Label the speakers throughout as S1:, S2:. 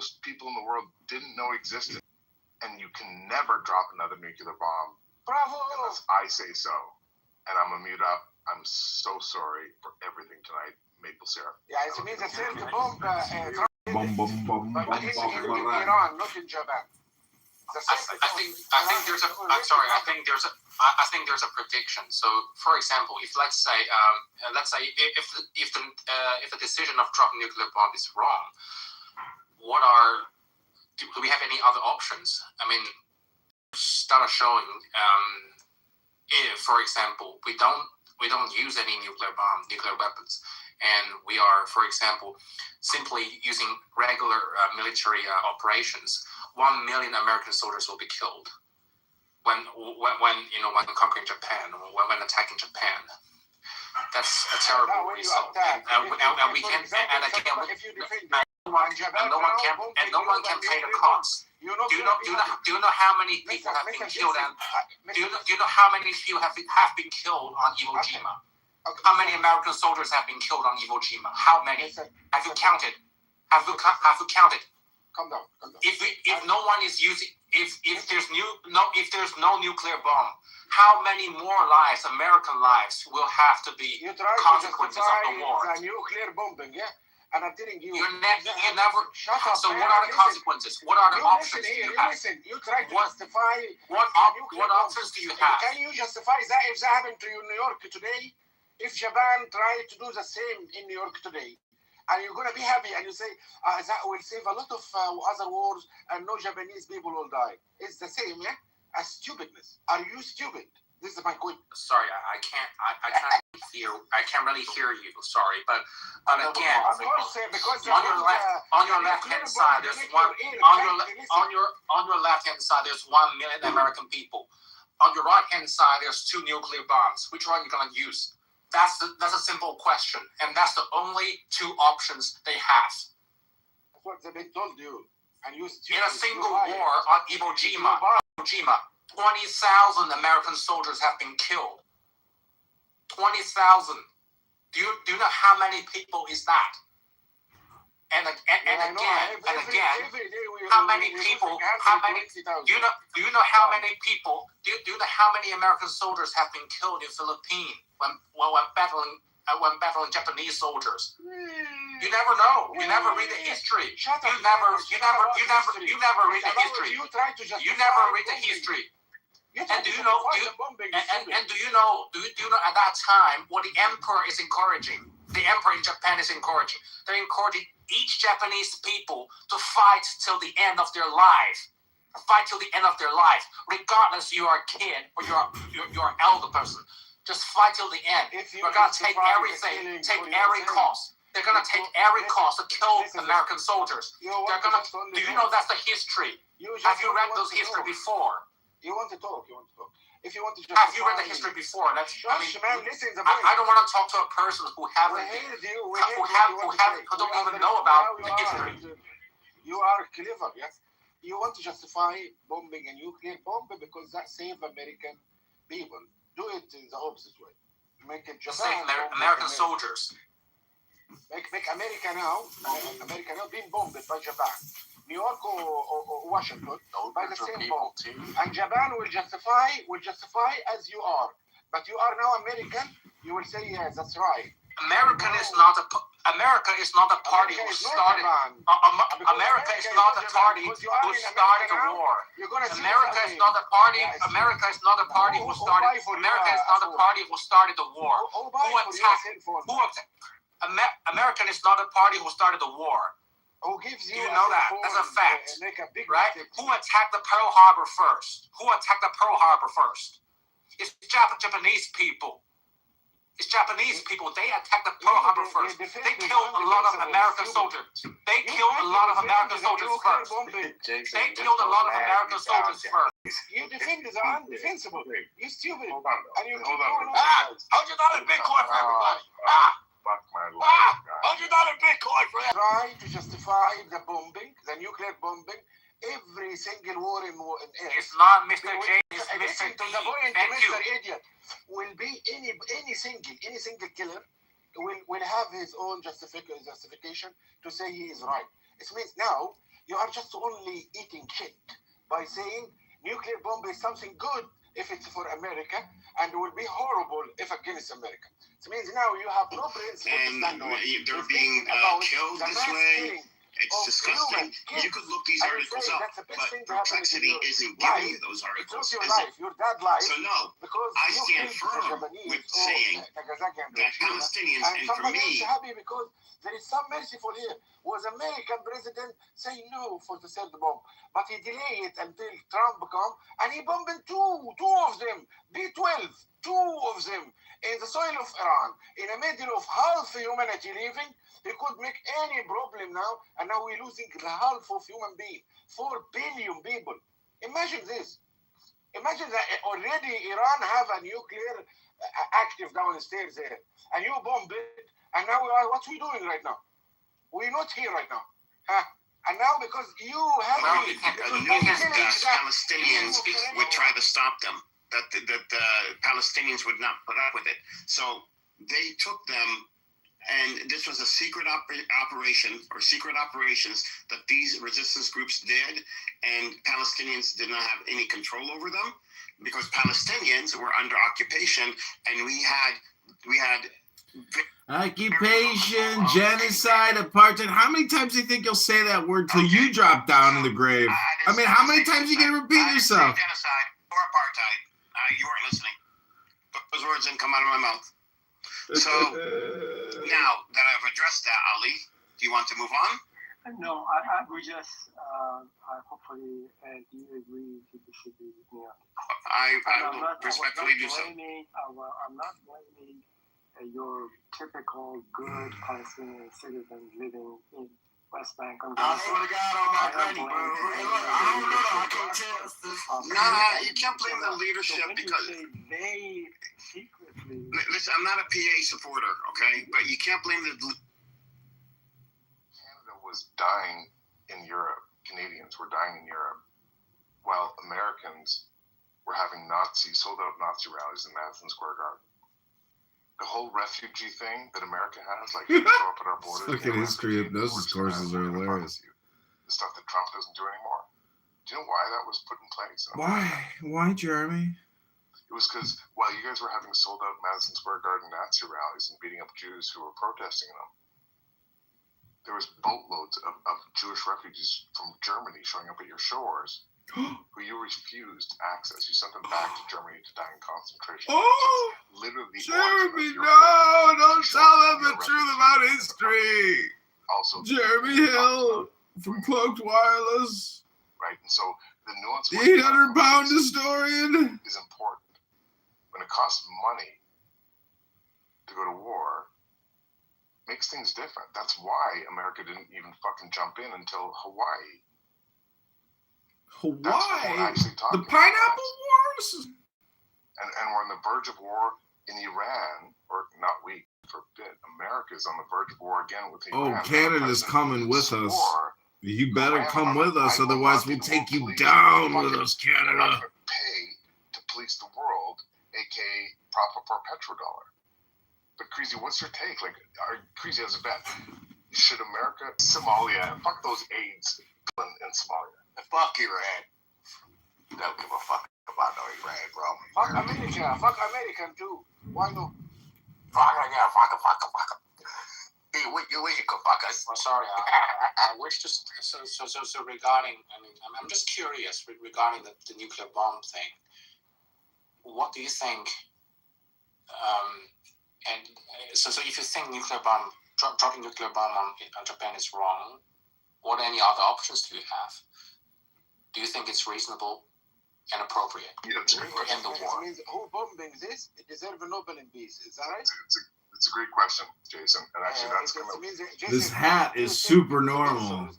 S1: most people in the world didn't know existed. And you can never drop another nuclear bomb.
S2: Bravo!
S1: Unless I say so. And I'm going to mute up. I'm so sorry for everything tonight. Maple syrup.
S2: Yeah, it means a third bomb.
S3: But
S2: in Iran, not in Japan.
S3: I think there's a. I'm sorry. I think there's a prediction. So, for example, if let's say if the decision of dropping nuclear bomb is wrong, do we have any other options? I mean, start showing. If, for example, we don't use any nuclear weapons, and we are, for example, simply using regular military operations, 1 million American soldiers will be killed when conquering Japan, when attacking Japan. That's a terrible result. And we can, and again, no one can pay the cost. Do you know how many people have been killed? And do you know how many people have been killed on Iwo Jima? How many American soldiers have been killed on Iwo Jima? How many? Have you counted? Have you counted?
S2: Calm down.
S3: If no one is using, if there's no nuclear bomb, how many more lives, American lives, will have to be consequences of the war?
S2: The nuclear bombing, yeah. And I'm telling you,
S3: you never. Shut up. So what are the consequences? What are the options?
S2: You try to justify.
S3: What options do you have?
S2: Can you justify that if that happened to you in New York today? If Japan tried to do the same in New York today, and you're gonna be happy and you say that will save a lot of other wars and no Japanese people will die. It's the same, yeah? As stupidness. Are you stupid? This is my question.
S3: Sorry, I can't really hear you. Sorry, but again,
S2: of course, because
S3: on your left hand side, there's on your left hand side, there's 1 million American people. On your right hand side, there's 2 nuclear bombs. Which one are you gonna use? That's a simple question, and that's the only 2 options they have.
S2: That's what they told you. And you
S3: in a single war on Iwo Jima, 20,000 American soldiers have been killed. 20,000. Do you know how many people is that? And again, how many people? How many? Do you know how many people? Do you know how many American soldiers have been killed in Philippines when battling Japanese soldiers? You never know. You never read the history. You never read the history. You never read the history. And do you know? Do you know at that time what the emperor is encouraging? The emperor in Japan is encouraging. They're encouraging each Japanese people to fight till the end of their life. Fight till the end of their life, regardless you are a kid or you're an elder person. Just fight till the end. We're gonna take everything, take every cost. They're gonna take every cost to kill American soldiers. They're gonna. Do you know that's the history? Have you read those history before?
S2: You want to talk. If you want to
S3: have you read the history before? That's, I don't want to talk to a person who don't even know about the history.
S2: You are clever, yes. You want to justify bombing a nuclear bomb because that saves American people. Do it in the opposite way. Make it Japan.
S3: Save American soldiers.
S2: Make America now being bombed by Japan. New York or Washington by the same bomb. And Japan will justify as you are. But you are now American, you will say, yes, that's right.
S3: America is not a party who started. America is not a party who started the war. America is not a party. America is not a party who started. America is not a party who started the war. American is not a party who started the war.
S2: Who gives you?
S3: You know that? That's a fact, right? Who attacked the Pearl Harbor first? It's Japanese people. It's Japanese people. They attacked the Pearl Harbor first. They killed a lot of American soldiers. They killed a lot of American soldiers first.
S2: You defend the undefensible. You stupid.
S3: Hold on. $100 Bitcoin for everybody.
S1: Fuck my life,
S3: $100 Bitcoin for everybody.
S2: Try to justify the bombing, the nuclear bombing, every single war in Earth.
S3: It's not Mr. J. It's Mr. D. Thank you.
S2: Mr. Idiot will be any single killer will have his own justification to say he is right. It means now you are just only eating shit by saying nuclear bomb is something good if it's for America and will be horrible if against America. It means now you have no principle to stand on.
S4: They're being killed this way. It's disgusting. You could look these articles up, but Perplexity isn't giving you those articles, is it?
S2: Your dad lied.
S4: So no, I stand firm with saying that Palestinians, and for me,
S2: happy because there is some merciful here. Was American president say no for the third bomb, but he delayed it until Trump come and he bombed two of them, B-12, two of them in the soil of Iran, in the middle of half humanity living. He could make any problem now, and now we're losing half of human beings, 4 billion people. Imagine this. Imagine that already Iran have a nuclear active downstairs there, and you bomb it, and now what we doing right now? We're not here right now. And now because you have...
S4: Well, because Palestinians would try to stop them, that the Palestinians would not put up with it. So they took them, and this was a secret operation or secret operations that these resistance groups did, and Palestinians did not have any control over them because Palestinians were under occupation, and we had
S5: occupation, genocide, apartheid. How many times do you think you'll say that word till you drop down in the grave? I mean, how many times are you going to repeat yourself?
S4: Genocide or apartheid. You weren't listening. Those words didn't come out of my mouth. So now that I've addressed that, Ali, do you want to move on?
S6: No, I would just hopefully do you agree to disagree with me?
S4: I will respectfully do so.
S6: I'm not blaming your typical good Palestinian citizen living in West Bank.
S2: I swear to God, I'm not blaming, bro. I don't know. I can't tell.
S4: No, you can't blame the leadership because
S6: they secretly.
S4: Listen, I'm not a PA supporter, okay? But you can't blame the.
S1: Canada was dying in Europe. Canadians were dying in Europe, while Americans were having sold-out Nazi rallies in Madison Square Garden. The whole refugee thing that America has, like you show up at our borders.
S5: Fucking history hypnosis courses are hilarious.
S1: The stuff that Trump doesn't do anymore. Do you know why that was put in place?
S5: Why, Jeremy?
S1: It was because while you guys were having sold-out Madison Square Garden Nazi rallies and beating up Jews who were protesting them, there was boatloads of Jewish refugees from Germany showing up at your shores who you refused access. You sent them back to Germany to die in concentration camps. Literally,
S5: Jeremy, no! Don't tell them the truth about history.
S1: Also,
S5: Jeremy Hill from Cloaked Wireless.
S1: Right, and so the nuance.
S5: 800-pound historian
S1: is important. When it costs money to go to war, makes things different. That's why America didn't even fucking jump in until Hawaii.
S5: Hawaii? The Pineapple Wars?
S1: And we're on the verge of war in Iran, or not we, forbid. America's on the verge of war again with Iran.
S5: Oh, Canada's coming with us. You better come with us, otherwise we'll take you down with us, Canada.
S1: We're not going to pay to police the world, a.k.a. prop up our petrodollar. But Creasy, what's your take? Like, Creasy has a bet. Should America, Somalia, fuck those AIDS in Somalia.
S2: Fuck Iran. You don't give a fuck about no Iran, bro. Fuck America. Fuck American too. Why not? Fuck. Hey, where you go, fuck us?
S3: I'm sorry. I wish to. So regarding. I mean, I'm just curious regarding the nuclear bomb thing. What do you think? And so if you think dropping nuclear bomb on Japan is wrong, what any other options do you have? Do you think it's reasonable and appropriate
S1: to end
S3: the war?
S2: Means who bombing this? It deserves a Nobel in peace. Is that right?
S1: It's a great question, Jason. And actually, that's going
S5: to... This hat is super normal.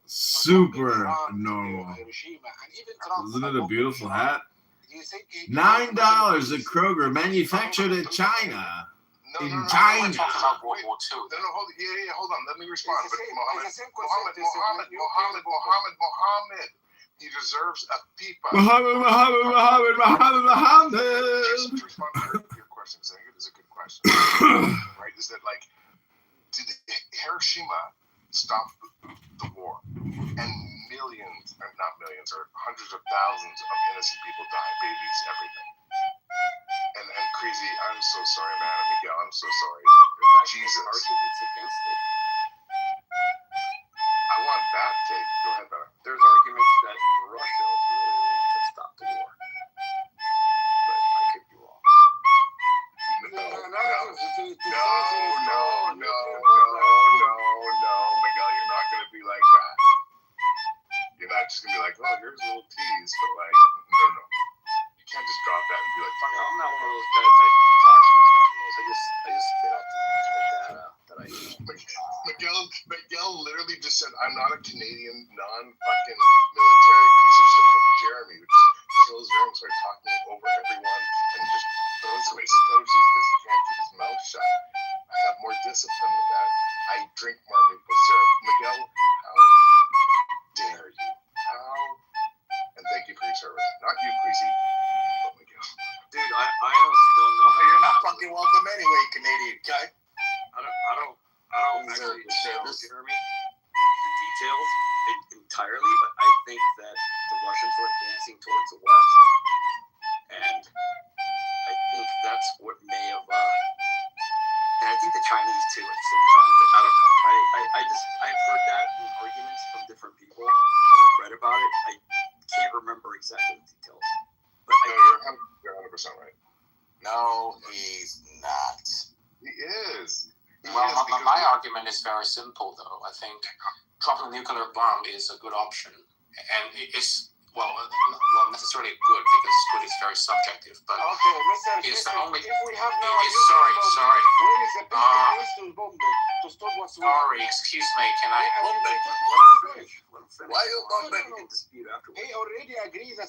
S5: Super normal. Isn't it a beautiful hat? $9 at Kroger, manufactured in China. In China.
S1: Hold on. Let me respond. But Mohammed. He deserves a pipa.
S5: Mohammed.
S1: Just to respond to your question, because I think it is a good question. Right? Is that like, did Hiroshima stop the war. And millions, or not millions, or hundreds of thousands of innocent people die, babies, everything. And crazy, I'm so sorry, man, Miguel, I'm so sorry. Jesus.
S7: Arguments against it.
S1: I want that take. Go ahead, Better.
S7: There's arguments that Russia is really the one that stopped the war. But I could be wrong.
S1: No, Miguel, you're not going to be like that. You're not just going to be like, oh, here's a little tease, but like, no. You can't just drop that and be like, fuck it.
S7: I'm not one of those guys that talks for 20 years. I just spit out the data that I use.
S1: Miguel literally just said, I'm not a Canadian non-fucking military piece of shit like Jeremy, which kills Jeremy, so he's talking over everyone and just throws away suppositories because he can't keep his mouth shut. I have more discipline than that. I drink more maple syrup. Miguel, how dare you? And thank you for your service. Not you, Queasy, but Miguel.
S7: Dude, I honestly don't know.
S2: You're not fucking welcome anyway, Canadian guy.
S7: I don't actually know, Jeremy, the details entirely, but I think that the Russians were advancing towards the west, and I think that's what may have, and I think the Chinese too at the same time. But I don't know. I've heard that in arguments from different people, and I've read about it. I can't remember exactly the details, but
S1: You're 100% right.
S2: No, he's not.
S1: He is.
S3: Well, my argument is very simple, though. I think dropping a nuclear bomb is a good option, and it's well, necessarily good because good is very subjective. But
S2: okay, Mr.
S3: it's the only.
S2: If we have now
S3: Sorry.
S2: Where is the best place to bomb it? To stop what's wrong?
S3: Sorry, excuse me. Can I?
S2: Why you bombing?
S6: He already agrees that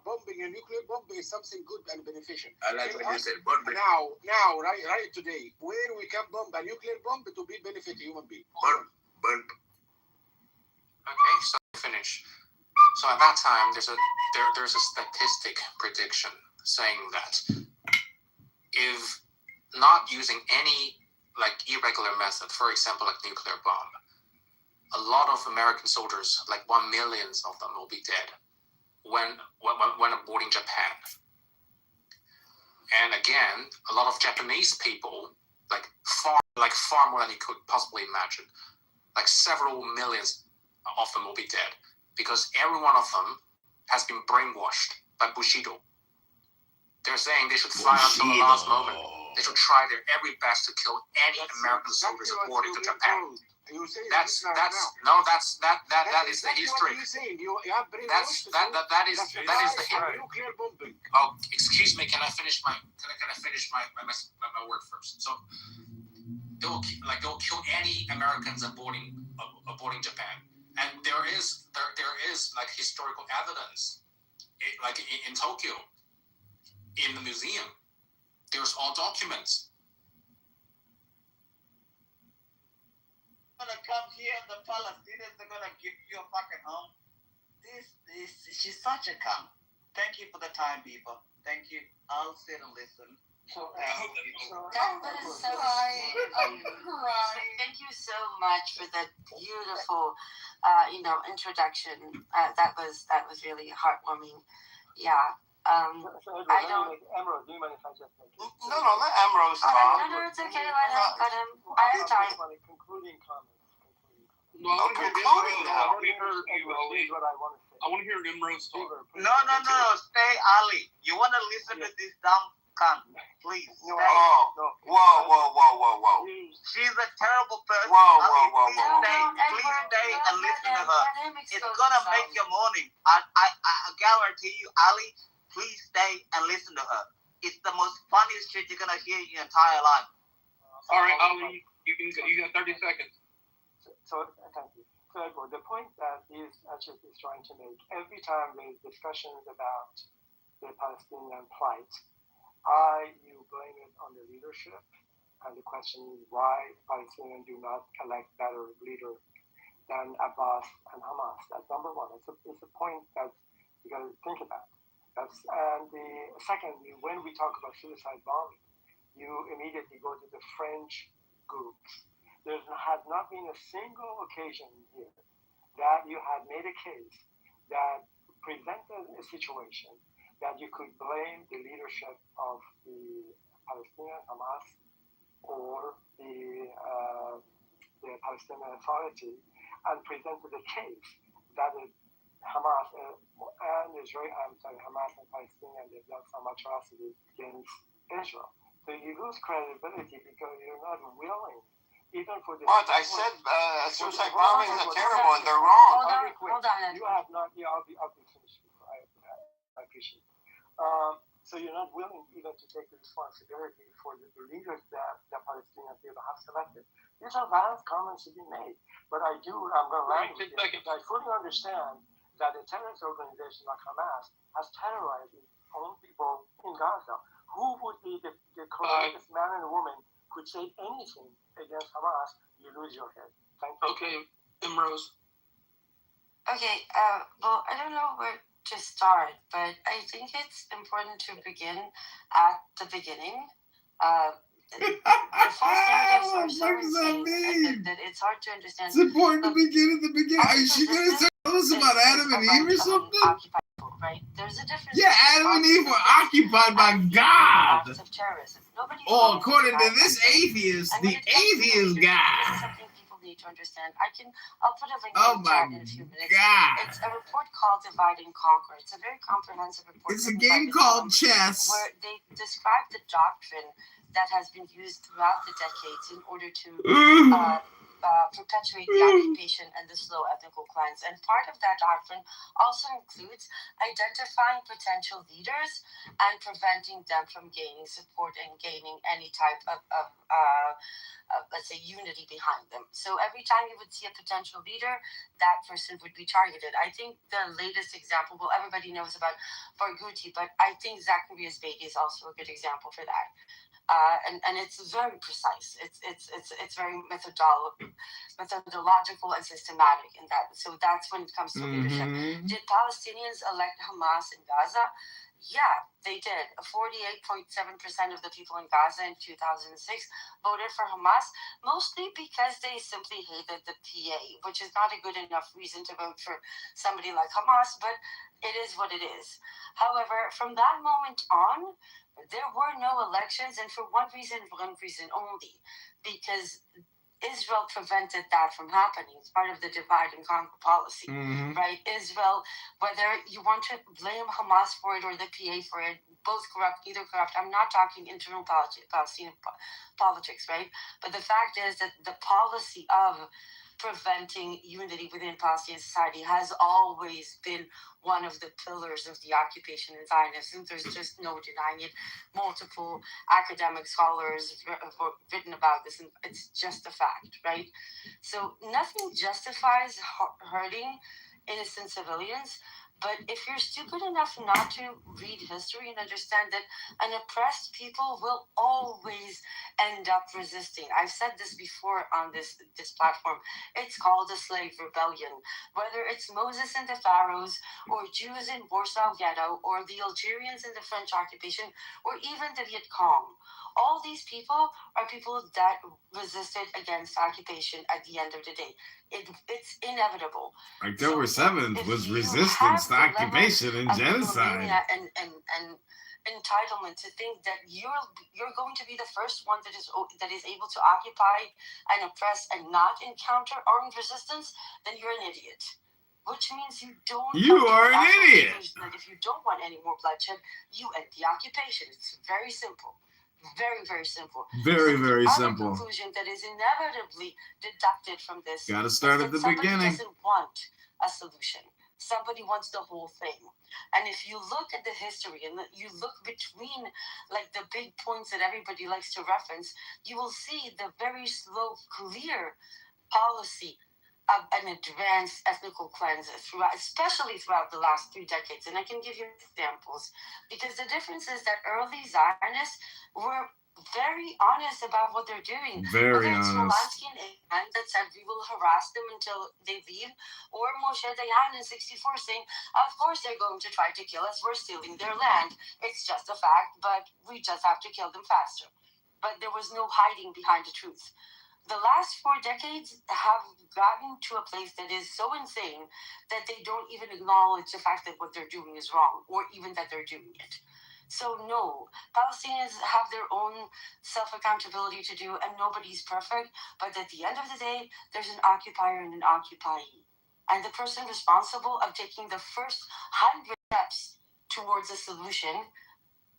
S6: bombing a nuclear bomb is something good and beneficial.
S2: I like what you said, bombing.
S6: Now, right today, where we can bomb a nuclear bomb to be benefit human being.
S2: Bomb.
S3: Okay, so finish. So at that time, there's a statistic prediction saying that if not using any like irregular method, for example, like nuclear bomb, a lot of American soldiers, like 1 million of them, will be dead when boarding Japan. And again, a lot of Japanese people, far more than you could possibly imagine, like several millions of them will be dead because every one of them has been brainwashed by Bushido. They're saying they should fight until the last moment. They should try their every best to kill any American soldiers according to Japan. That is the history. That is the history. Oh, excuse me. Can I finish my word first? So they'll kill any Americans aboarding Japan, and there is like historical evidence, in Tokyo, in the museum. There's all documents.
S8: Gonna come here, the Palestinians are gonna give you a fucking home. She's such a cunt. Thank you for the time, people. Thank you. I'll sit and listen.
S9: That is so sweet. I'm crying. Thank you so much for that beautiful, introduction. That was really heartwarming. Yeah. I don't.
S6: Emerald, do you mind if I just make it?
S2: No, let Emerald talk.
S9: No, it's okay. Let him. I have time.
S6: Concluding comments.
S2: No, concluding now.
S6: We heard you, Ali. What I want to say.
S10: I want to hear Emerald talk.
S8: No. Stay, Ali. You want to listen to this dumb cunt? Please. Stay.
S2: Whoa.
S8: She's a terrible person.
S2: Whoa.
S8: Please stay and listen to her. It's gonna make your morning. I guarantee you, Ali. Please stay and listen to her. It's the most funniest shit you're gonna hear in your entire life.
S10: All right, Ali, you got 30 seconds.
S6: So thank you. So Edward, the point that is trying to make, every time there's discussions about the Palestinian plight, you blame it on the leadership, and the question is why Palestinians do not elect better leader than Abbas and Hamas. That's number one. It's a point that you got to think about. And the second, when we talk about suicide bombing, you immediately go to the French groups. there has not been a single occasion here that you had made a case that presented a situation that you could blame the leadership of the Palestinian Hamas or the Palestinian Authority and presented a case that Hamas and Hamas and Palestinian, they've done some atrocities against Israel. So you lose credibility because you're not willing, even for the.
S3: What I said, suicide bombings are terrible and they're wrong.
S9: Hold on.
S6: You have not. Yeah, I'll be finished. I appreciate it. So you're not willing even to take the responsibility for the leaders that the Palestinian people have selected. These are valid comments to be made, but I'm going to land with you. I fully understand that a terrorist organization like Hamas has terrorized its own people in Gaza. Who would be the courageous man and woman could say anything against Hamas? You lose your head. Thank you.
S10: Okay, Imrose.
S9: Okay, well, I don't know where to start, but I think it's important to begin at the beginning. The false narratives are so insane that it's hard to understand.
S5: It's important to begin at the beginning. Is she going to tell us about Adam and Eve or something?
S9: Right? There's a difference.
S5: Yeah, Adam and Eve were occupied by God.
S9: Of terrorism.
S5: Oh, according to this atheist, the atheist God.
S9: This is something people need to understand. I'll put a link in the chat in a few minutes.
S5: God.
S9: It's a report called Divide and Conquer. It's a very comprehensive report.
S5: It's a game called chess.
S9: Where they describe the doctrine that has been used throughout the decades in order to perpetuate the occupation and the slow ethnical cleanse. And part of that doctrine also includes identifying potential leaders and preventing them from gaining support and gaining any type of let's say, unity behind them. So every time you would see a potential leader, that person would be targeted. I think the latest example, well, everybody knows about Barghouti, but I think Zacharias Beatty is also a good example for that. And it's very precise. It's very methodological and systematic in that. So that's when it comes to leadership. Did Palestinians elect Hamas in Gaza? Yeah, they did. 48.7% of the people in Gaza in 2006 voted for Hamas, mostly because they simply hated the PA, which is not a good enough reason to vote for somebody like Hamas, but it is what it is. However, from that moment on, there were no elections, and for one reason only, because Israel prevented that from happening. It's part of the divide and conquer policy, right? Israel, whether you want to blame Hamas for it or the PA for it, both corrupt, either corrupt. I'm not talking internal Palestinian politics, right? But the fact is that the policy of preventing unity within Palestinian society has always been one of the pillars of the occupation in Zionism. There's just no denying it. Multiple academic scholars have written about this, and it's just a fact, right? So nothing justifies hurting innocent civilians, but if you're stupid enough not to read history and understand that an oppressed people will always end up resisting. I've said this before on this platform. It's called a slave rebellion. Whether it's Moses and the Pharaohs, or Jews in Warsaw Ghetto, or the Algerians in the French occupation, or even the Viet Cong. All these people are people that resisted against occupation at the end of the day. It's inevitable.
S5: October 7th was resistance to occupation and genocide.
S9: And entitlement to think that you're going to be the first one that is able to occupy and oppress and not encounter armed resistance, then you're an idiot. Which means you don't.
S5: You are an idiot.
S9: That if you don't want any more bloodshed, you end the occupation. It's very simple. Very, very simple.
S5: Very, very simple.
S9: The conclusion that is inevitably deducted from this.
S5: Got to start at the beginning.
S9: Somebody doesn't want a solution. Somebody wants the whole thing. And if you look at the history and you look between like the big points that everybody likes to reference, you will see the very slow, clear policy of an advanced ethnical cleanse especially throughout the last 3 decades. And I can give you examples, because the difference is that early Zionists were very honest about what they're doing.
S5: Very honest.
S9: Polanski and that said we will harass them until they leave, or Moshe Dayan in 64 saying, of course they're going to try to kill us, we're stealing their land. It's just a fact, but we just have to kill them faster. But there was no hiding behind the truth. the last 4 decades have gotten to a place that is so insane that they don't even acknowledge the fact that what they're doing is wrong, or even that they're doing it. So no, Palestinians have their own self-accountability to do, and nobody's perfect, but at the end of the day, there's an occupier and an occupiee. And the person responsible of taking the first 100 steps towards a solution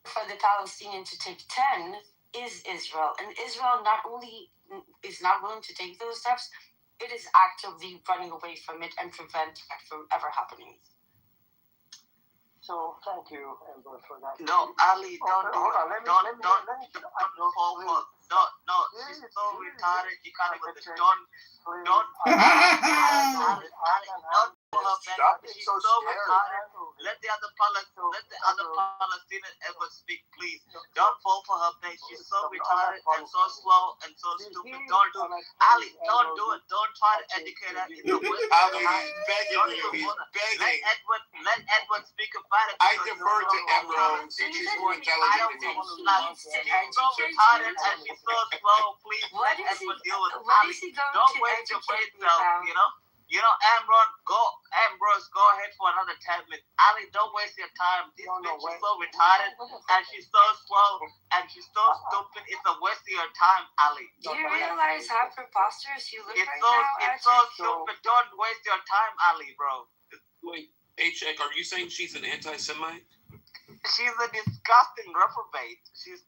S9: for the Palestinian to take 10 is Israel. And Israel not only is not willing to take those steps, it is actively running away from it and prevent that from ever happening.
S6: So thank you, Amber, for that.
S8: No, Ali, don't
S6: hold on. Let me fall for. No, she's so retarded. You can't with it. Don't. She's so retarded. Let the other Palestinian ever speak, please. Don't fall for her page. She's so retarded and so slow and so stupid. Don't do it. Ali, don't do it. Don't try to educate her. It's a waste of time. Let Edward speak about it.
S2: I defer to Emerald since she's more intelligent than me.
S8: She's so retarded and she's so slow. Please let Edward deal with it. Ali, don't waste your brain cells, You know, Ambrose, go ahead for another 10 minutes. Ali, don't waste your time. This bitch is so retarded and she's so slow and she's so stupid. It's a waste of your time, Ali.
S9: Do you realize how preposterous you look right now?
S8: It's so stupid. Don't waste your time, Ali, bro.
S10: Wait, H-Check, are you saying she's an anti-Semite?
S8: She's a disgusting reprobate. She's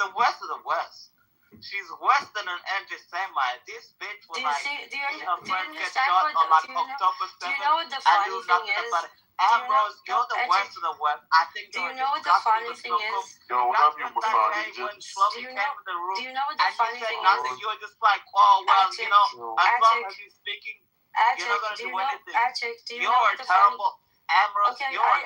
S8: the worst of the worst. She's worse than an anti-Semite. This bitch was
S9: do you understand
S8: get shot on October 7th.
S9: Do you know what the funny thing is?
S8: Ambrose, you're the worst of the worst. I think
S9: do you know what the funny thing is?
S1: Yo, what have you, Masani?
S9: Do you know what the funny thing is?
S8: You were just like, oh, well, as long as she's speaking, you're not going to do anything. You're a terrible... Ambrose,
S9: okay,
S8: you're a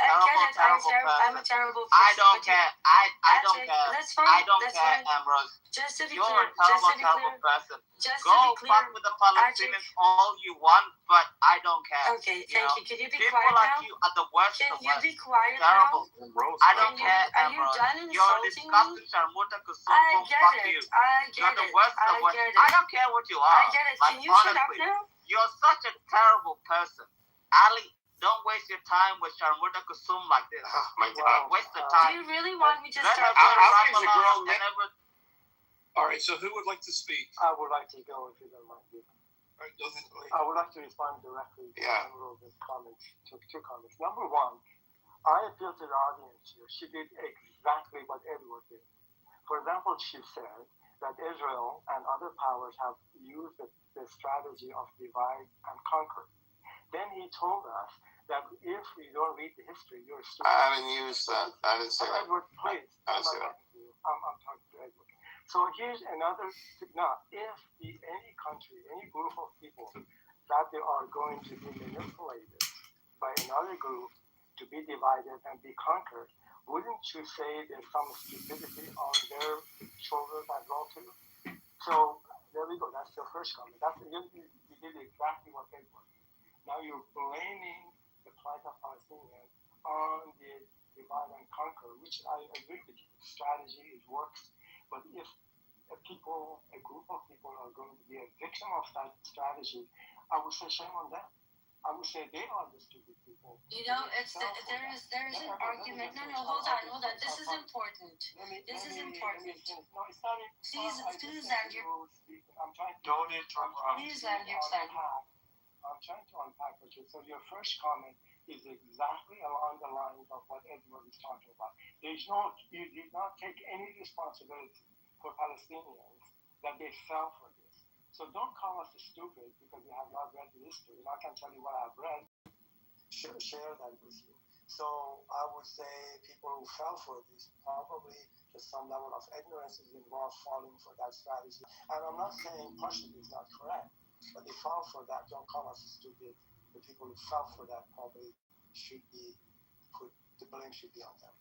S8: terrible person.
S9: I'm a terrible person.
S8: I don't care. I don't care.
S9: That's fine.
S8: I don't care, Ambrose.
S9: Just to be
S8: you're
S9: clear.
S8: a terrible person. Go fuck with the Palestinians all you want, but I don't care.
S9: Okay, thank you. Can you be
S8: People
S9: quiet
S8: like
S9: now?
S8: you are the worst of the worst.
S9: Can you be quiet
S8: terrible.
S9: now?
S8: I don't care, Ambrose.
S9: Are you done
S8: You're a
S9: insulting me?
S8: disgusting Sharmuta Kusum.
S9: I get
S8: Fuck
S9: it.
S8: you.
S9: I get
S8: You're the
S9: it.
S8: worst of the worst. I don't care what you
S9: I
S8: are.
S9: get it.
S8: Like,
S9: Can you shut up
S8: honestly,
S9: now?
S8: You're such a terrible person. Ali, don't waste your time with Sharmuta Kusum like this.
S1: Oh, my God.
S8: Waste the
S9: Do
S8: time.
S9: you really want me to
S8: Let
S9: start?
S10: How is the girl
S8: and
S10: next?
S8: never...
S10: All right, so who would like to speak?
S6: I would like to go if you don't mind.
S10: All right,
S6: I would like to respond directly to Emerald's comments, two comments. Number one, I appeal to the audience here. She did exactly what Edward did. For example, she said that Israel and other powers have used the strategy of divide and conquer. Then he told us that if we don't read the history, you're stupid.
S1: I didn't use that. I didn't say that.
S6: Edward, please.
S1: I didn't say that.
S6: I'm talking to Edward. So here's another signal. If any country, any group of people, that they are going to be manipulated by another group to be divided and be conquered, wouldn't you say there's some stupidity on their shoulders as well too? So there we go. That's your first comment. You did exactly what they were. Now you're blaming the plight of Palestinians on the divide and conquer, which I agree with you. Strategy, it works. But if a group of people are going to be a victim of that strategy, I would say shame on them. I would say they are the stupid people.
S9: You know, there is an argument. No, hold on. This is important. This is important.
S6: No, it's not.
S9: Please land your.
S10: Don't interrupt.
S9: Please land your plane.
S6: I'm trying to unpack what you. So your first comment is exactly along the lines of what Edward is talking about. You did not take any responsibility for Palestinians that they fell for this. So don't call us stupid because we have not read the history. And I can tell you what I've read. Share that with you. So I would say people who fell for this probably just some level of ignorance is involved falling for that strategy. And I'm not saying partially is not correct. But they fell for that. Don't call us stupid. The people who fell for that probably should be put. The blame should be on them.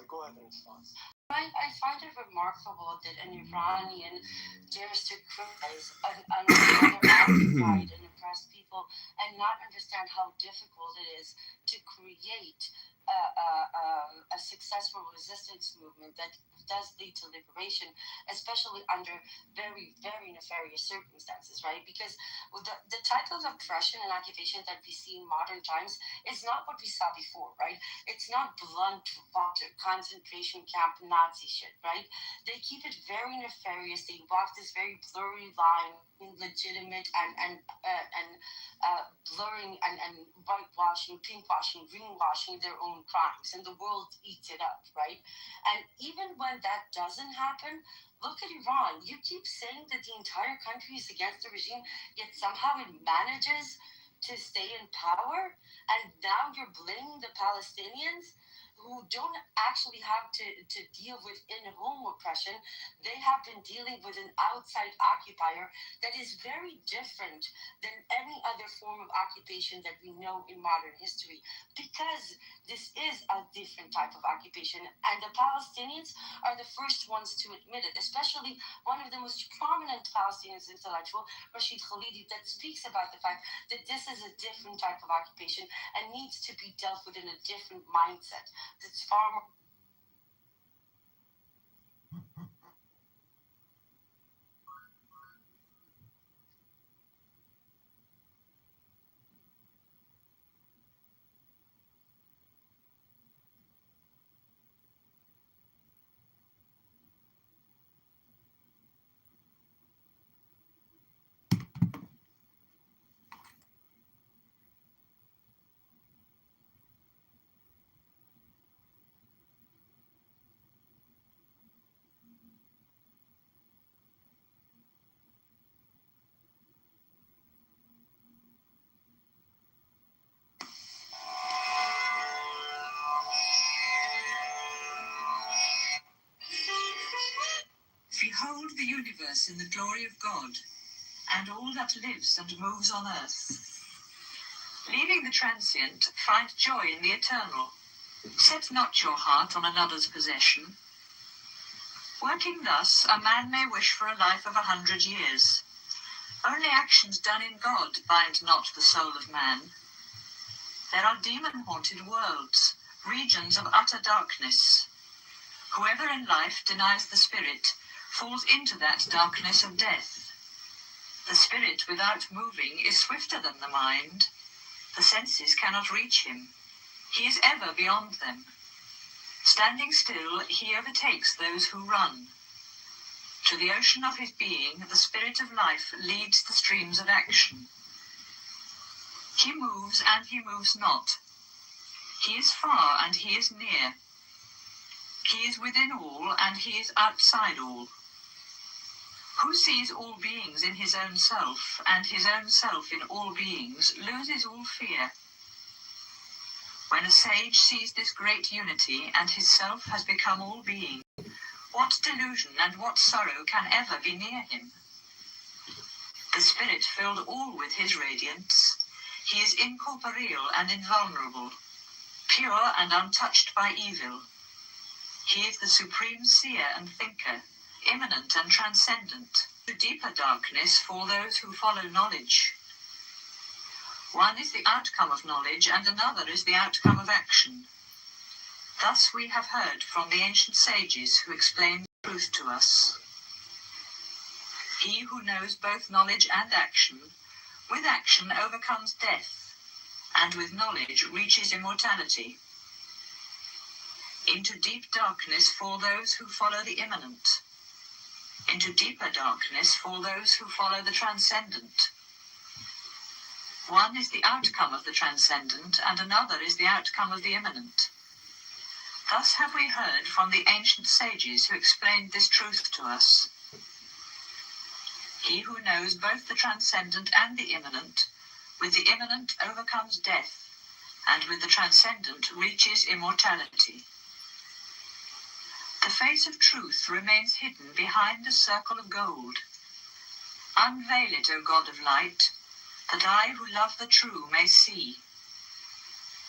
S6: Go ahead and respond.
S9: I find it remarkable that an Iranian dares to criticize another occupied and oppressed people and not understand how difficult it is to create a successful resistance movement that does lead to liberation, especially under very, very nefarious circumstances, right? Because the type of oppression and occupation that we see in modern times is not what we saw before, right? It's not blunt, concentration camp Nazi shit, right? They keep it very nefarious. They walk this very blurry line in legitimate and blurring and whitewashing, pinkwashing, greenwashing their own crimes, and the world eats it up, right? And even when that doesn't happen, look at Iran. You keep saying that the entire country is against the regime, yet somehow it manages to stay in power, and now you're blaming the Palestinians who don't actually have to deal with in-home oppression. They have been dealing with an outside occupier that is very different than any other form of occupation that we know in modern history, because this is a different type of occupation, and the Palestinians are the first ones to admit it, especially one of the most prominent Palestinian intellectual, Rashid Khalidi, that speaks about the fact that this is a different type of occupation and needs to be dealt with in a different mindset. It's far more.
S11: Behold the universe in the glory of God, and all that lives and moves on earth. Leaving the transient, find joy in the eternal. Set not your heart on another's possession. Working thus, a man may wish for a life of 100 years. Only actions done in God bind not the soul of man. There are demon-haunted worlds, regions of utter darkness. Whoever in life denies the spirit falls into that darkness of death. The spirit without moving is swifter than the mind. The senses cannot reach him. He is ever beyond them. Standing still, he overtakes those who run. To the ocean of his being, the spirit of life leads the streams of action. He moves and he moves not. He is far and he is near. He is within all and he is outside all. Who sees all beings in his own self, and his own self in all beings, loses all fear. When a sage sees this great unity, and his self has become all being, what delusion and what sorrow can ever be near him? The Spirit filled all with his radiance. He is incorporeal and invulnerable, pure and untouched by evil. He is the supreme seer and thinker, immanent and transcendent. To deeper darkness fall those who follow knowledge. One is the outcome of knowledge, and another is the outcome of action. Thus we have heard from the ancient sages who explain the truth to us. He who knows both knowledge and action, with action overcomes death, and with knowledge reaches immortality. Into deep darkness fall those who follow the immanent. Into deeper darkness fall those who follow the transcendent. One is the outcome of the transcendent, and another is the outcome of the immanent. Thus have we heard from the ancient sages who explained this truth to us. He who knows both the transcendent and the immanent, with the immanent overcomes death, and with the transcendent reaches immortality. The face of truth remains hidden behind a circle of gold. Unveil it, O God of light, that I who love the true may see.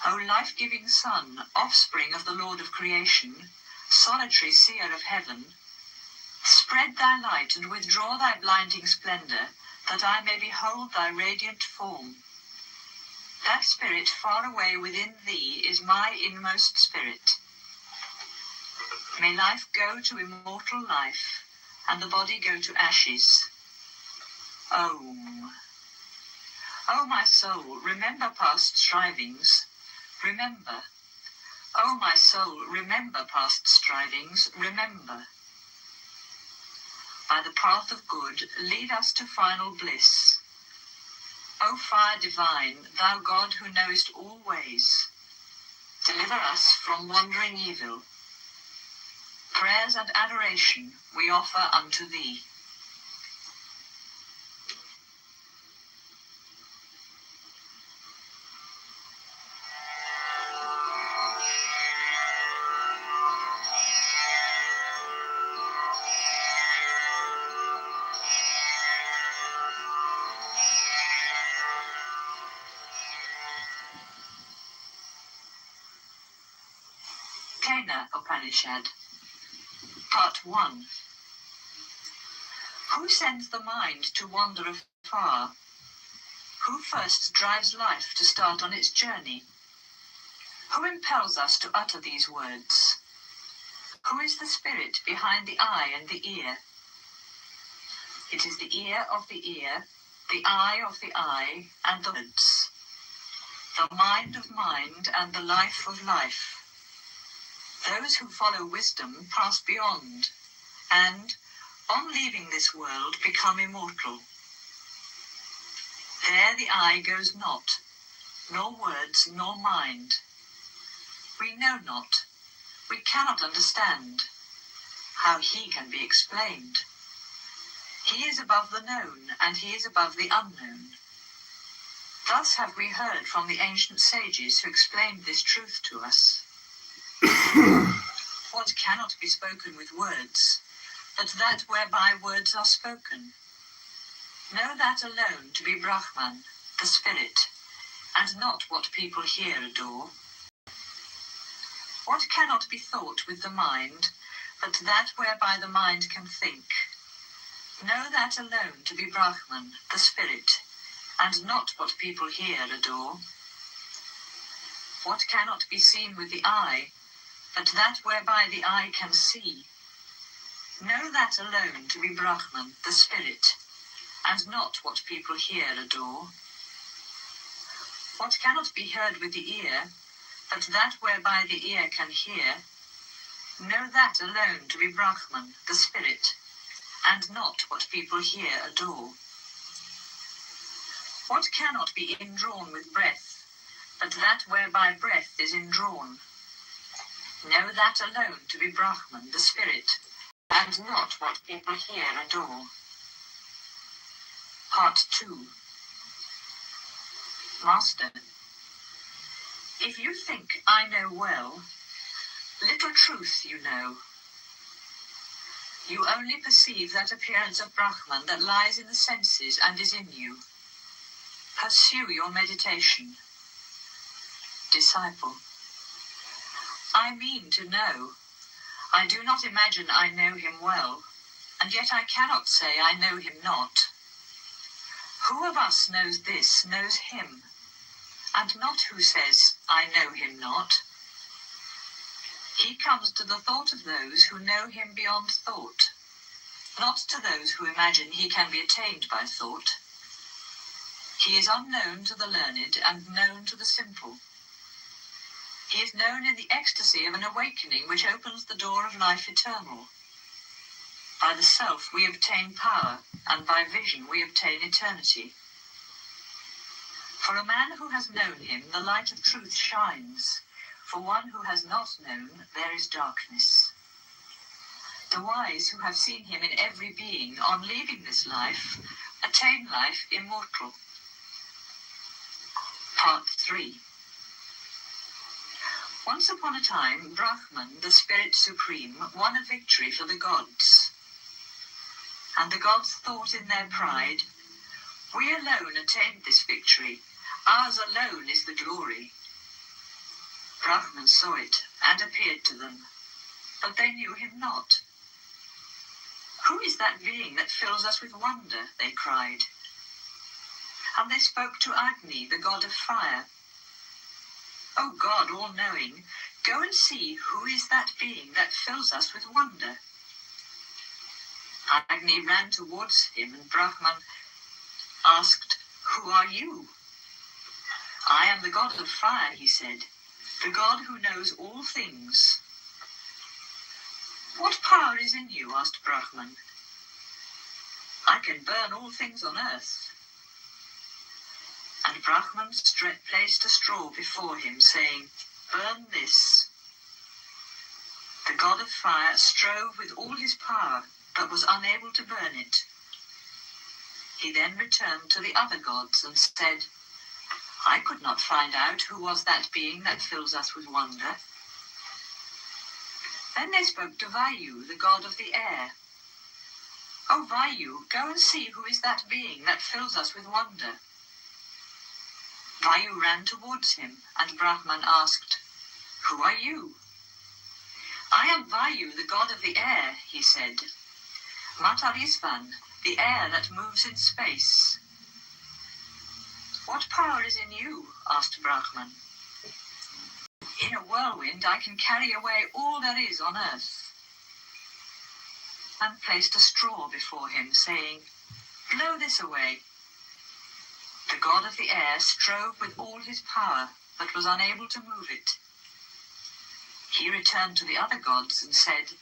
S11: O life-giving Sun, offspring of the Lord of creation, solitary seer of heaven, spread thy light and withdraw thy blinding splendor, that I may behold thy radiant form. That spirit far away within thee is my inmost spirit. May life go to immortal life, and the body go to ashes. Om. O my soul, remember past strivings. Remember. O my soul, remember past strivings. Remember. By the path of good, lead us to final bliss. O fire divine, thou God who knowest all ways, deliver us from wandering evil. Prayers and adoration we offer unto thee. Kena Upanishad, Part 1. Who sends the mind to wander afar? Who first drives life to start on its journey? Who impels us to utter these words? Who is the spirit behind the eye and the ear? It is the ear of the ear, the eye of the eye, and the words. The mind of mind and the life of life. Those who follow wisdom pass beyond, and, on leaving this world, become immortal. There the eye goes not, nor words nor mind. We know not, we cannot understand. How he can be explained? He is above the known, and he is above the unknown. Thus have we heard from the ancient sages who explained this truth to us. What cannot be spoken with words, but that whereby words are spoken? Know that alone to be Brahman, the spirit, and not what people here adore. What cannot be thought with the mind, but that whereby the mind can think? Know that alone to be Brahman, the spirit, and not what people here adore. What cannot be seen with the eye, but that whereby the eye can see? Know that alone to be Brahman, the spirit, and not what people here adore. What cannot be heard with the ear, but that whereby the ear can hear? Know that alone to be Brahman, the spirit, and not what people here adore. What cannot be indrawn with breath, but that whereby breath is indrawn? Know that alone to be Brahman, the spirit, and not what people here adore. Part 2. Master, if you think I know well, little truth you know. You only perceive that appearance of Brahman that lies in the senses and is in you. Pursue your meditation. Disciple, I mean to know. I do not imagine I know him well, and yet I cannot say I know him not. Who of us knows this, knows him, and not who says, I know him not? He comes to the thought of those who know him beyond thought, not to those who imagine he can be attained by thought. He is unknown to the learned and known to the simple. He is known in the ecstasy of an awakening which opens the door of life eternal. By the self we obtain power, and by vision we obtain eternity. For a man who has known him, the light of truth shines. For one who has not known, there is darkness. The wise who have seen him in every being, on leaving this life, attain life immortal. Part 3. Once upon a time, Brahman, the Spirit Supreme, won a victory for the gods. And the gods thought in their pride, we alone attained this victory. Ours alone is the glory. Brahman saw it and appeared to them, but they knew him not. Who is that being that fills us with wonder? They cried. And they spoke to Agni, the god of fire, O God, all-knowing, go and see who is that being that fills us with wonder. Agni ran towards him, and Brahman asked, Who are you? I am the god of fire, he said, the god who knows all things. What power is in you? Asked Brahman. I can burn all things on earth. And Brahman placed a straw before him, saying, Burn this. The god of fire strove with all his power, but was unable to burn it. He then returned to the other gods and said, I could not find out who was that being that fills us with wonder. Then they spoke to Vayu, the god of the air. O Vayu, go and see who is that being that fills us with wonder. Vayu ran towards him, and Brahman asked, Who are you? I am Vayu, the god of the air, he said. Matarisvan, the air that moves in space. What power is in you? Asked Brahman. In a whirlwind I can carry away all there is on earth. And placed a straw before him, saying, Blow this away. The god of the air strove with all his power, but was unable to move it. He returned to the other gods and said,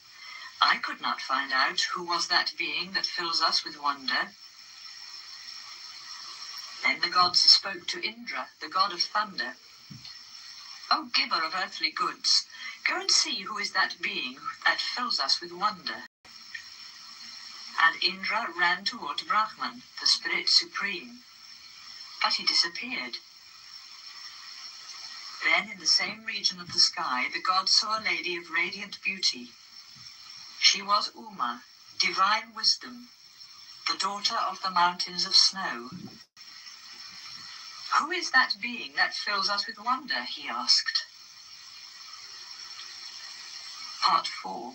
S11: I could not find out who was that being that fills us with wonder. Then the gods spoke to Indra, the god of thunder. O giver of earthly goods, go and see who is that being that fills us with wonder. And Indra ran toward Brahman, the spirit supreme. But he disappeared. Then in the same region of the sky, the gods saw a lady of radiant beauty. She was Uma, divine wisdom, the daughter of the mountains of snow. Who is that being that fills us with wonder? He asked. Part 4.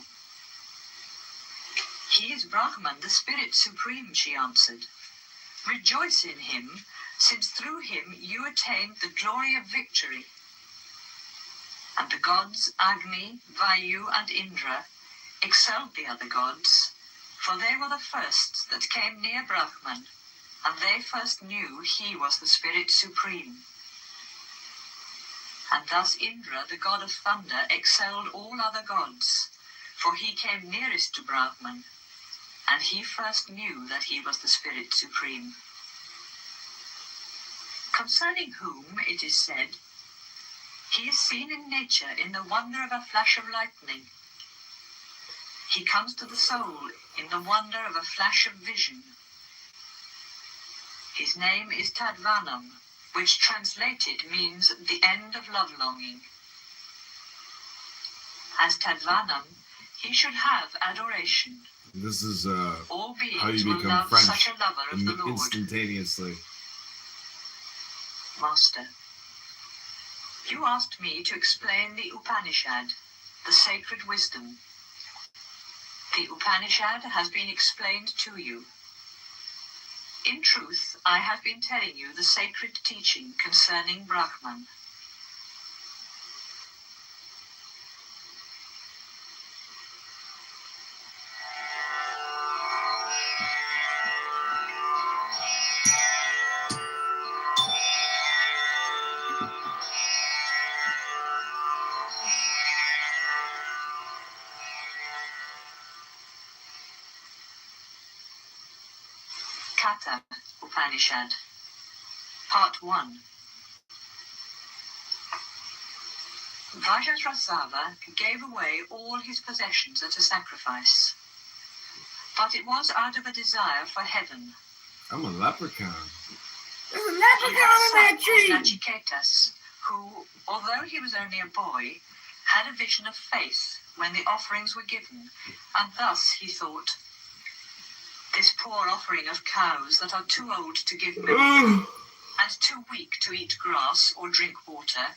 S11: He is Brahman, the spirit supreme, she answered. Rejoice in him, since through him you attained the glory of victory. And the gods, Agni, Vayu, and Indra, excelled the other gods, for they were the first that came near Brahman, and they first knew he was the spirit supreme. And thus Indra, the god of thunder, excelled all other gods, for he came nearest to Brahman, and he first knew that he was the spirit supreme. Concerning whom it is said, he is seen in nature in the wonder of a flash of lightning. He comes to the soul in the wonder of a flash of vision. His name is Tadvanam, which translated means the end of love-longing. As Tadvanam, he should have adoration.
S5: This is
S11: all beings
S5: how you
S11: will
S5: become
S11: love
S5: French
S11: such a lover of the Lord.
S5: instantaneously.
S11: Master, you asked me to explain the Upanishad, the sacred wisdom. The Upanishad has been explained to you. In truth, I have been telling you the sacred teaching concerning Brahman. Katha Upanishad, Part 1. Vajrasava gave away all his possessions at a sacrifice, but it was out of a desire for heaven.
S5: I'm a leprechaun.
S11: There's a leprechaun in that tree! Nachiketas, who, although he was only a boy, had a vision of faith when the offerings were given, and thus he thought, this poor offering of cows that are too old to give milk and too weak to eat grass or drink water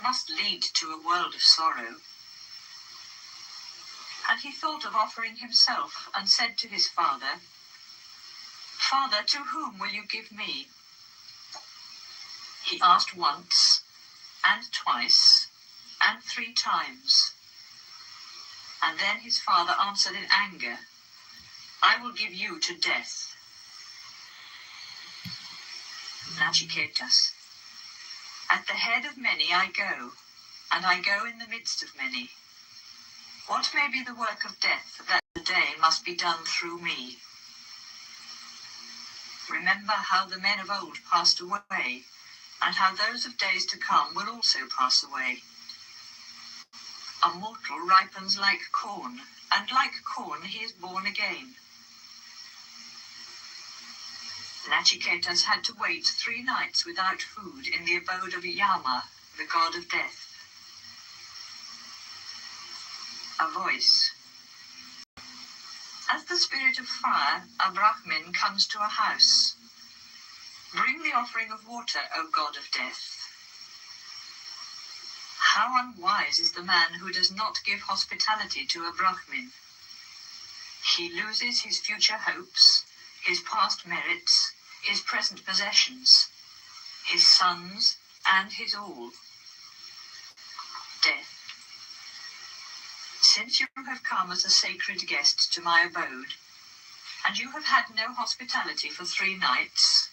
S11: must lead to a world of sorrow. And he thought of offering himself and said to his father, Father, to whom will you give me? He asked once, and twice, and 3 times. And then his father answered in anger, I will give you to death. Nachiketas. At the head of many I go, and I go in the midst of many. What may be the work of death that the day must be done through me? Remember how the men of old passed away, and how those of days to come will also pass away. A mortal ripens like corn, and like corn he is born again. Nachiketas had to wait 3 nights without food in the abode of Yama, the god of death. A voice. As the spirit of fire, a Brahmin comes to a house. Bring the offering of water, O god of death. How unwise is the man who does not give hospitality to a Brahmin. He loses his future hopes, his past merits, his present possessions, his sons, and his all. Death. Since you have come as a sacred guest to my abode, and you have had no hospitality for 3 nights,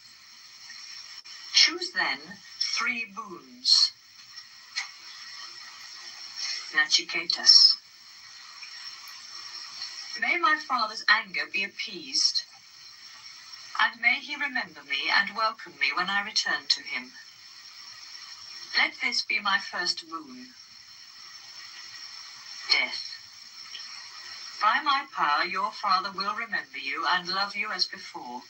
S11: choose then 3 boons. Nachiketas. May my father's anger be appeased, and may he remember me and welcome me when I return to him. Let this be my first boon. Death. By my power your father will remember you and love you as before,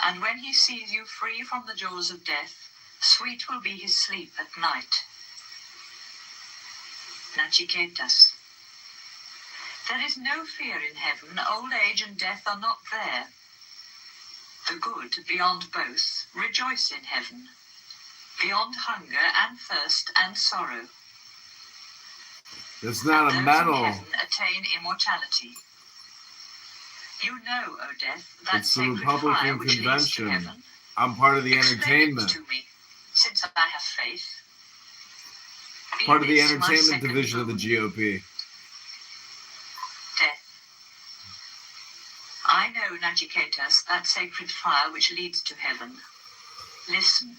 S11: and when he sees you free from the jaws of death, sweet will be his sleep at night. Nachiketas. There is no fear in heaven, old age and death are not there. The good, beyond both, rejoice in heaven, beyond hunger and thirst and sorrow.
S5: It's not
S11: and
S5: a
S11: those
S5: medal.
S11: in heaven attain immortality. You know, O death, that
S5: It's the
S11: sacred fire
S5: Republican
S11: which leads to
S5: convention.
S11: heaven.
S5: I'm part of the
S11: Explain
S5: entertainment.
S11: it to me, since I have faith. Be
S5: Part of the
S11: this my
S5: entertainment
S11: second
S5: division of the
S11: boon.
S5: GOP.
S11: Death. I know, Nachiketas, that sacred fire which leads to heaven. Listen.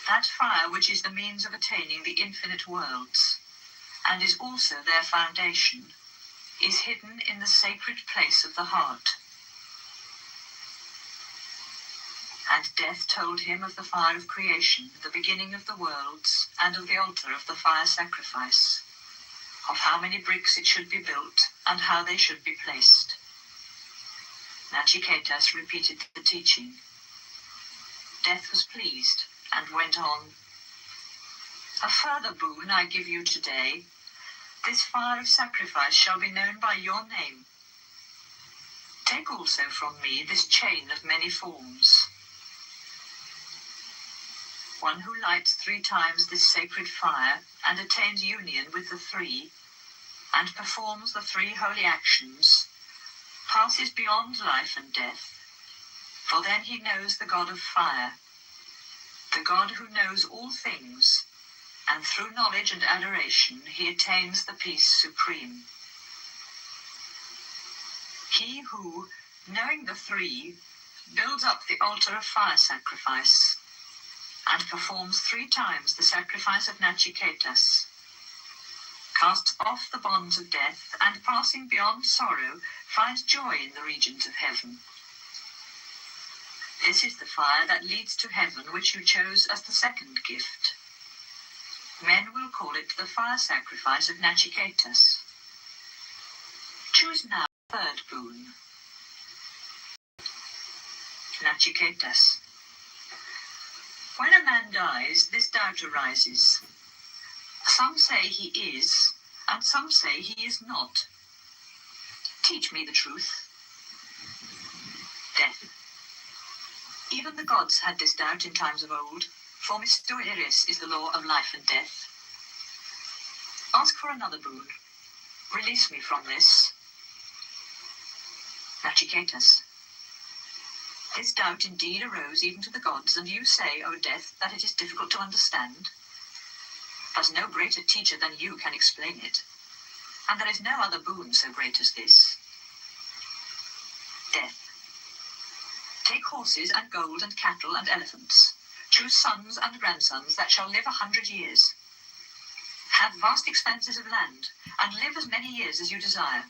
S11: That fire which is the means of attaining the infinite worlds, and is also their foundation, is hidden in the sacred place of the heart. And death told him of the fire of creation, the beginning of the worlds, and of the altar of the fire sacrifice, of how many bricks it should be built, and how they should be placed. Nachiketas repeated the teaching. Death was pleased, and went on. A further boon I give you today. This fire of sacrifice shall be known by your name. Take also from me this chain of many forms. One who lights 3 times this sacred fire, and attains union with the 3, and performs the 3 holy actions, passes beyond life and death, for then he knows the God of fire, the God who knows all things, and through knowledge and adoration he attains the peace supreme. He who, knowing the 3, builds up the altar of fire sacrifice, and performs 3 times the sacrifice of Nachiketas, casts off the bonds of death, and passing beyond sorrow, finds joy in the regions of heaven. This is the fire that leads to heaven, which you chose as the second gift. Men will call it the fire sacrifice of Nachiketas. Choose now the 3rd boon. Nachiketas. When a man dies, this doubt arises. Some say he is, and some say he is not. Teach me the truth. Death. Even the gods had this doubt in times of old, for mysterious is the law of life and death. Ask for another boon. Release me from this. Nachiketas. This doubt indeed arose even to the gods, and you say, O death, that it is difficult to understand. But no greater teacher than you can explain it. And there is no other boon so great as this. Death. Take horses and gold and cattle and elephants. Choose sons and grandsons that shall live 100 years. Have vast expanses of land, and live as many years as you desire.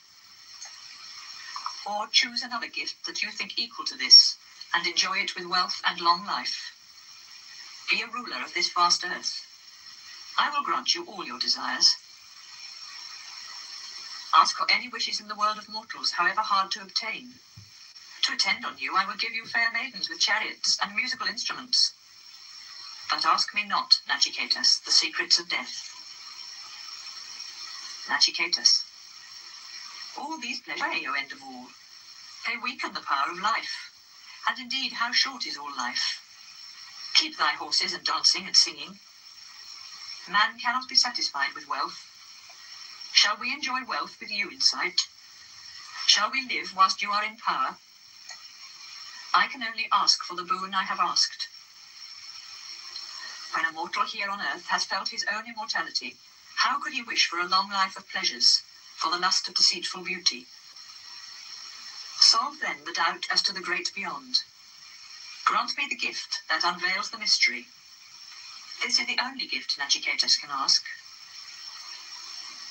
S11: Or choose another gift that you think equal to this, and enjoy it with wealth and long life. Be a ruler of this vast earth. I will grant you all your desires. Ask for any wishes in the world of mortals, however hard to obtain. To attend on you, I will give you fair maidens with chariots and musical instruments. But ask me not, Nachiketas, the secrets of death. Nachiketas. All these pleasures, O end of all. They weaken the power of life. And indeed, how short is all life? Keep thy horses and dancing and singing. Man cannot be satisfied with wealth. Shall we enjoy wealth with you in sight? Shall we live whilst you are in power? I can only ask for the boon I have asked. When a mortal here on earth has felt his own immortality, how could he wish for a long life of pleasures, for the lust of deceitful beauty? Solve then the doubt as to the great beyond. Grant me the gift that unveils the mystery. This is the only gift Nachiketas can ask.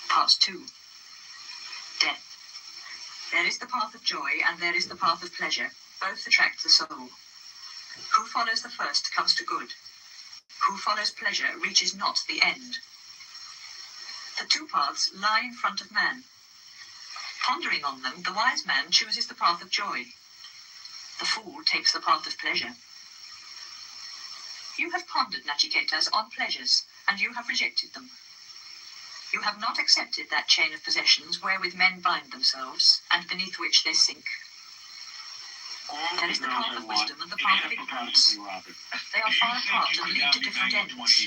S11: Part 2. Death. There is the path of joy and there is the path of pleasure. Both attract the soul. Who follows the first comes to good. Who follows pleasure reaches not the end. The two paths lie in front of man. Pondering on them, the wise man chooses the path of joy. The fool takes the path of pleasure. You have pondered, Nachiketas, on pleasures, and you have rejected them. You have not accepted that chain of possessions wherewith men bind themselves, and beneath which they sink. There is the path of wisdom and the path of ignorance. They are far apart and lead to different ends.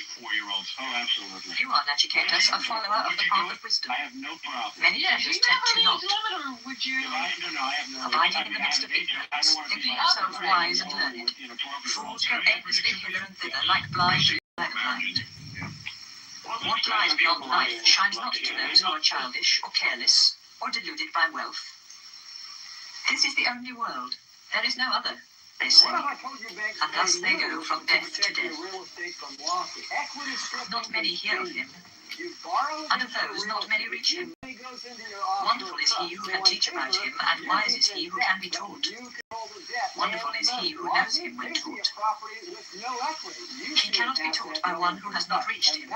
S11: You are, Nachiketas, a follower of the path of wisdom. Many pleasures tempt you not. Abiding in the midst of ignorance, thinking yourself wise and learned, fools go aimlessly hither and thither like blind and blind. What lies beyond life shines not to those who are childish or careless or deluded by wealth. This is the only world. There is no other, they say. And thus they go from death to death. Not many hear of him. And of those, not many reach him. Wonderful is he who can teach about him, and wise is he who can be taught. Wonderful is he who knows him when taught. He cannot be taught by one who has not reached him,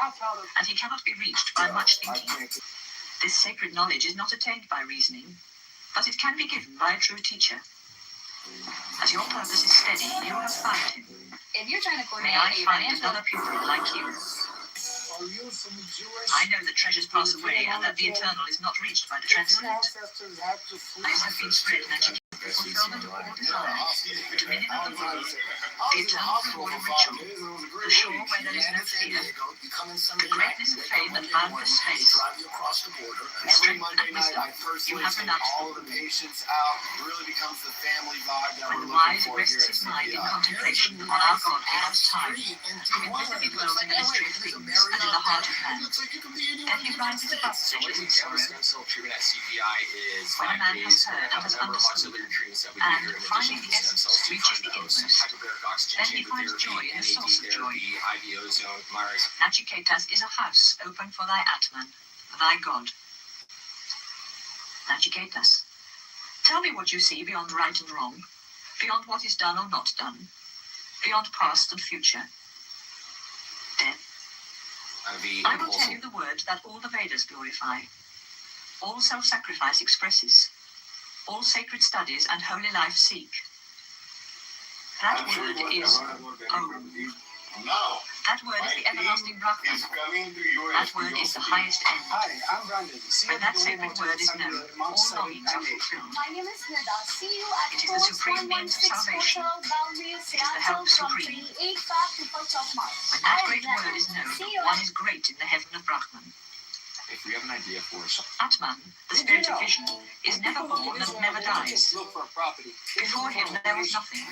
S11: and he cannot be reached by much thinking. This sacred knowledge is not attained by reasoning, but it can be given by a true teacher. As your purpose is steady, you will find him. May I find another pupil like you. I know that treasures pass away and that the eternal is not reached by the transcendent. Eyes have been spread, Magic. The fulfillment of all desires, the dominion of the world, the eternal reward of ritual, the shore where there is no fear, the greatness of fame and boundless space, the strength and wisdom you have renounced them. When the wise rests his mind in contemplation on our God beyond time, who invisibly dwells in the mystery of things and in the heart of man, then he rises above pleasures and sorrow. When a man has heard and has understood, and finding the essence reaches the inmost, then he finds joy in the source of joy. Nachiketas is a house open for thy Atman, thy God. Nachiketas, tell me what you see beyond right and wrong, beyond what is done or not done, beyond past and future. Death. I will tell you the word that all the Vedas glorify, all self-sacrifice expresses, all sacred studies and holy life seek. That word is Om. That word is the everlasting Brahman. That word is the highest end. When that sacred word is known, all longings are fulfilled. It is the supreme means of salvation. It is the help supreme. When that great word is known, one is great in the heaven of Brahman.
S12: If we have an idea for
S11: Atman, the spirit of vision, is never born and never dies. Before him there was nothing,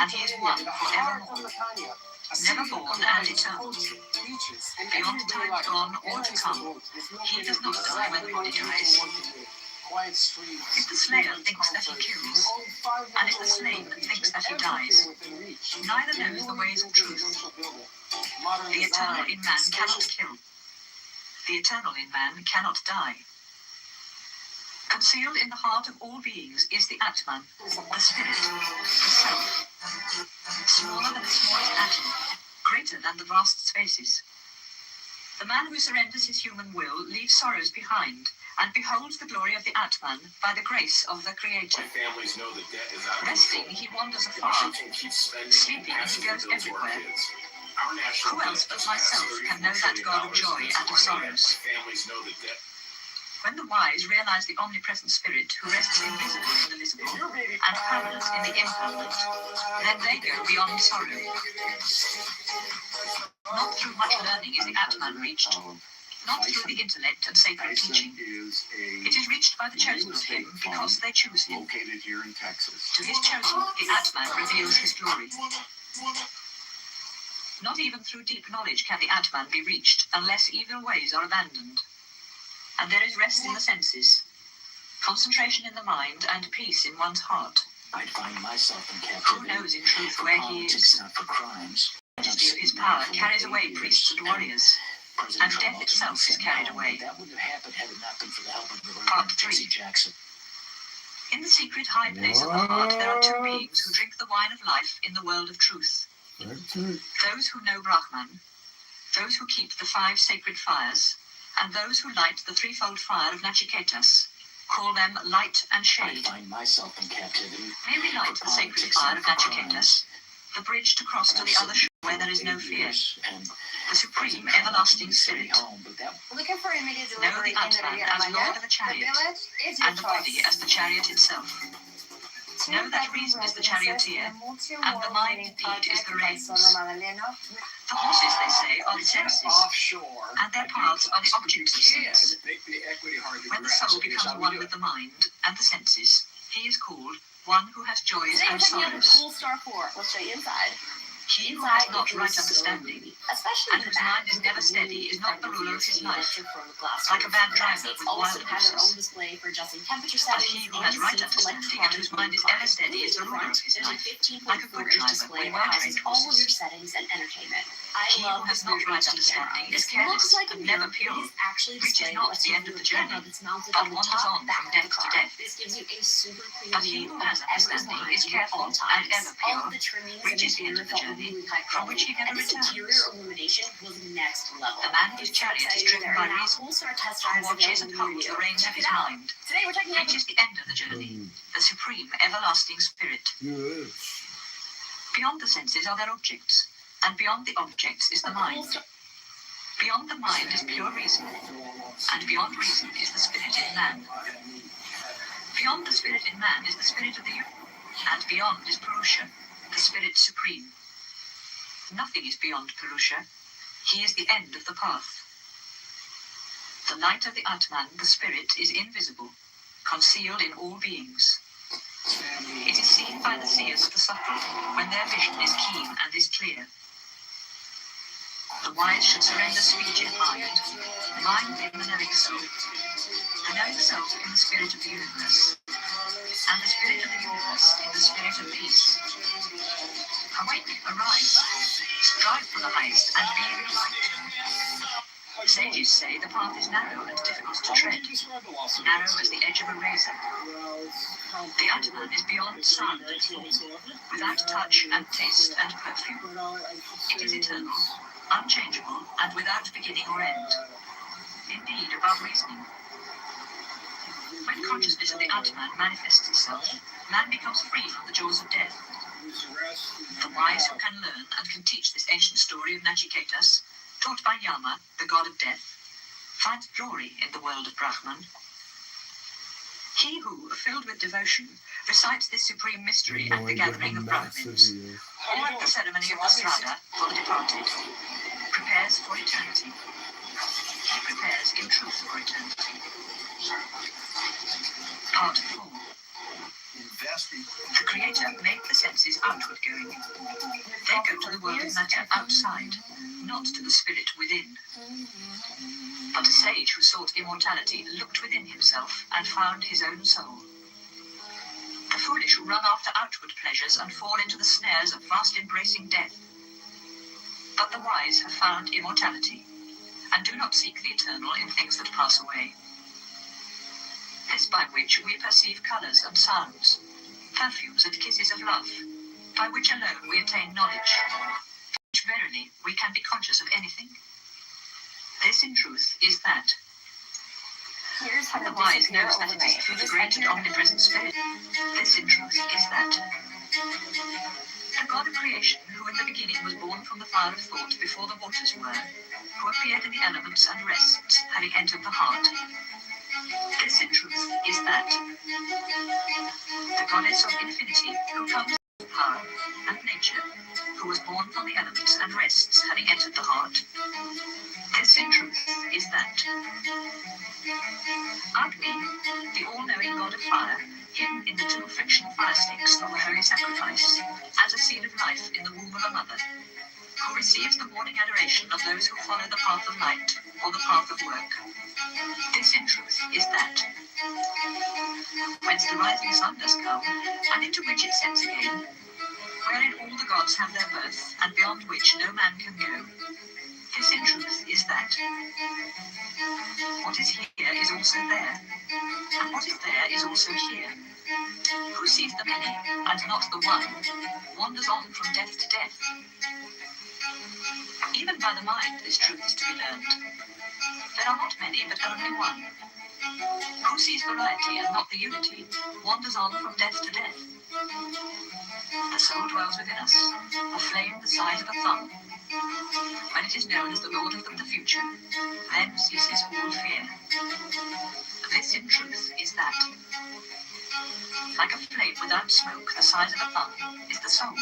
S11: and he is one forevermore. never born and eternal. Beyond time gone or to come, he does not die when the body dies. If the slayer thinks that he kills, and if the slain thinks that he dies, neither knows the ways of truth. The eternal in man cannot kill. The eternal in man cannot die. Concealed in the heart of all beings is the Atman, the spirit, the self, smaller than the smallest atom, greater than the vast spaces. The man who surrenders his human will leaves sorrows behind and beholds the glory of the Atman by the grace of the Creator. Resting, he wanders afar. Sleeping, he goes everywhere. Who else but myself can know that God of joy and of sorrows? When the wise realize the omnipresent spirit who rests invisible in the visible and permanent in the impermanent, then they go beyond sorrow. Not through much learning is the Atman reached, not through the intellect and sacred teaching. It is reached by the chosen of him because they choose him. To his chosen, the Atman reveals his glory. Not even through deep knowledge can the Atman be reached unless evil ways are abandoned. And there is rest in the senses, concentration in the mind, and peace in one's heart.
S13: I'd find myself in captivity.
S11: Who knows in truth where he is?
S13: Not for crimes.
S11: The majesty of his power carries away priests and warriors, and death itself is carried away.
S13: That wouldn't have happened had it not been for the help of the
S11: Part 3.
S13: Jesse Jackson.
S11: In the secret high place of the heart, there are two beings who drink the wine of life in the world of truth. Those who know Brahman, those who keep the 5 sacred fires, and those who light the threefold fire of Nachiketas, call them light and shade.
S13: I find myself in captivity.
S11: May we light the sacred fire of Nachiketas, the bridge to cross to the other shore where there is no fear, the supreme everlasting spirit.
S14: Looking for immediate
S11: Know
S14: delivery
S11: the Atman as Lord of the chariot, and the body as the chariot itself. Know that reason is the charioteer, and the mind indeed is the reins. The horses, they say, are the senses, and their paths are the objects of sense. When the soul becomes one with the mind and the senses, he is called one who has joys and sorrows.
S14: Let's show you inside.
S11: He who has not right understanding, and whose mind is never steady, is not the ruler of his life, like a bad driver with wild horses. But he who has right understanding, and whose mind is ever steady, is the ruler of his life, like a good driver with well-trained horses. He who has not right understanding is careless and never pure, reaches not the end of the journey, but wanders on from death to death. But he who has understanding is careful and ever pure, reaches the end of the journey, from which he never returns. The man whose chariot is driven by reason, who watches and holds the reins of his mind, reaches the end of the journey, the supreme everlasting spirit. Beyond the senses are their objects, and beyond the objects is the mind. Beyond the mind is pure reason, and beyond reason is the spirit in man. Beyond the spirit in man is the spirit of the universe, and beyond is Purusha, the spirit supreme. Nothing is beyond Purusha. He is the end of the path. The light of the Atman, the spirit, is invisible, concealed in all beings. It is seen by the seers of the subtle when their vision is keen and is clear. The wise should surrender speech in mind in the knowing self, the knowing self in the spirit of the universe, and the spirit of the universe in the spirit of peace. Awake, arise, strive for the highest, and be in the light. Sages say the path is narrow and difficult to tread, narrow as the edge of a razor. The Atman is beyond sound and thought, without touch and taste and perfume. It is eternal, unchangeable, and without beginning or end. Indeed, above reasoning. When consciousness of the Atman manifests itself, man becomes free from the jaws of death. The wise who can learn and can teach this ancient story of Nachiketas, taught by Yama, the god of death, finds glory in the world of Brahman. He who, filled with devotion, recites this supreme mystery at the gathering of Brahmins, or at the ceremony of the Sraddha for the departed, prepares for eternity. He prepares in truth for eternity. Part 4. The Creator made the senses outward going. They go to the world of matter outside not to the spirit within. But a sage who sought immortality looked within himself and found his own soul. The foolish run after outward pleasures and fall into the snares of fast embracing death. But the wise have found immortality, and do not seek the eternal in things that pass away. This by which we perceive colours and sounds, perfumes and kisses of love, by which alone we attain knowledge, for which verily we can be conscious of anything. This in truth is that. And the wise knows that it is through the great and omnipresent Spirit. This in truth is that. The God of creation, who in the beginning was born from the fire of thought before the waters were, who appeared in the elements and rests, having entered the heart. This in truth is that. The goddess of infinity, who comes with power and nature, who was born from the elements and rests, having entered the heart. This in truth is that. Agni, the all-knowing god of fire, hidden in the two frictional fire sticks of the holy sacrifice, as a seed of life in the womb of a mother, who receives the morning adoration of those who follow the path of light or the path of work. This in truth is that. Whence the rising sun does come, and into which it sets again, wherein all the gods have their birth, and beyond which no man can go. This in truth is that. What is here is also there, and what is there is also here. Who sees the many, and not the one, wanders on from death to death. Even by the mind this truth is to be learned. There are not many, but only one. Who sees variety and not the unity, wanders on from death to death. The soul dwells within us, a flame the size of a thumb. When it is known as the Lord of the future, then ceases all fear. This in truth is that. Like a flame without smoke, the size of a thumb, is the soul,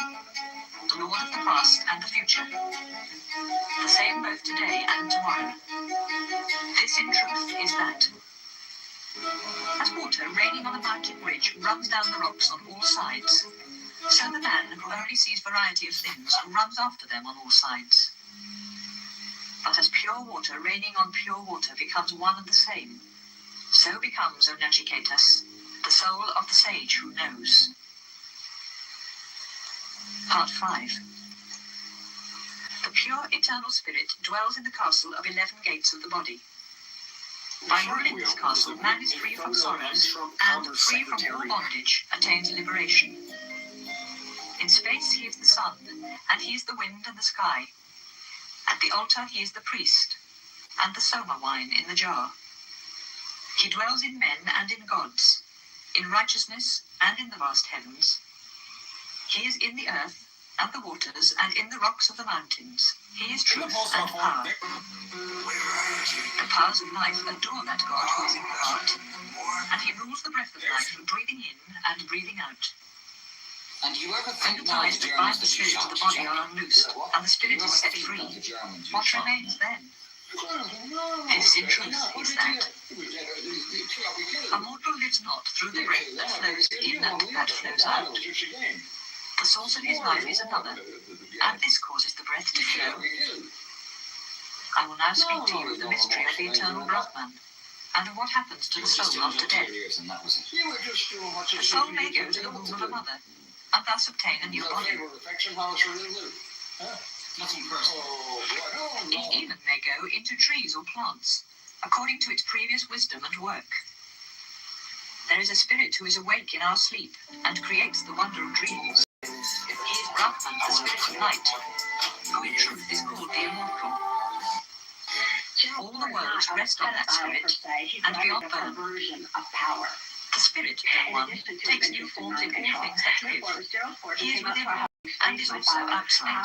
S11: the Lord of the past and the future, the same both today and tomorrow. This in truth is that. As water raining on a mountain ridge runs down the rocks on all sides, so the man who only sees variety of things runs after them on all sides. But as pure water raining on pure water becomes one and the same, so becomes, O Nachiketas, the soul of the sage who knows. Part 5. The pure eternal spirit dwells in the castle of 11 gates of the body. By ruling this castle, man is free from sorrows and, free from all bondage, attains liberation. In space he is the sun, and he is the wind and the sky. At the altar he is the priest, and the soma wine in the jar. He dwells in men and in gods, in righteousness and in the vast heavens. He is in the earth and the waters and in the rocks of the mountains. He is truth and power. The powers of life adore that God who is in the heart, and he rules the breath of life, breathing in and breathing out.
S13: And you ever
S11: When
S13: think
S11: the ties that bind the spirit to the body are unloosed, and the spirit is set free, what remains then? This in truth is that. A mortal lives not through the breath that flows in and that flows out. The source of his life is another, and this causes the breath to flow. I will now speak to you of the mystery of the eternal Brahman, and of what happens to the soul after death. The soul may go to the womb of a mother, and thus obtain a new body. It even may go into trees or plants, according to its previous wisdom and work. There is a spirit who is awake in our sleep, and creates the wonder of dreams. He is Brahman, the spirit of light, who in truth is called the immortal. All the worlds rest on that spirit, and beyond them. The spirit, though one, takes new forms in all things that live. He is within them, and is also outside.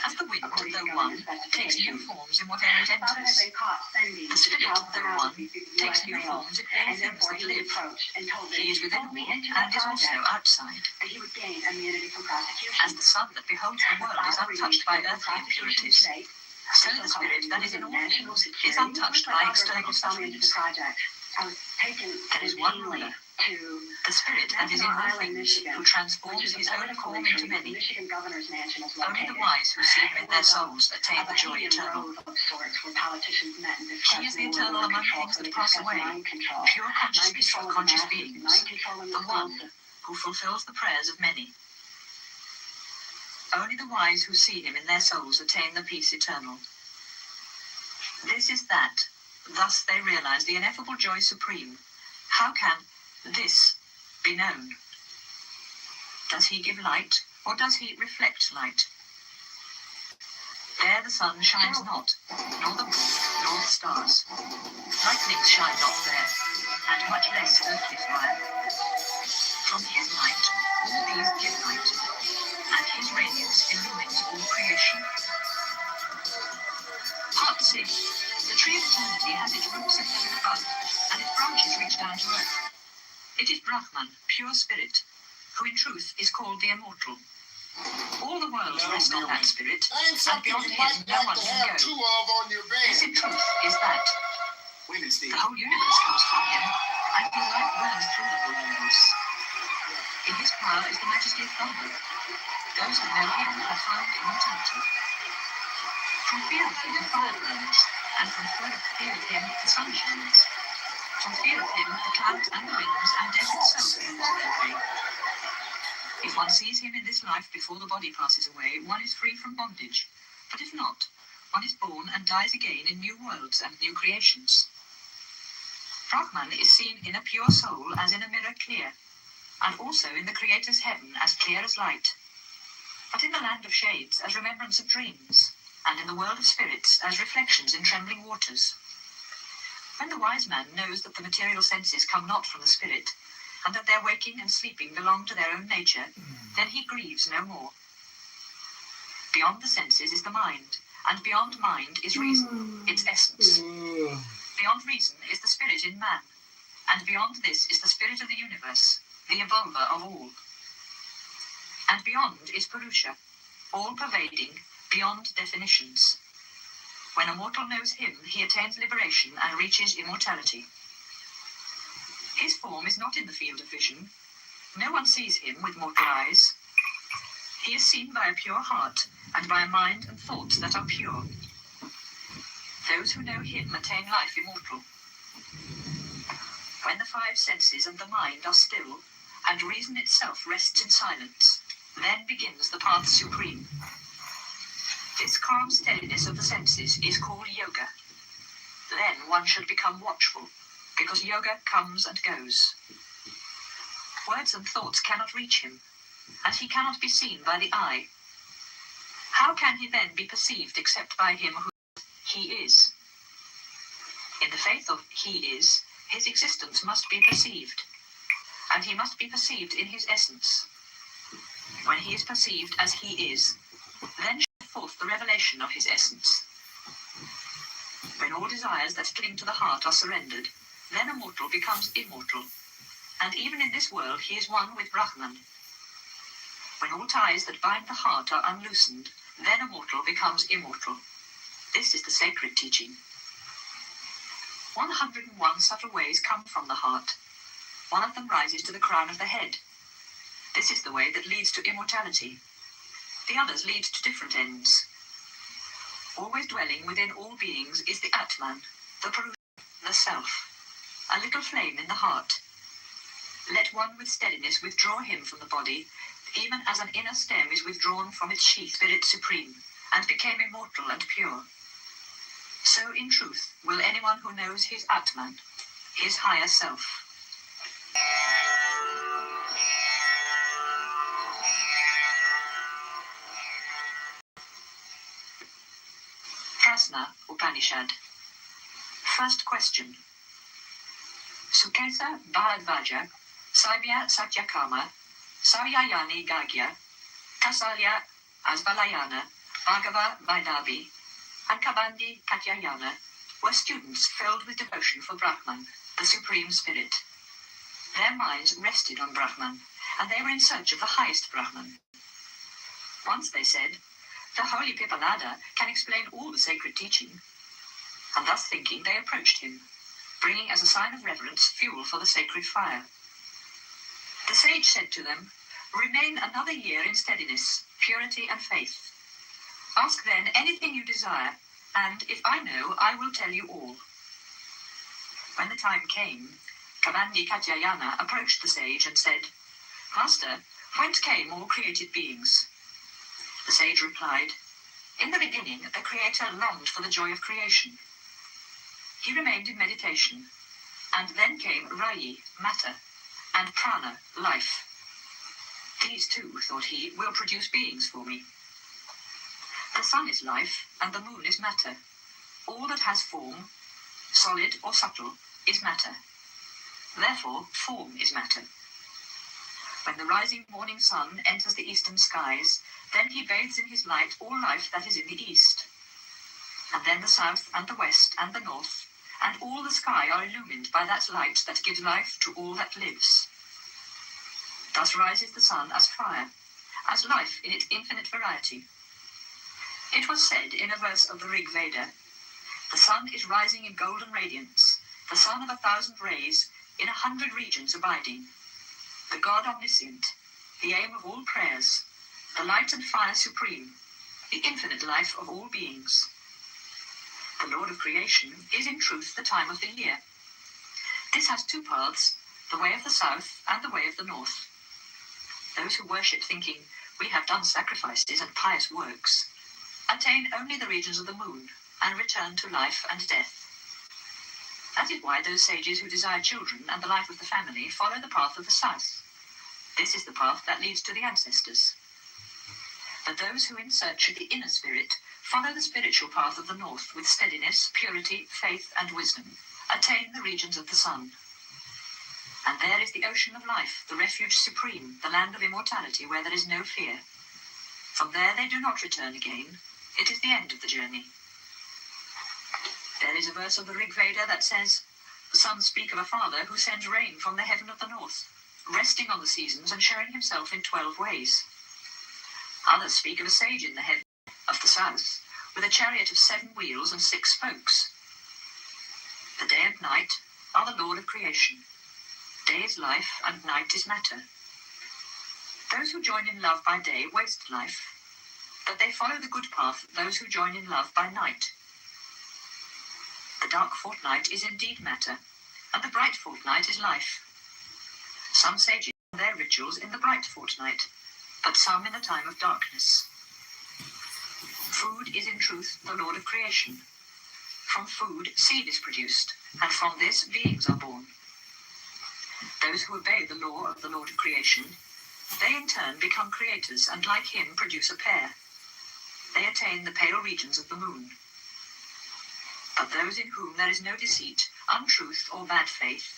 S11: As the wind, though one, takes new forms in whatever it enters. The spirit, though one, takes new forms in all things that live. He is within me, and is also outside. As the sun that beholds the world is untouched by earthly impurities, so the spirit that is in all things is untouched by external sufferings. There is one ruler, The Spirit that is in all things, who transforms his own form into many. Only the wise who see him in their souls attain the joy eternal. She is the eternal among things that pass away, pure consciousness of conscious beings, the one who fulfills the prayers of many. Only the wise who see him in their souls attain the peace eternal. This is that. Thus they realize the ineffable joy supreme. How can this be known? Does he give light, or does he reflect light? There the sun shines not, nor the moon, nor the stars. Lightnings shine not there, and much less earthly fire. From his light, all these give light, and his radiance illumines all creation. Part 6. The tree of eternity has its roots in heaven above, and its branches reach down to earth. It is Brahman, pure spirit, who in truth is called the immortal. All the worlds rest on that spirit, and beyond him no one can go. This in truth is that. The whole universe comes from him, and his light burns through the whole universe. In his power is the majesty of God. Those who know him have found immortality. From fear of him the fire burns, and from fear of him the sun shines. From fear of him the clouds and the winds and death itself move their way. If one sees him in this life before the body passes away, one is free from bondage. But if not, one is born and dies again in new worlds and new creations. Brahman is seen in a pure soul as in a mirror clear, and also in the Creator's heaven as clear as light. But in the land of shades as remembrance of dreams, and in the world of spirits as reflections in trembling waters. When the wise man knows that the material senses come not from the spirit, and that their waking and sleeping belong to their own nature, then he grieves no more. Beyond the senses is the mind, and beyond mind is reason, its essence. Beyond reason is the spirit in man, and beyond this is the spirit of the universe, the evolver of all. And beyond is Purusha, all-pervading, beyond definitions. When a mortal knows him, he attains liberation and reaches immortality. His form is not in the field of vision. No one sees him with mortal eyes. He is seen by a pure heart and by a mind and thoughts that are pure. Those who know him attain life immortal. When the five senses and the mind are still, and reason itself rests in silence, then begins the path supreme. This calm steadiness of the senses is called yoga. Then one should become watchful, because yoga comes and goes. Words and thoughts cannot reach him, and he cannot be seen by the eye. How can he then be perceived except by him who he is? In the faith of he is, his existence must be perceived, and he must be perceived in his essence. When he is perceived as he is, then shines forth the revelation of his essence. When all desires that cling to the heart are surrendered, then a mortal becomes immortal, and even in this world he is one with Brahman. When all ties that bind the heart are unloosened, then a mortal becomes immortal. This is the sacred teaching. 101 subtle ways come from the heart. One of them rises to the crown of the head. This is the way that leads to immortality. The others lead to different ends. Always dwelling within all beings is the Atman, the Purusha, the Self, a little flame in the heart. Let one with steadiness withdraw him from the body, even as an inner stem is withdrawn from its sheath, Spirit Supreme, and became immortal and pure. So in truth will anyone who knows his Atman, his higher self. Prasna Upanishad. First question. Sukesa Bharadvaja, Saibya Satyakama, Savyayani Gagya, Kasalya Asvalayana, Bhagava Vaidabhi, and Kabandi Katyayana were students filled with devotion for Brahman, the Supreme Spirit. Their minds rested on Brahman, and they were in search of the highest Brahman. Once they said, the holy Pipalada can explain all the sacred teaching. And thus thinking, they approached him, bringing as a sign of reverence fuel for the sacred fire. The sage said to them, "Remain another year in steadiness, purity, and faith. Ask then anything you desire, and if I know, I will tell you all." When the time came, Kavandi Katyayana approached the sage and said, "Master, whence came all created beings?" The sage replied, "In the beginning, the Creator longed for the joy of creation. He remained in meditation, and then came Rayi, matter, and Prana, life. These two, thought he, will produce beings for me. The sun is life, and the moon is matter. All that has form, solid or subtle, is matter. Therefore, form is matter. When the rising morning sun enters the eastern skies, then he bathes in his light all life that is in the east. And then the south and the west and the north, and all the sky are illumined by that light that gives life to all that lives. Thus rises the sun as fire, as life in its infinite variety. It was said in a verse of the Rig Veda, "The sun is rising in golden radiance, the sun of 1,000 rays, in 100 regions abiding. The God omniscient, the aim of all prayers, the light and fire supreme, the infinite life of all beings. The Lord of creation is in truth the time of the year. This has two paths, the way of the south and the way of the north. Those who worship thinking, we have done sacrifices and pious works, attain only the regions of the moon and return to life and death. That is why those sages who desire children and the life of the family follow the path of the south. This is the path that leads to the ancestors. But those who in search of the inner spirit follow the spiritual path of the north with steadiness, purity, faith, and wisdom, attain the regions of the sun. And there is the ocean of life, the refuge supreme, the land of immortality where there is no fear. From there they do not return again. It is the end of the journey." There is a verse of the Rig Veda that says, "Some speak of a father who sends rain from the heaven of the north, resting on the seasons and showing himself in 12 ways. Others speak of a sage in the heaven of the south, with a chariot of 7 wheels and 6 spokes. The day and night are the Lord of creation. Day is life and night is matter. Those who join in love by day waste life, but they follow the good path, those who join in love by night. The dark fortnight is indeed matter, and the bright fortnight is life. Some sages do their rituals in the bright fortnight, but some in the time of darkness. Food is in truth the Lord of creation. From food, seed is produced, and from this beings are born. Those who obey the law of the Lord of creation, they in turn become creators and like him produce a pair. They attain the pale regions of the moon. But those in whom there is no deceit, untruth, or bad faith,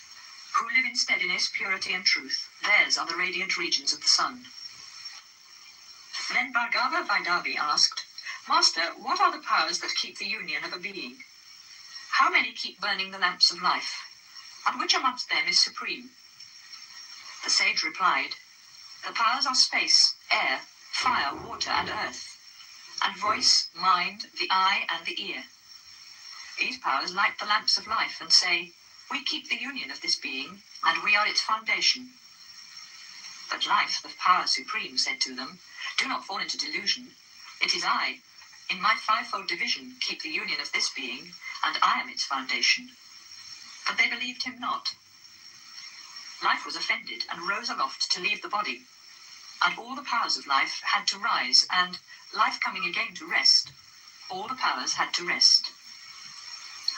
S11: who live in steadiness, purity, and truth, theirs are the radiant regions of the sun." Then Bhargava Vaidavi asked, "Master, what are the powers that keep the union of a being? How many keep burning the lamps of life? And which amongst them is supreme?" The sage replied, "The powers are space, air, fire, water, and earth, and voice, mind, the eye, and the ear. These powers light the lamps of life and say, 'We keep the union of this being, and we are its foundation.' But life, the power supreme, said to them, 'Do not fall into delusion. It is I, in my 5-fold division, keep the union of this being, and I am its foundation.' But they believed him not. Life was offended and rose aloft to leave the body, and all the powers of life had to rise, and, life coming again to rest, all the powers had to rest.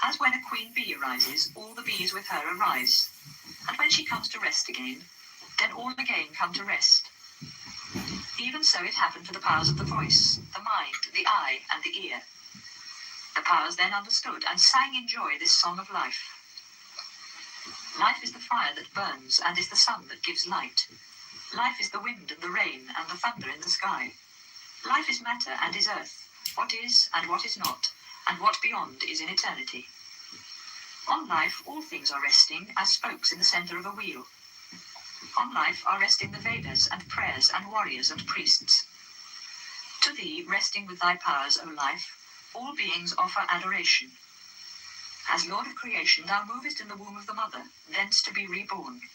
S11: As when a queen bee arises, all the bees with her arise, and when she comes to rest again, then all again come to rest. Even so it happened to the powers of the voice, the mind, the eye, and the ear. The powers then understood and sang in joy this song of life. Life is the fire that burns and is the sun that gives light. Life is the wind and the rain and the thunder in the sky. Life is matter and is earth, what is and what is not, and what beyond is in eternity. On life all things are resting as spokes in the center of a wheel. On life are resting the Vedas and prayers and warriors and priests. To thee, resting with thy powers, O life, all beings offer adoration. As Lord of creation, thou movest in the womb of the mother, thence to be reborn.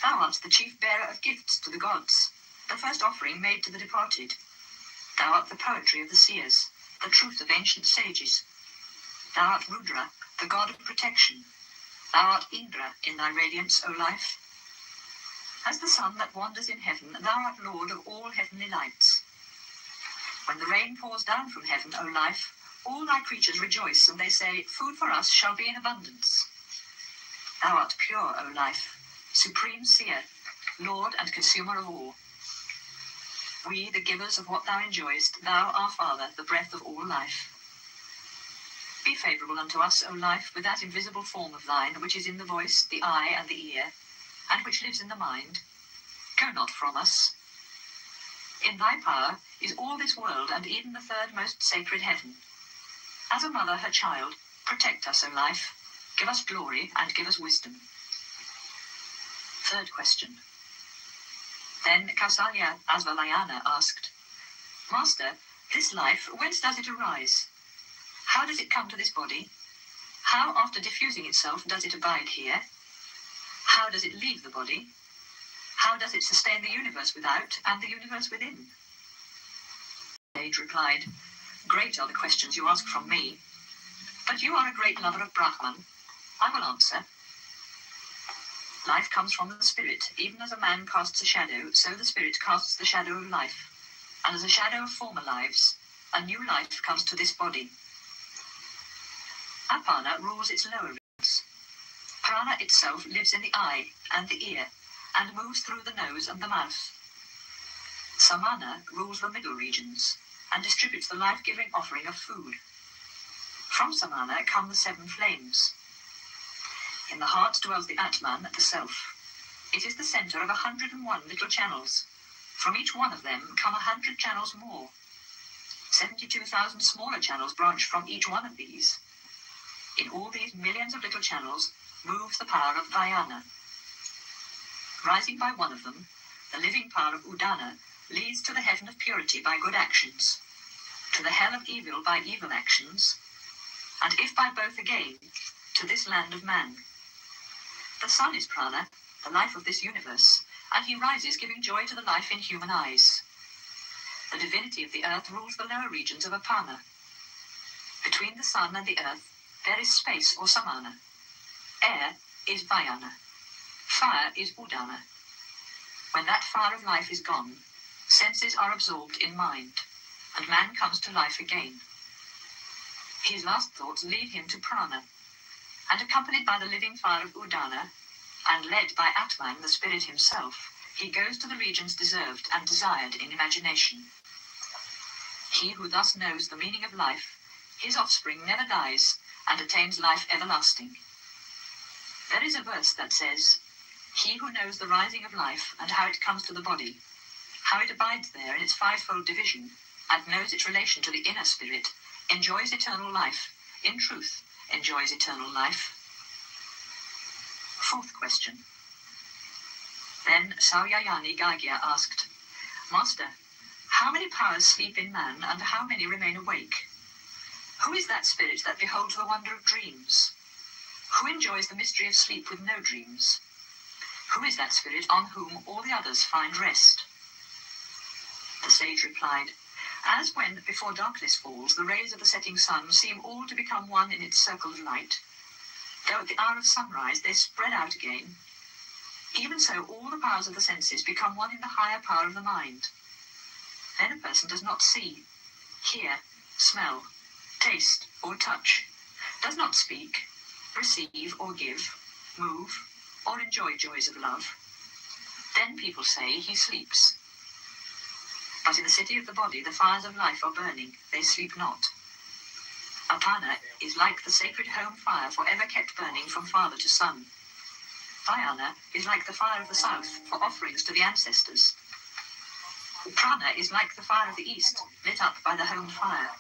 S11: Thou art the chief bearer of gifts to the gods, the first offering made to the departed. Thou art the poetry of the seers, the truth of ancient sages. Thou art Rudra, the god of protection. Thou art Indra in thy radiance, O life. As the sun that wanders in heaven, thou art lord of all heavenly lights. When the rain pours down from heaven, O life, all thy creatures rejoice, and they say, food for us shall be in abundance. Thou art pure, O life, supreme seer, lord and consumer of all. We, the givers of what thou enjoyest, thou, our Father, the breath of all life. Be favourable unto us, O life, with that invisible form of thine, which is in the voice, the eye, and the ear, and which lives in the mind. Go not from us. In thy power is all this world, and even the third most sacred heaven. As a mother her child, protect us, O life. Give us glory, and give us wisdom. Third question. Then Kausalya Asvalayana asked, Master, this life, whence does it arise? How does it come to this body? How, after diffusing itself, does it abide here? How does it leave the body? How does it sustain the universe without and the universe within? The sage replied, Great are the questions you ask from me, but you are a great lover of Brahman. I will answer. Life comes from the spirit. Even as a man casts a shadow, so the spirit casts the shadow of life. And as a shadow of former lives, a new life comes to this body. Apana rules its lower regions. Prana itself lives in the eye and the ear, and moves through the nose and the mouth. Samana rules the middle regions, and distributes the life-giving offering of food. From Samana come the 7 flames. In the heart dwells the Atman, the self. It is the centre of 101 little channels. From each one of them come 100 channels more. 72,000 smaller channels branch from each one of these. In all these millions of little channels moves the power of Dhyana. Rising by one of them, the living power of Udana leads to the heaven of purity by good actions, to the hell of evil by evil actions, and if by both again, to this land of man. The sun is Prana, the life of this universe, and he rises giving joy to the life in human eyes. The divinity of the earth rules the lower regions of Apana. Between the sun and the earth, there is space or Samana. Air is Vayana. Fire is Udana. When that fire of life is gone, senses are absorbed in mind, and man comes to life again. His last thoughts lead him to Prana, and accompanied by the living fire of Udana, and led by Atman, the spirit himself, he goes to the regions deserved and desired in imagination. He who thus knows the meaning of life, his offspring never dies, and attains life everlasting. There is a verse that says, He who knows the rising of life and how it comes to the body, how it abides there in its 5-fold division, and knows its relation to the inner spirit, enjoys eternal life, in truth, enjoys eternal life. Fourth question. Then Sauyayani Gagya asked, Master, how many powers sleep in man and how many remain awake? Who is that spirit that beholds the wonder of dreams? Who enjoys the mystery of sleep with no dreams? Who is that spirit on whom all the others find rest? The sage replied, As when, before darkness falls, the rays of the setting sun seem all to become one in its circle of light, though at the hour of sunrise they spread out again, even so all the powers of the senses become one in the higher power of the mind. Then a person does not see, hear, smell, taste, or touch, does not speak, receive or give, move, or enjoy joys of love. Then people say he sleeps. But in the city of the body the fires of life are burning, they sleep not. Apana is like the sacred home fire forever kept burning from father to son. Dhyana is like the fire of the south for offerings to the ancestors. Prana is like the fire of the east, lit up by the home fire.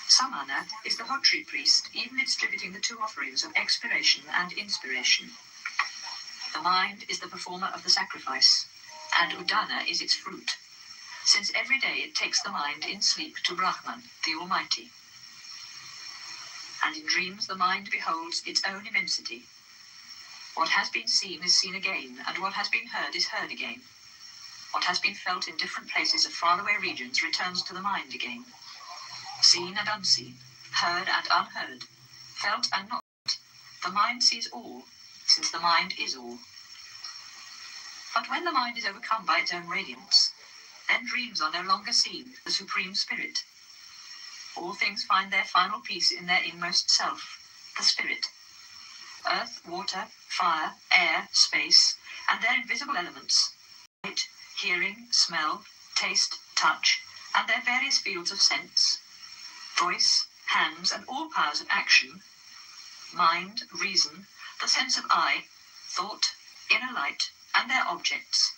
S11: Samana is the Hotri priest, evenly distributing the 2 offerings of expiration and inspiration. The mind is the performer of the sacrifice, and Udana is its fruit, since every day it takes the mind in sleep to Brahman, the Almighty. And in dreams the mind beholds its own immensity. What has been seen is seen again, and what has been heard is heard again. What has been felt in different places of faraway regions returns to the mind again. Seen and unseen, heard and unheard, felt and not, the mind sees all, since the mind is all. But when the mind is overcome by its own radiance, then dreams are no longer seen, the Supreme Spirit. All things find their final peace in their inmost self, the Spirit. Earth, water, fire, air, space, and their invisible elements, light, hearing, smell, taste, touch, and their various fields of sense, voice, hands, and all powers of action, mind, reason, the sense of I, thought, inner light, and their objects,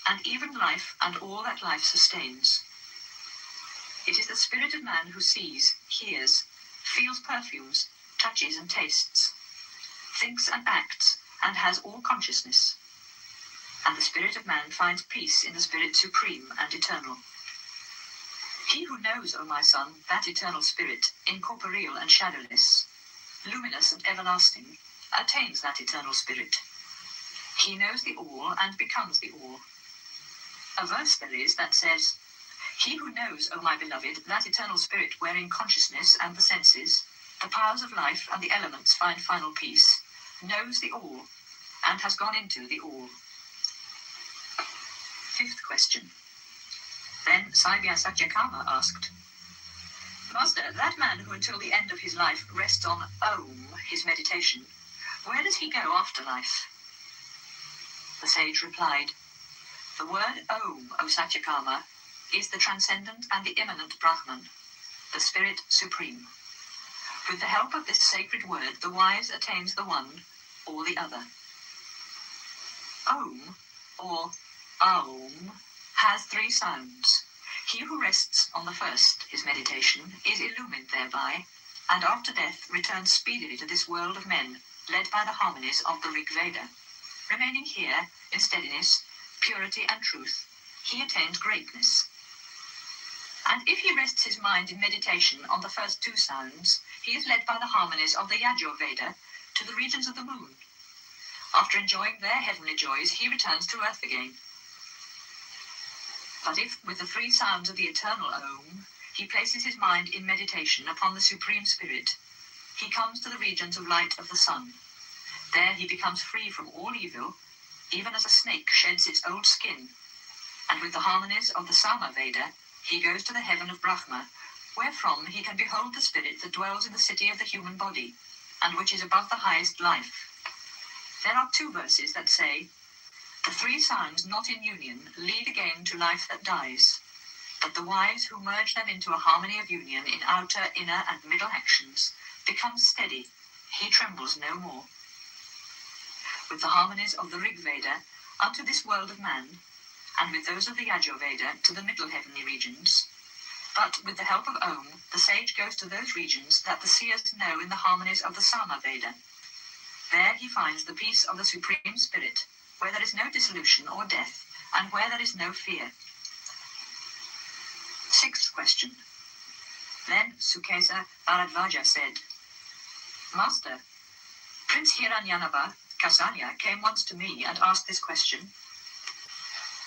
S11: and even life and all that life sustains. It is the spirit of man who sees, hears, feels perfumes, touches and tastes, thinks and acts, and has all consciousness. And the spirit of man finds peace in the Spirit supreme and eternal. He who knows, O my son, that eternal spirit, incorporeal and shadowless, luminous and everlasting, attains that eternal spirit. He knows the all and becomes the all. A verse there is that says, he who knows, O my beloved, that eternal spirit wherein consciousness and the senses, the powers of life and the elements find final peace, knows the all and has gone into the all. Fifth question. Then Saibya Satyakama asked, Master, that man who until the end of his life rests on Om, his meditation, where does he go after life? The sage replied, the word Om, O Satyakama, is the transcendent and the immanent Brahman, the Spirit Supreme. With the help of this sacred word, the wise attains the one or the other. Om, or Aum, has three sounds. He who rests on the first, his meditation, is illumined thereby, and after death returns speedily to this world of men, led by the harmonies of the Rig Veda. Remaining here, in steadiness, purity and truth, he attains greatness. And if he rests his mind in meditation on the first two sounds, he is led by the harmonies of the Yajur Veda to the regions of the moon. After enjoying their heavenly joys, he returns to earth again. But if, with the three sounds of the eternal Om, he places his mind in meditation upon the Supreme Spirit, he comes to the regions of light of the sun. There he becomes free from all evil, even as a snake sheds its old skin. And with the harmonies of the Sama Veda, he goes to the heaven of Brahma, wherefrom he can behold the spirit that dwells in the city of the human body, and which is above the highest life. There are two verses that say, the three sounds not in union lead again to life that dies, but the wise who merge them into a harmony of union in outer, inner, and middle actions become steady, he trembles no more. With the harmonies of the Rig Veda unto this world of man, and with those of the Yajur Veda to the middle heavenly regions, but with the help of Om, the sage goes to those regions that the seers know in the harmonies of the Sama Veda. There he finds the peace of the Supreme Spirit, where there is no dissolution or death, and where there is no fear. Sixth question. Then Sukesa Bharadvaja said, Master, Prince Hiranyanaba, Kausalya, came once to me and asked this question,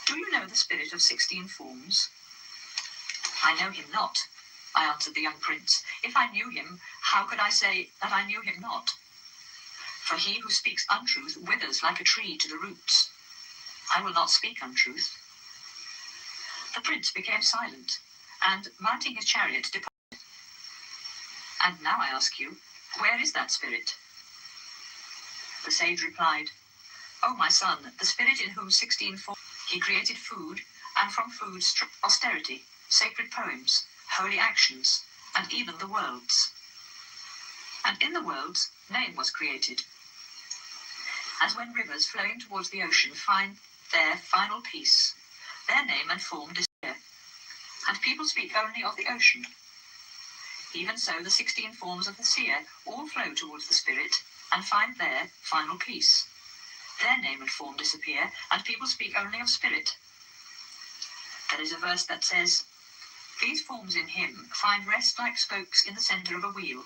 S11: do you know the spirit of 16 forms? I know him not, I answered the young prince. If I knew him, how could I say that I knew him not? For he who speaks untruth withers like a tree to the roots. I will not speak untruth. The prince became silent, and, mounting his chariot, departed. And now I ask you, where is that spirit? The sage replied, O my son, the spirit in whom 16 forms, he created food, and from food austerity, sacred poems, holy actions, and even the worlds. And in the worlds, name was created. As when rivers flowing towards the ocean find their final peace, their name and form disappear, and people speak only of the ocean. Even so, the 16 forms of the seer all flow towards the spirit and find their final peace. Their name and form disappear, and people speak only of spirit. There is a verse that says, these forms in him find rest like spokes in the centre of a wheel.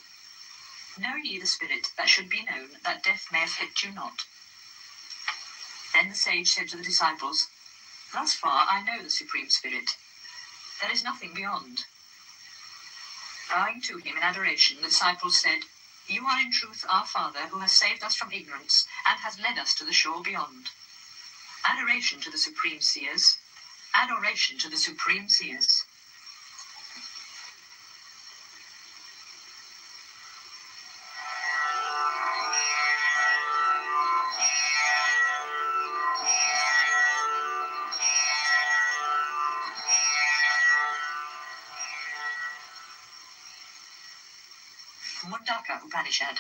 S11: Know ye the spirit that should be known, that death may afflict you not. Then the sage said to the disciples, "Thus far I know the Supreme Spirit. There is nothing beyond." Bowing to him in adoration, the disciples said, "You are in truth our Father, who has saved us from ignorance and has led us to the shore beyond." Adoration to the Supreme Seers. Adoration to the Supreme Seers. Mundaka Upanishad.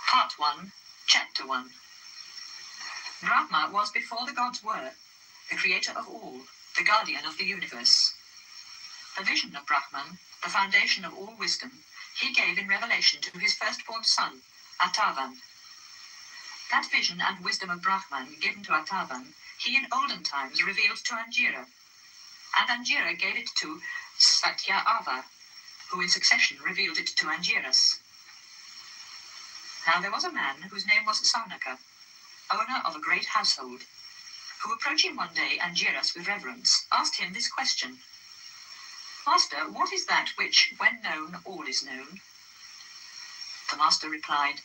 S11: Part 1, Chapter 1. Brahma was before the gods were, the creator of all, the guardian of the universe. The vision of Brahman, the foundation of all wisdom, he gave in revelation to his firstborn son, Atavan. That vision and wisdom of Brahman given to Atavan, he in olden times revealed to Angira, and Angira gave it to Satyava, who in succession revealed it to Angiras. Now there was a man whose name was Saunaka, owner of a great household, who approaching one day Angiras with reverence, asked him this question: "Master, what is that which, when known, all is known?" The master replied,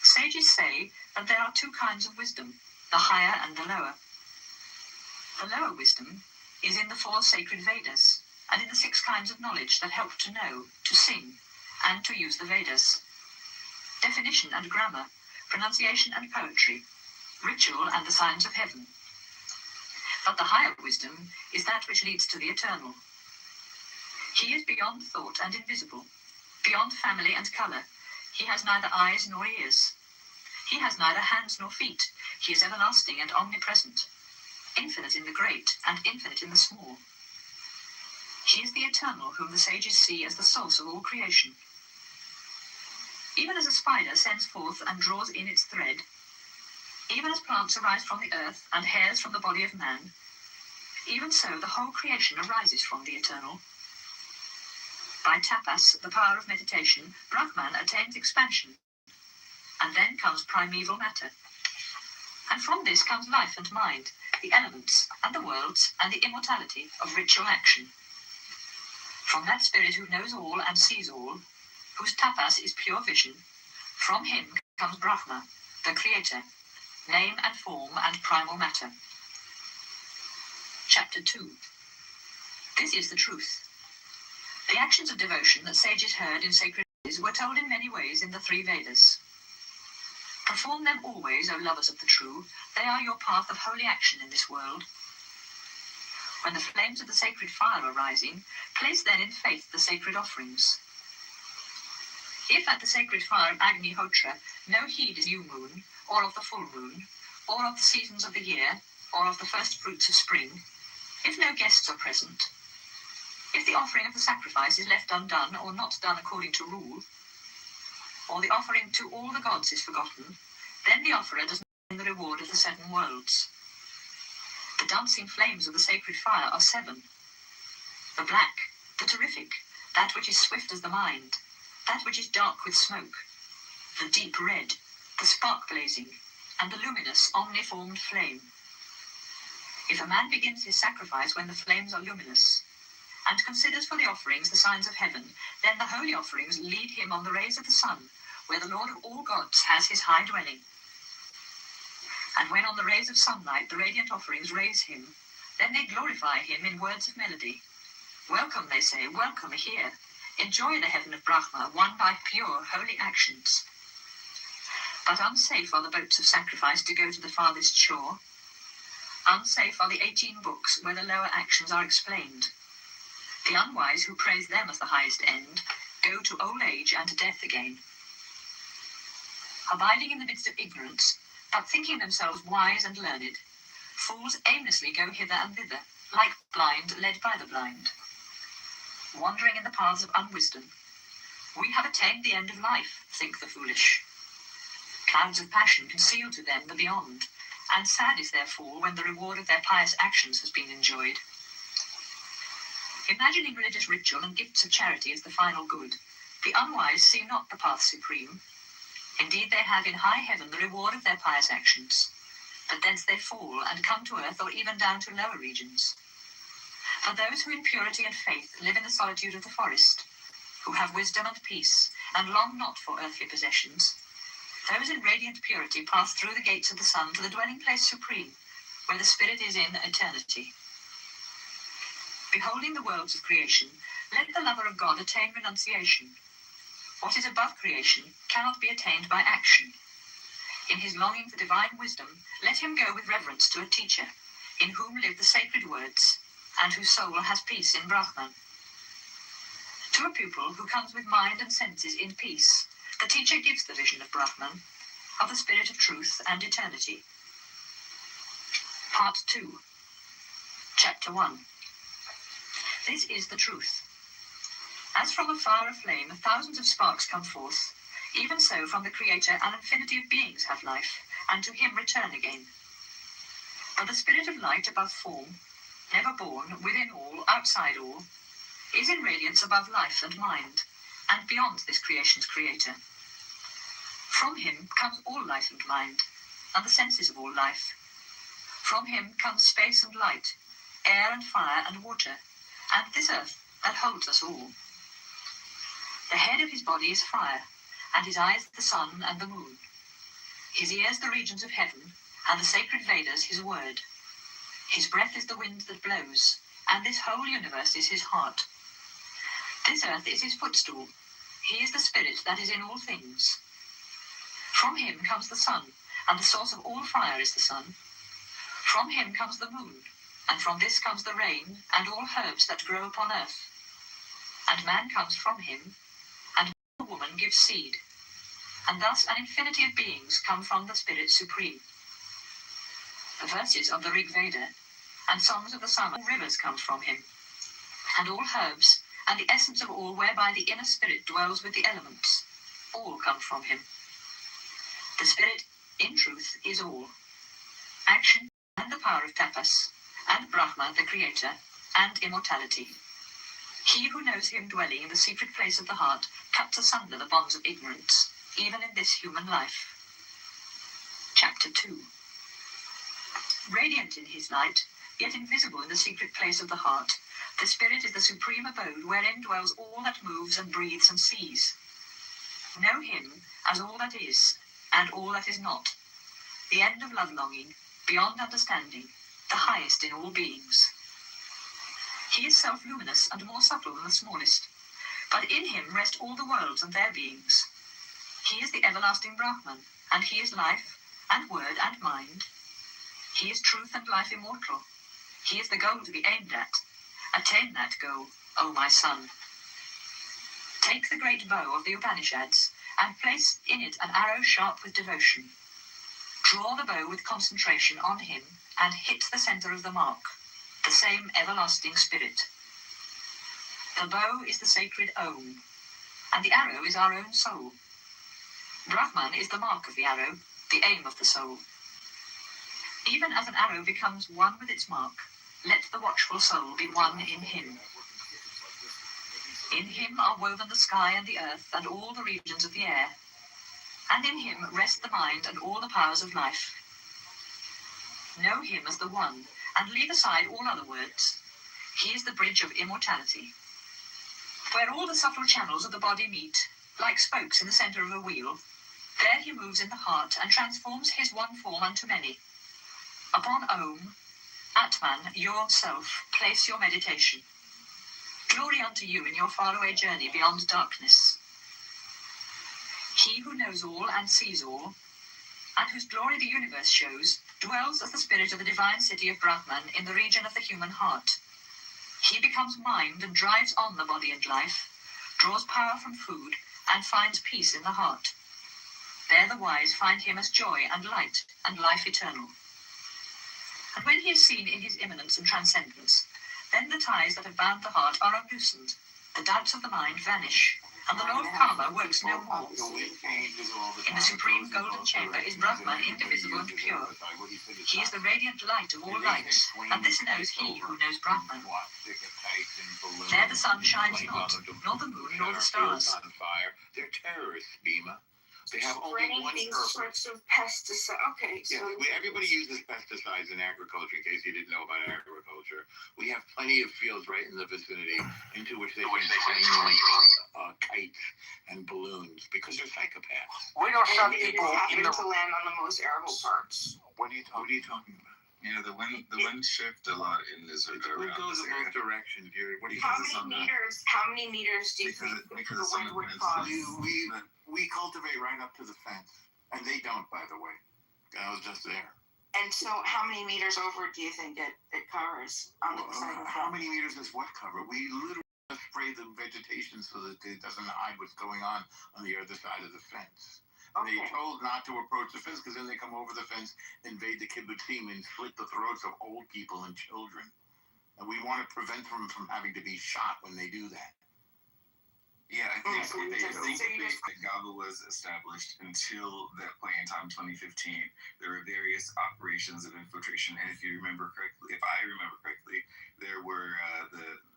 S11: "Sages say that there are two kinds of wisdom, the higher and the lower. The lower wisdom is in the 4 sacred Vedas, and in the 6 kinds of knowledge that help to know, to sing, and to use the Vedas. Definition and grammar, pronunciation and poetry, ritual and the signs of heaven. But the higher wisdom is that which leads to the eternal. He is beyond thought and invisible, beyond family and colour. He has neither eyes nor ears. He has neither hands nor feet. He is everlasting and omnipresent, infinite in the great and infinite in the small. He is the eternal whom the sages see as the source of all creation. Even as a spider sends forth and draws in its thread, even as plants arise from the earth and hairs from the body of man, even so the whole creation arises from the eternal. By tapas, the power of meditation, Brahman attains expansion, and then comes primeval matter. And from this comes life and mind, the elements and the worlds and the immortality of ritual action. From that spirit who knows all and sees all, whose tapas is pure vision, from him comes Brahma, the creator, name and form and primal matter. Chapter 2. This is the truth. The actions of devotion that sages heard in sacred places were told in many ways in the 3 Vedas. Perform them always, O lovers of the true. They are your path of holy action in this world. When the flames of the sacred fire are rising, place then in faith the sacred offerings. If at the sacred fire of Agni-Hotra no heed is new moon, or of the full moon, or of the seasons of the year, or of the first fruits of spring, if no guests are present, if the offering of the sacrifice is left undone or not done according to rule, or the offering to all the gods is forgotten, then the offerer does not win the reward of the 7 worlds. The dancing flames of the sacred fire are 7. The black, the terrific, that which is swift as the mind, that which is dark with smoke, the deep red, the spark blazing, and the luminous, omniformed flame. If a man begins his sacrifice when the flames are luminous, and considers for the offerings the signs of heaven, then the holy offerings lead him on the rays of the sun, where the Lord of all gods has his high dwelling. And when on the rays of sunlight the radiant offerings raise him, then they glorify him in words of melody. Welcome, they say, welcome here. Enjoy the heaven of Brahma, won by pure, holy actions. But unsafe are the boats of sacrifice to go to the farthest shore. Unsafe are the 18 books where the lower actions are explained. The unwise who praise them as the highest end go to old age and death again. Abiding in the midst of ignorance, but thinking themselves wise and learned, fools aimlessly go hither and thither, like blind led by the blind. Wandering in the paths of unwisdom, we have attained the end of life, think the foolish. Clouds of passion conceal to them the beyond, and sad is their fall when the reward of their pious actions has been enjoyed. Imagining religious ritual and gifts of charity as the final good, the unwise see not the path supreme. Indeed, they have in high heaven the reward of their pious actions. but thence they fall and come to earth or even down to lower regions. For those who in purity and faith live in the solitude of the forest, who have wisdom and peace, and long not for earthly possessions, those in radiant purity pass through the gates of the sun to the dwelling place supreme, where the spirit is in eternity. Beholding the worlds of creation, let the lover of God attain renunciation. What is above creation cannot be attained by action. In his longing for divine wisdom, let him go with reverence to a teacher, in whom live the sacred words, and whose soul has peace in Brahman. To a pupil who comes with mind and senses in peace, the teacher gives the vision of Brahman, of the spirit of truth and eternity. Part 2. Chapter 1. This is the truth. As from a fire of flame thousands of sparks come forth, even so from the Creator an infinity of beings have life, and to him return again. But the spirit of light above form, never born, within all, outside all, is in radiance above life and mind, and beyond this creation's creator. From him comes all life and mind, and the senses of all life. From him comes space and light, air and fire and water, and this earth that holds us all. The head of his body is fire, and his eyes the sun and the moon. His ears the regions of heaven, and the sacred Vedas his word. His breath is the wind that blows, and this whole universe is his heart. This earth is his footstool. He is the spirit that is in all things. From him comes the sun, and the source of all fire is the sun. From him comes the moon, and from this comes the rain, and all herbs that grow upon earth. And man comes from him, and the woman gives seed. And thus an infinity of beings come from the Spirit Supreme. The verses of the Rig Veda and songs of the Sama, rivers come from him, and all herbs, and the essence of all whereby the inner spirit dwells with the elements, all come from him. The spirit, in truth, is all. Action and the power of tapas, and Brahma, the creator, and immortality. He who knows him dwelling in the secret place of the heart cuts asunder the bonds of ignorance, even in this human life. Chapter 2. Radiant in his light, yet invisible in the secret place of the heart, the spirit is the supreme abode wherein dwells all that moves and breathes and sees. Know him as all that is, and all that is not, the end of love-longing, beyond understanding, the highest in all beings. He is self-luminous and more subtle than the smallest, but in him rest all the worlds and their beings. He is the everlasting Brahman, and he is life, and word, and mind. He is truth and life immortal. He is the goal to be aimed at. Attain that goal, O my son. Take the great bow of the Upanishads, and place in it an arrow sharp with devotion. Draw the bow with concentration on him, and hit the center of the mark, the same everlasting spirit. The bow is the sacred Om, and the arrow is our own soul. Brahman is the mark of the arrow, the aim of the soul. Even as an arrow becomes one with its mark, let the watchful soul be one in him. In him are woven the sky and the earth and all the regions of the air, and in him rest the mind and all the powers of life. Know him as the one, and leave aside all other words. He is the bridge of immortality. Where all the subtle channels of the body meet, like spokes in the center of a wheel, there he moves in the heart and transforms his one form unto many. Upon Om, Atman, yourself, place your meditation. Glory unto you in your faraway journey beyond darkness. He who knows all and sees all, and whose glory the universe shows, dwells as the spirit of the divine city of Brahman in the region of the human heart. He becomes mind and drives on the body and life, draws power from food, and finds peace in the heart. There the wise find him as joy and light and life eternal. And when he is seen in his immanence and transcendence, then the ties that have bound the heart are unloosened, the doubts of the mind vanish, and the law of karma works no more. In the supreme golden chamber is Brahman, indivisible and pure. He is the radiant light of all lights, and this knows he who knows Brahman. There the sun shines not, nor the moon, nor the stars.
S15: They're terrorists, Bhima.
S4: They have only one
S14: these
S4: purpose.
S14: sorts of pesticides. Okay, so
S4: Everybody uses pesticides in agriculture. In case you didn't know about agriculture, we have plenty of fields right in the vicinity into which they can train kites and balloons because they're psychopaths.
S3: We don't shove
S14: they
S3: people
S14: just happen
S3: in the.
S14: to land on the most arable parts.
S4: What are you talking about?
S12: The wind shift a lot in this
S4: It goes in both directions. What do you
S14: How many meters do you think the wind would cause?
S4: We cultivate right up to the fence, and they don't, by the way. I was just there.
S14: And so, how many meters over do you think it covers on the side of the
S4: How many meters does what cover? We literally spray the vegetation so that it doesn't hide what's going on the other side of the fence.
S14: Okay.
S4: They're told not to approach the fence because then they come over the fence, invade the kibbutzim, and slit the throats of old people and children. And we want to prevent them from having to be shot when they do that.
S12: Yeah, I think that GABA was established until that point in time, 2015. There were various operations of infiltration, and if I remember correctly, there were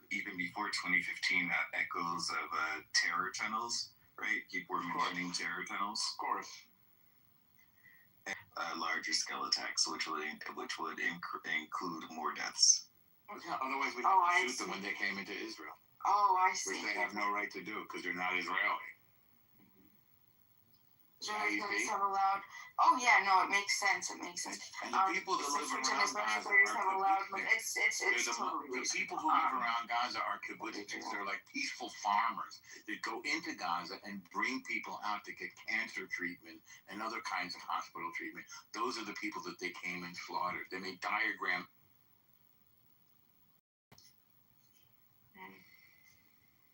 S12: even before 2015 echoes of terror tunnels. Right, people were mentioning terror tunnels.
S4: Of course.
S12: Larger scale attacks, which would include more deaths.
S4: Yeah, otherwise, we'd have to shoot them when they came into Israel.
S14: Oh, I see.
S4: Which they have no right to do because they're not Israeli.
S14: Israelis have allowed. Oh yeah, no, it makes sense. It makes sense.
S4: And the people that live around Gaza
S14: have allowed. It's totally
S4: the people who live around Gaza are kibbutzniks. They're like peaceful farmers that go into Gaza and bring people out to get cancer treatment and other kinds of hospital treatment. Those are the people that they came and slaughtered. They made diagram.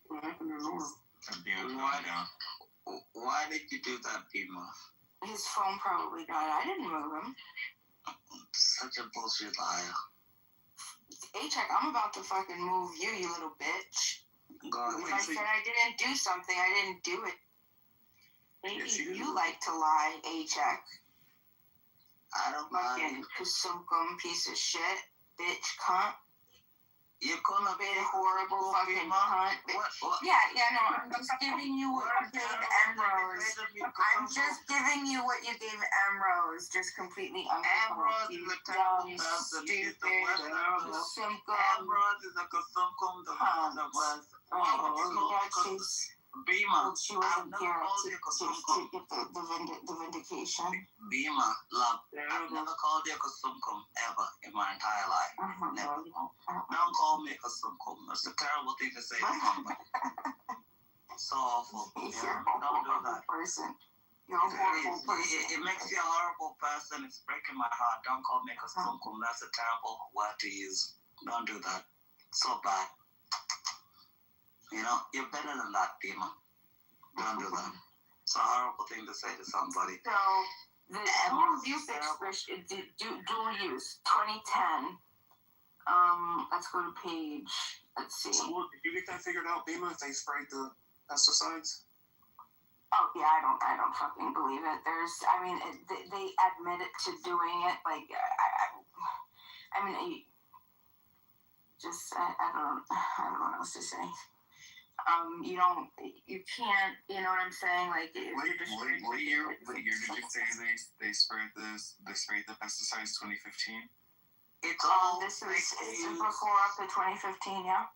S2: What happened to Norm?
S8: Why did you do that, Bima?
S14: His phone probably died. I didn't move him.
S8: Such a bullshit liar.
S14: A-Check, I'm about to fucking move you, you little bitch. If I said I didn't do something, I didn't do it. Maybe you like to lie, A-Check.
S8: I don't lie.
S14: Fucking kasumkum piece of shit, bitch, cunt.
S8: You're gonna
S14: be a horrible fucking cunt.
S8: What?
S14: Yeah, no, I'm just giving you what you gave Ambrose. I'm just giving you what you gave Ambrose, just completely
S8: Ambrose is a terrible person. He's the worst person. Ambrose is a kasumkum, the worst. Bima,
S14: she wasn't here to get the vindication.
S8: Bima, love, I've never called you a kasumkum ever in my entire life. Never. Don't call me a kasumkum. That's a terrible thing to say to somebody. So awful. Don't do that.
S14: Person. You're a horrible person.
S8: It makes you a horrible person. It's breaking my heart. Don't call me a kasumkum. That's a terrible word to use. Don't do that. So bad. You're better than that, Bima. Don't do that. It's a horrible thing to say to somebody.
S14: So, the move you fixed dual use, 2010. Let's go to page. Let's see.
S2: So, did you get that figured out, Bima? If they sprayed the pesticides?
S14: Oh yeah, I don't fucking believe it. They admitted to doing it. Like, I don't know what else to say. You can't, you know what I'm saying? Like,
S12: what year did you say they sprayed the pesticides? 2015.
S14: This is before up to 2015, yeah.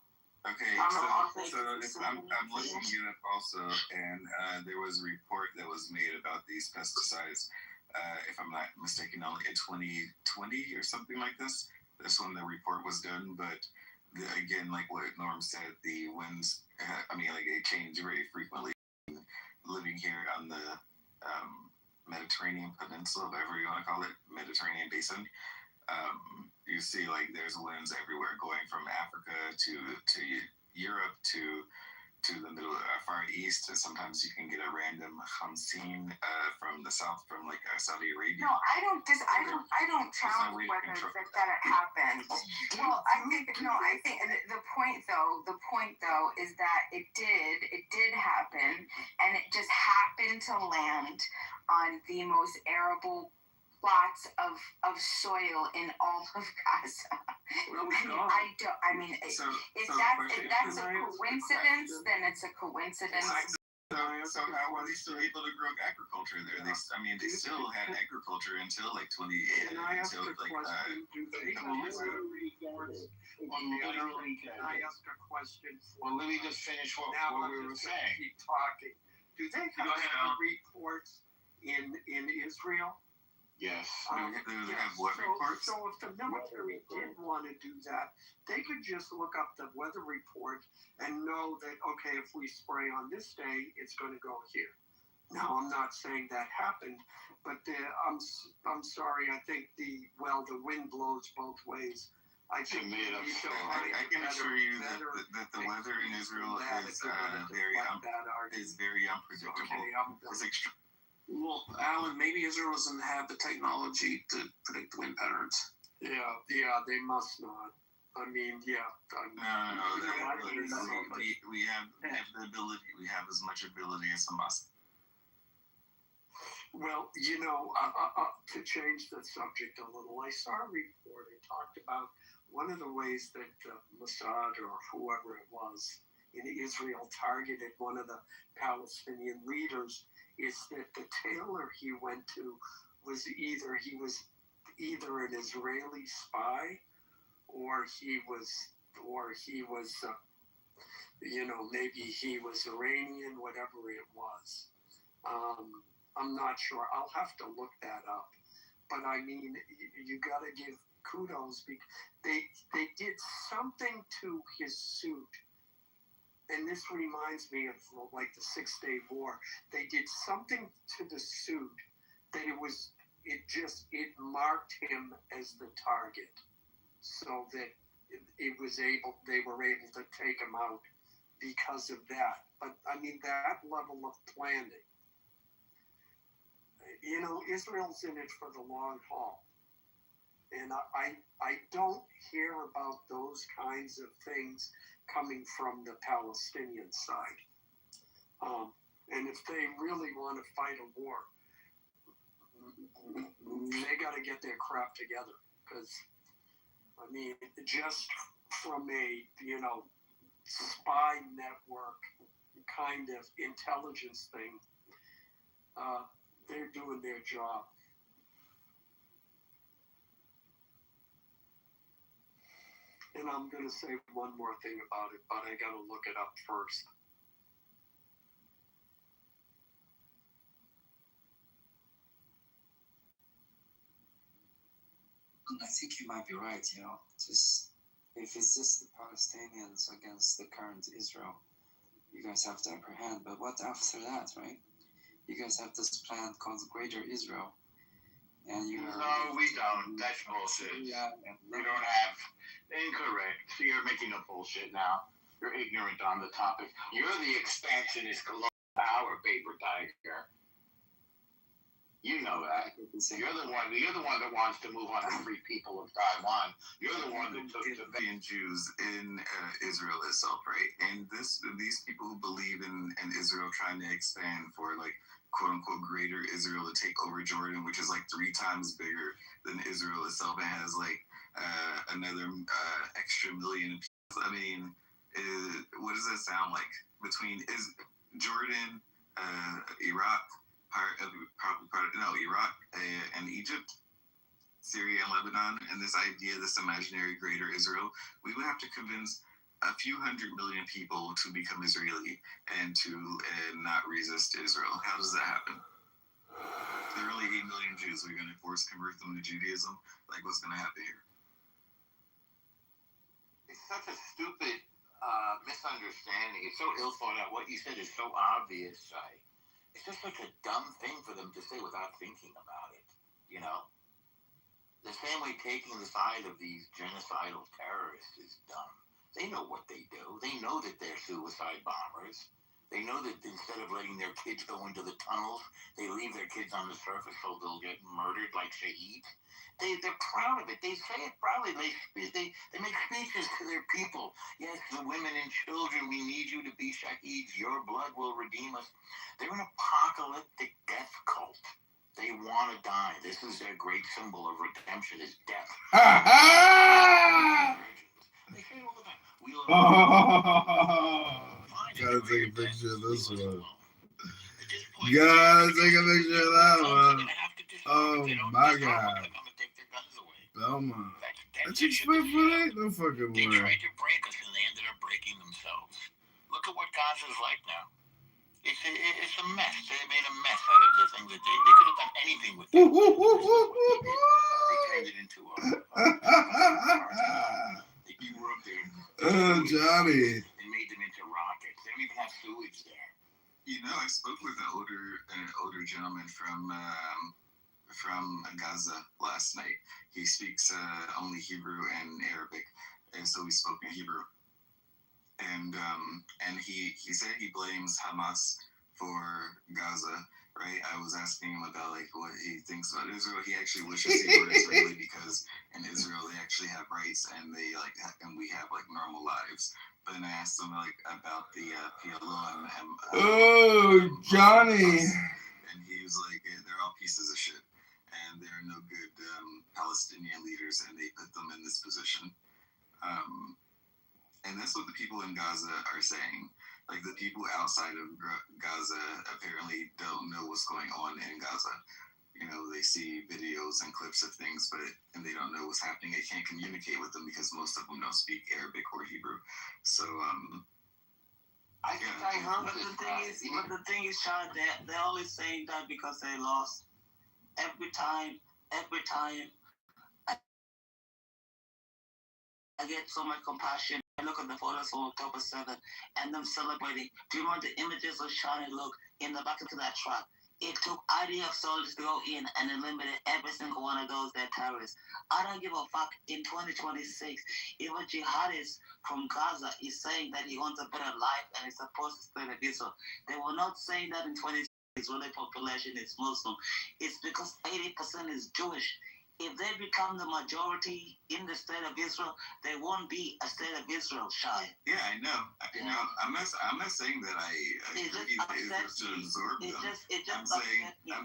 S12: Okay, so I'm looking it up also, and there was a report that was made about these pesticides. If I'm not mistaken, only in 2020 or something like this. That's when the report was done, but. Again, like what Norm said, the winds, they change very frequently. Living here on the Mediterranean Peninsula, whatever you want to call it, Mediterranean Basin, you see there's winds everywhere, going from Africa to Europe to the middle, far east. And sometimes you can get a random hamsin from the south, from Saudi Arabia.
S14: No, I don't challenge whether that it happened. Well, I think the point though is that it did happen, and it just happened to land on the most arable plots of soil in all of Gaza. If that's a coincidence, then it's a coincidence.
S12: So how were they still able to grow agriculture there? They still had agriculture until like 28.
S2: Can I ask a
S12: Until
S2: question? Do they have weather reports on the literally? Can I ask a question?
S1: Well, let me just finish what we were saying.
S2: Keep talking. Do they have weather reports in Israel?
S1: Yes.
S12: They have what reports?
S2: So if the military did want to do that, they could just look up the weather report and know that, okay, if we spray on this day, it's going to go here. Now, I'm not saying that happened, but I'm sorry. I think the wind blows both ways. I think
S12: I can assure you that the weather in Israel is very unpredictable.
S2: Okay,
S12: It's extreme.
S2: Well, Alan, maybe Israel doesn't have the technology to predict the wind patterns. Yeah, they must not. I mean, yeah.
S12: No. We have the ability. We have as much ability as Hamas.
S2: Well, to change the subject a little, I saw a report. It talked about one of the ways that Mossad or whoever it was in Israel targeted one of the Palestinian leaders is that the tailor he went to was either an Israeli spy or he was maybe he was Iranian, whatever it was. I'm not sure. I'll have to look that up. But I mean, you got to give kudos because they did something to his suit. And this reminds me of like the 6-Day War. They did something to the suit that it marked him as the target, so that they were able to take him out because of that. But I mean, that level of planning. Israel's in it for the long haul, and I don't hear about those kinds of things coming from the Palestinian side. And if they really want to fight a war, they got to get their crap together. Because, I mean, just from a, spy network kind of intelligence thing, they're doing their job. And I'm going to say one more thing about it, but I got to look it up first.
S15: I think you might be right, if it's just the Palestinians against the current Israel, you guys have to apprehend. But what after that, right? You guys have this plan called Greater Israel. And
S16: No, we don't. That's bullshit.
S15: Yeah.
S16: We don't have. Incorrect. You're making up bullshit now. You're ignorant on the topic. You're the expansionist colonial power paper tiger. You know that. You're the one that wants to move on to free people of Taiwan. You're the one that took the
S12: Jews in Israel itself, right? And these people who believe in Israel trying to expand for like quote unquote greater Israel to take over Jordan, which is like 3 times bigger than Israel itself, and has like another extra million people. I mean, what does that sound like between Jordan, Iraq? Iraq and Egypt, Syria and Lebanon, and this idea, this imaginary greater Israel, we would have to convince a few 100 million people to become Israeli and to not resist Israel. How does that happen? There are only 8 million Jews. We're going to convert them to Judaism. Like, what's going to happen here?
S16: It's such a stupid misunderstanding. It's so ill thought out. What you said is so obvious, Shai. It's just such a dumb thing for them to say without thinking about it, The same way taking the side of these genocidal terrorists is dumb. They know what they do. They know that they're suicide bombers. They know that instead of letting their kids go into the tunnels, they leave their kids on the surface so they'll get murdered like Shaheed. They're proud of it. They say it proudly. They make speeches to their people. Yes, the women and children, we need you to be Shaheeds. Your blood will redeem us. They're an apocalyptic death cult. They want to die. This is their great symbol of redemption is death. They say all the time.
S5: Gotta take a picture of this one. Gotta take a picture of that one. Oh my God. Belmont. That's expensive. Ain't no fucking
S16: They
S5: way.
S16: tried to break us and they ended up breaking themselves. Look at what Gaza's like now. It's a mess. They made a mess out of the thing that they could have done anything with it. They turned it into a you were up there.
S5: Oh, Johnny.
S16: They made them into rockets. They don't even have sewage there.
S12: You know, I spoke with an older gentleman from Gaza last night. He speaks only Hebrew and Arabic, and so we spoke in Hebrew. And he said he blames Hamas for Gaza, right? I was asking him about like what he thinks about Israel. He actually wishes he were Israeli because in Israel they actually have rights and they and we have like normal lives. But then I asked him like about the PLO and
S5: Johnny.
S12: And he was like, they're all pieces of shit, and there are no good Palestinian leaders, and they put them in this position. And that's what the people in Gaza are saying. Like the people outside of Gaza apparently don't know what's going on in Gaza. You know, they see videos and clips of things, and they don't know what's happening. They can't communicate with them because most of them don't speak Arabic or Hebrew. So,
S8: I think I heard. But the thing is, Sean, they're only saying that because they lost. Every time. I get so much compassion. I look at the photos from October 7th and them celebrating. Do you remember the images of Sean and Luke in the back of that truck? It took IDF soldiers to go in and eliminate every single one of those that terrorists. I don't give a fuck. In 2026, if a jihadist from Gaza is saying that he wants a better life and is supposed to stay in Israel, they were not saying that in 2026 when the population is Muslim. It's because 80% is Jewish. If they become the majority in the state of Israel, they won't be a state of Israel, Shai.
S12: Yeah, I know. I'm not saying that I agree that Israel should absorb them. I'm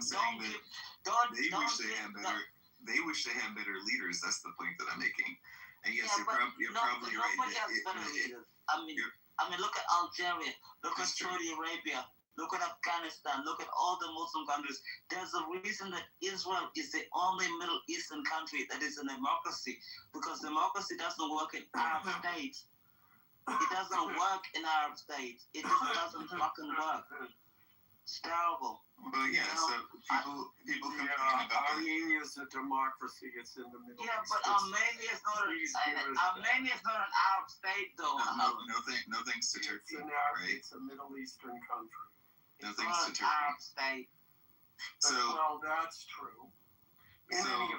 S12: saying that they wish they had better leaders. That's the point that I'm making. And yes, you're probably right.
S8: I mean, look at Algeria. Look at Saudi Arabia. Look at Afghanistan. Look at all the Muslim countries. There's a reason that Israel is the only Middle Eastern country that is a democracy, because democracy doesn't work in Arab states. It doesn't work in Arab states. It just doesn't fucking work. It's terrible.
S12: But yeah, so people complain about
S6: Armenia is a democracy. It's in the Middle East.
S8: Yeah, but Armenia is not an Arab state, though.
S12: No thanks to Turkey.
S6: It's a Middle Eastern country.
S12: No thanks to Turkey.
S6: Well, that's true. In any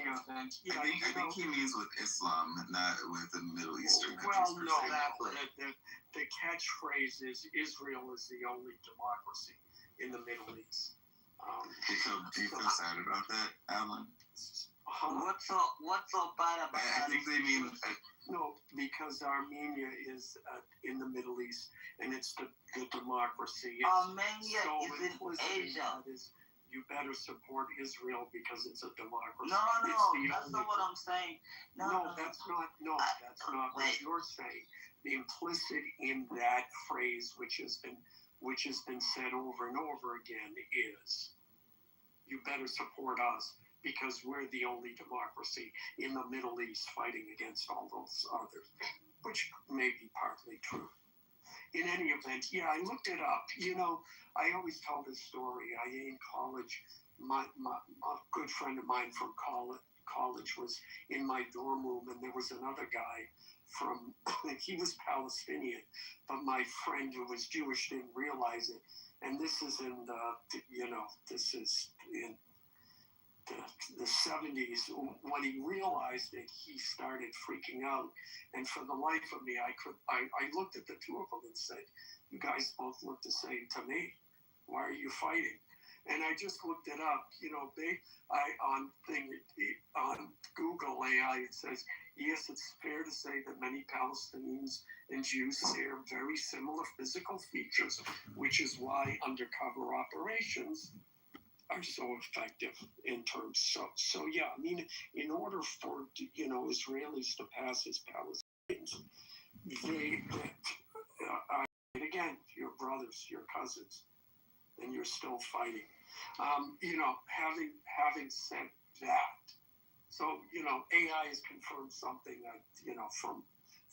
S6: event,
S12: I think he means with Islam, not with the Middle Eastern countries.
S6: Well, no, the catchphrase is Israel is the only democracy in the Middle East.
S12: Do you feel sad about that, Alan?
S8: What's so bad about that?
S12: I think they mean...
S6: No, because Armenia is in the Middle East, and it's the democracy.
S8: Armenia is in Asia.
S6: You better support Israel because it's a democracy.
S8: No, that's not what I'm saying. No,
S6: that's not what you're saying. The implicit in that phrase, which has been said over and over again, is you better support us because we're the only democracy in the Middle East fighting against all those others, which may be partly true. In any event, yeah, I looked it up. You know, I always tell this story. In college, my good friend of mine from college was in my dorm room, and there was another guy from, he was Palestinian, but my friend who was Jewish didn't realize it. And this is in this is in the 70s. When he realized it, he started freaking out. And for the life of me, I looked at the two of them and said, you guys both look the same to me. Why are you fighting? And I just looked it up. You know, on Google AI, it says, yes, it's fair to say that many Palestinians and Jews share very similar physical features, which is why undercover operations are so effective in terms. So yeah, I mean, in order for Israelis to pass as Palestinians, again, you're
S17: brothers, your cousins, and you're still fighting. Having said that, so, AI has confirmed something that, from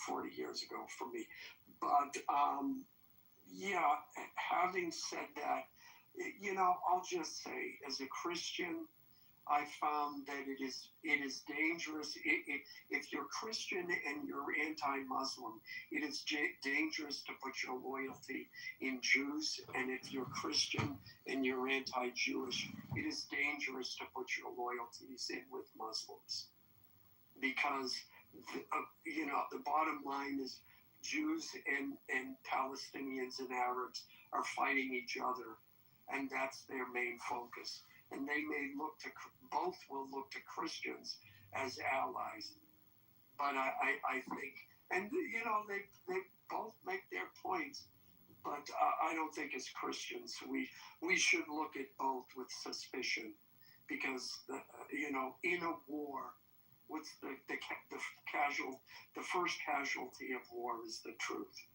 S17: 40 years ago for me. But, having said that, I'll just say, as a Christian, I found that it is dangerous. If you're Christian and you're anti-Muslim, it is dangerous to put your loyalty in Jews. And if you're Christian and you're anti-Jewish, it is dangerous to put your loyalties in with Muslims. Because, the bottom line is Jews and Palestinians and Arabs are fighting each other. And that's their main focus. And they may both will look to Christians as allies. But I think, and they both make their points, but I don't think as Christians we should look at both with suspicion, because in a war, what's the first casualty of war is the truth.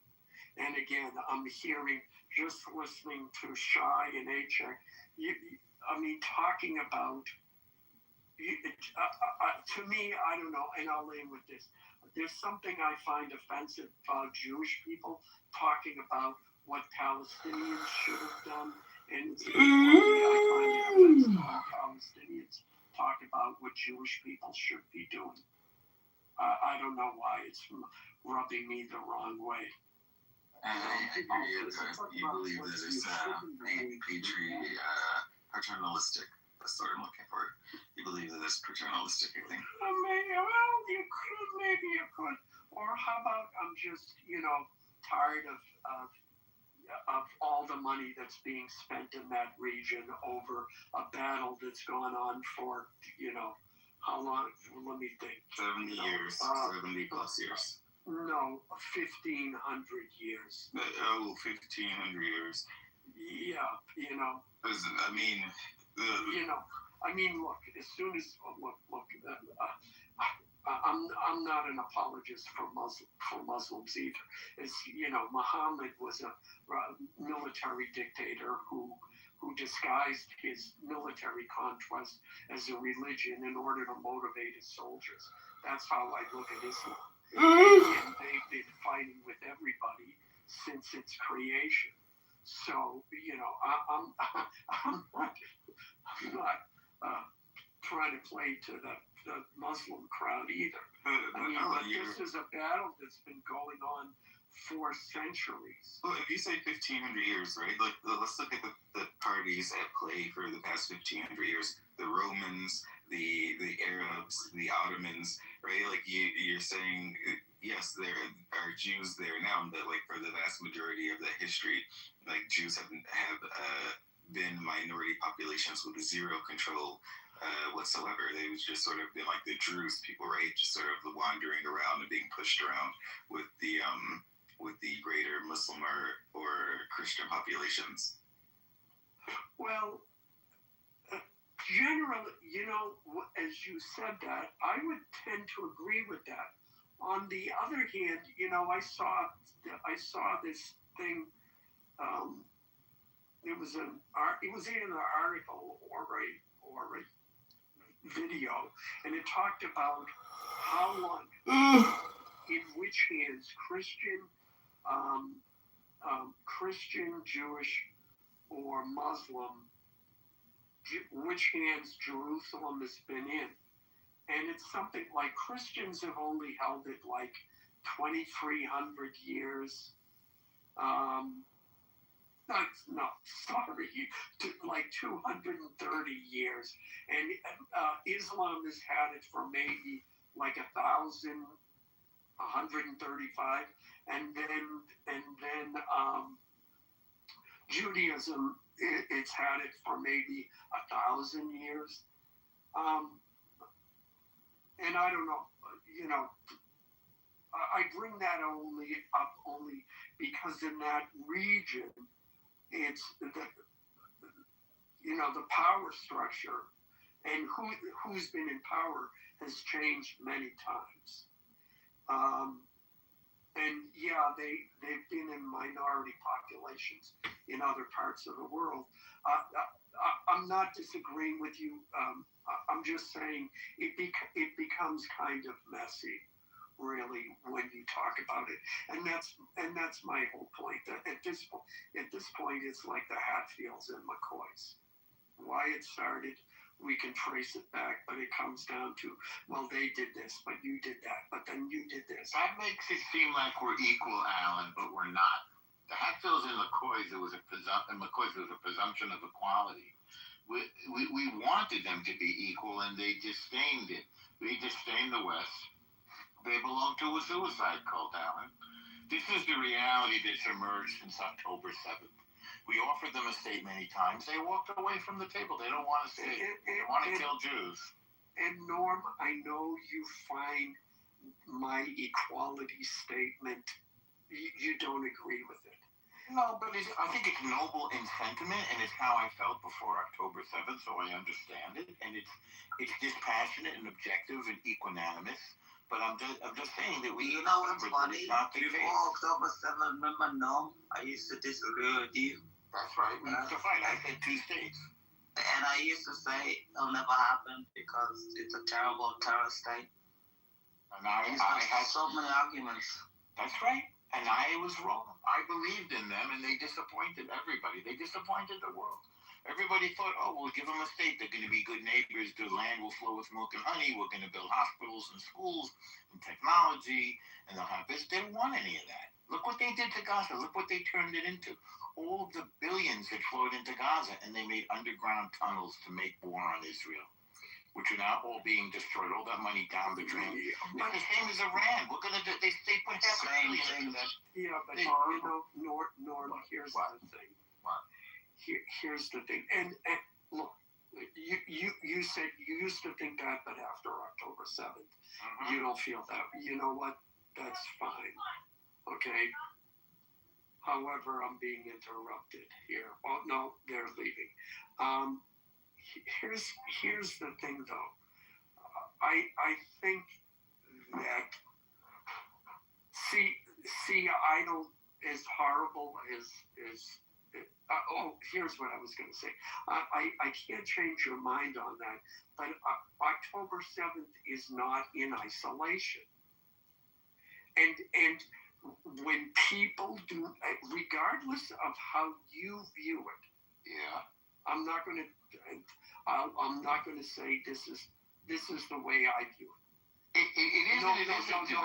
S17: And again, I'm hearing, just listening to Shai and Achek, talking about, to me, I don't know, and I'll end with this. There's something I find offensive about Jewish people talking about what Palestinians should have done, and it's equally, I find it offensive when Palestinians talk about what Jewish people should be doing. I don't know why it's rubbing me the wrong way.
S12: You believe that it's paternalistic. That's what I'm looking for. You believe that it's paternalistic, I think.
S17: Maybe you could. Or how about I'm just, tired of all the money that's being spent in that region over a battle that's gone on for, how long? Let me think.
S12: 70 years. 70 plus years.
S17: No, 1,500 years.
S12: 1,500 years.
S17: Yeah, look, as soon as I'm not an apologist for Muslims either. As Muhammad was a military dictator who disguised his military conquest as a religion in order to motivate his soldiers. That's how I look at Islam. And they've been fighting with everybody since its creation. So, I'm not trying to play to the Muslim crowd either. But this is a battle that's been going on for centuries.
S12: Well, if you say 1,500 years, right? Let's look at the parties at play for the past 1,500 years. The Romans, the Arabs, the Ottomans, right? You're saying, yes, there are Jews there now, but for the vast majority of the history, Jews have been minority populations with zero control whatsoever. They've just sort of been like the Druze people, right? Just sort of wandering around and being pushed around with the greater Muslim or Christian populations.
S17: Well, generally, as you said that, I would tend to agree with that. On the other hand, I saw this thing. It was in an article or a video, and it talked about how long, in which hands Christian, Jewish, or Muslim, which hands Jerusalem has been in. And it's something like Christians have only held it 2,300 years. Like 230 years. And Islam has had it for maybe 1,135. And then Judaism, it's had it for maybe 1,000 years. And I don't know, I bring that up only because in that region, it's the power structure and who's been in power has changed many times. And yeah, they've been in minority populations in other parts of the world. I'm not disagreeing with you. I'm just saying it becomes kind of messy, really, when you talk about it. And that's my whole point. At this point, it's like the Hatfields and McCoys. Why it started, we can trace it back, but it comes down to, well, they did this, but you did that, but then you did this.
S16: That makes it seem like we're equal, Alan, but we're not. The Hatfields and McCoys, there was a presumption of equality. We wanted them to be equal, and they disdained it. They disdained the West. They belong to a suicide cult, Alan. This is the reality that's emerged since October 7th. We offered them a state many times. They walked away from the table. They don't want to stay. They want to kill Jews.
S17: And Norm, I know you find my equality statement, you don't agree with it.
S16: No, but I think it's noble in sentiment, and it's how I felt before October 7th, so I understand it. And it's dispassionate and objective and equanimous. But I'm just saying that
S8: you know what's funny? Before October 7th, remember, no, I used to disagree with you.
S16: That's right. We used to fight. I said 2 states.
S8: And I used to say it'll never happen because it's a terrible terrorist state.
S16: And I had
S8: so many arguments.
S16: That's right. And I was wrong. I believed in them, and they disappointed everybody. They disappointed the world. Everybody thought, oh, we'll give them a state. They're going to be good neighbors. The land will flow with milk and honey. We're going to build hospitals and schools and technology, and they'll have this. They didn't want any of that. Look what they did to Gaza. Look what they turned it into. All the billions that flowed into Gaza, and they made underground tunnels to make war on Israel, which are now all being destroyed. All that money down the drain. It's the same as Iran. We're going to do. They put half a billion into that.
S17: Yeah, but Norm, here's the thing.
S16: What?
S17: Here's the thing. And look, you said you used to think that, but after October 7th, you don't feel that. You know what? That's fine. Okay. However, I'm being interrupted here. Oh no, they're leaving. Here's the thing, though. I think that I don't, as horrible as here's what I was going to say. I can't change your mind on that, but October 7th is not in isolation. And when people do, regardless of how you view it,
S16: yeah,
S17: I'm not going to say this is the way I view it.
S16: It isn't in isolation.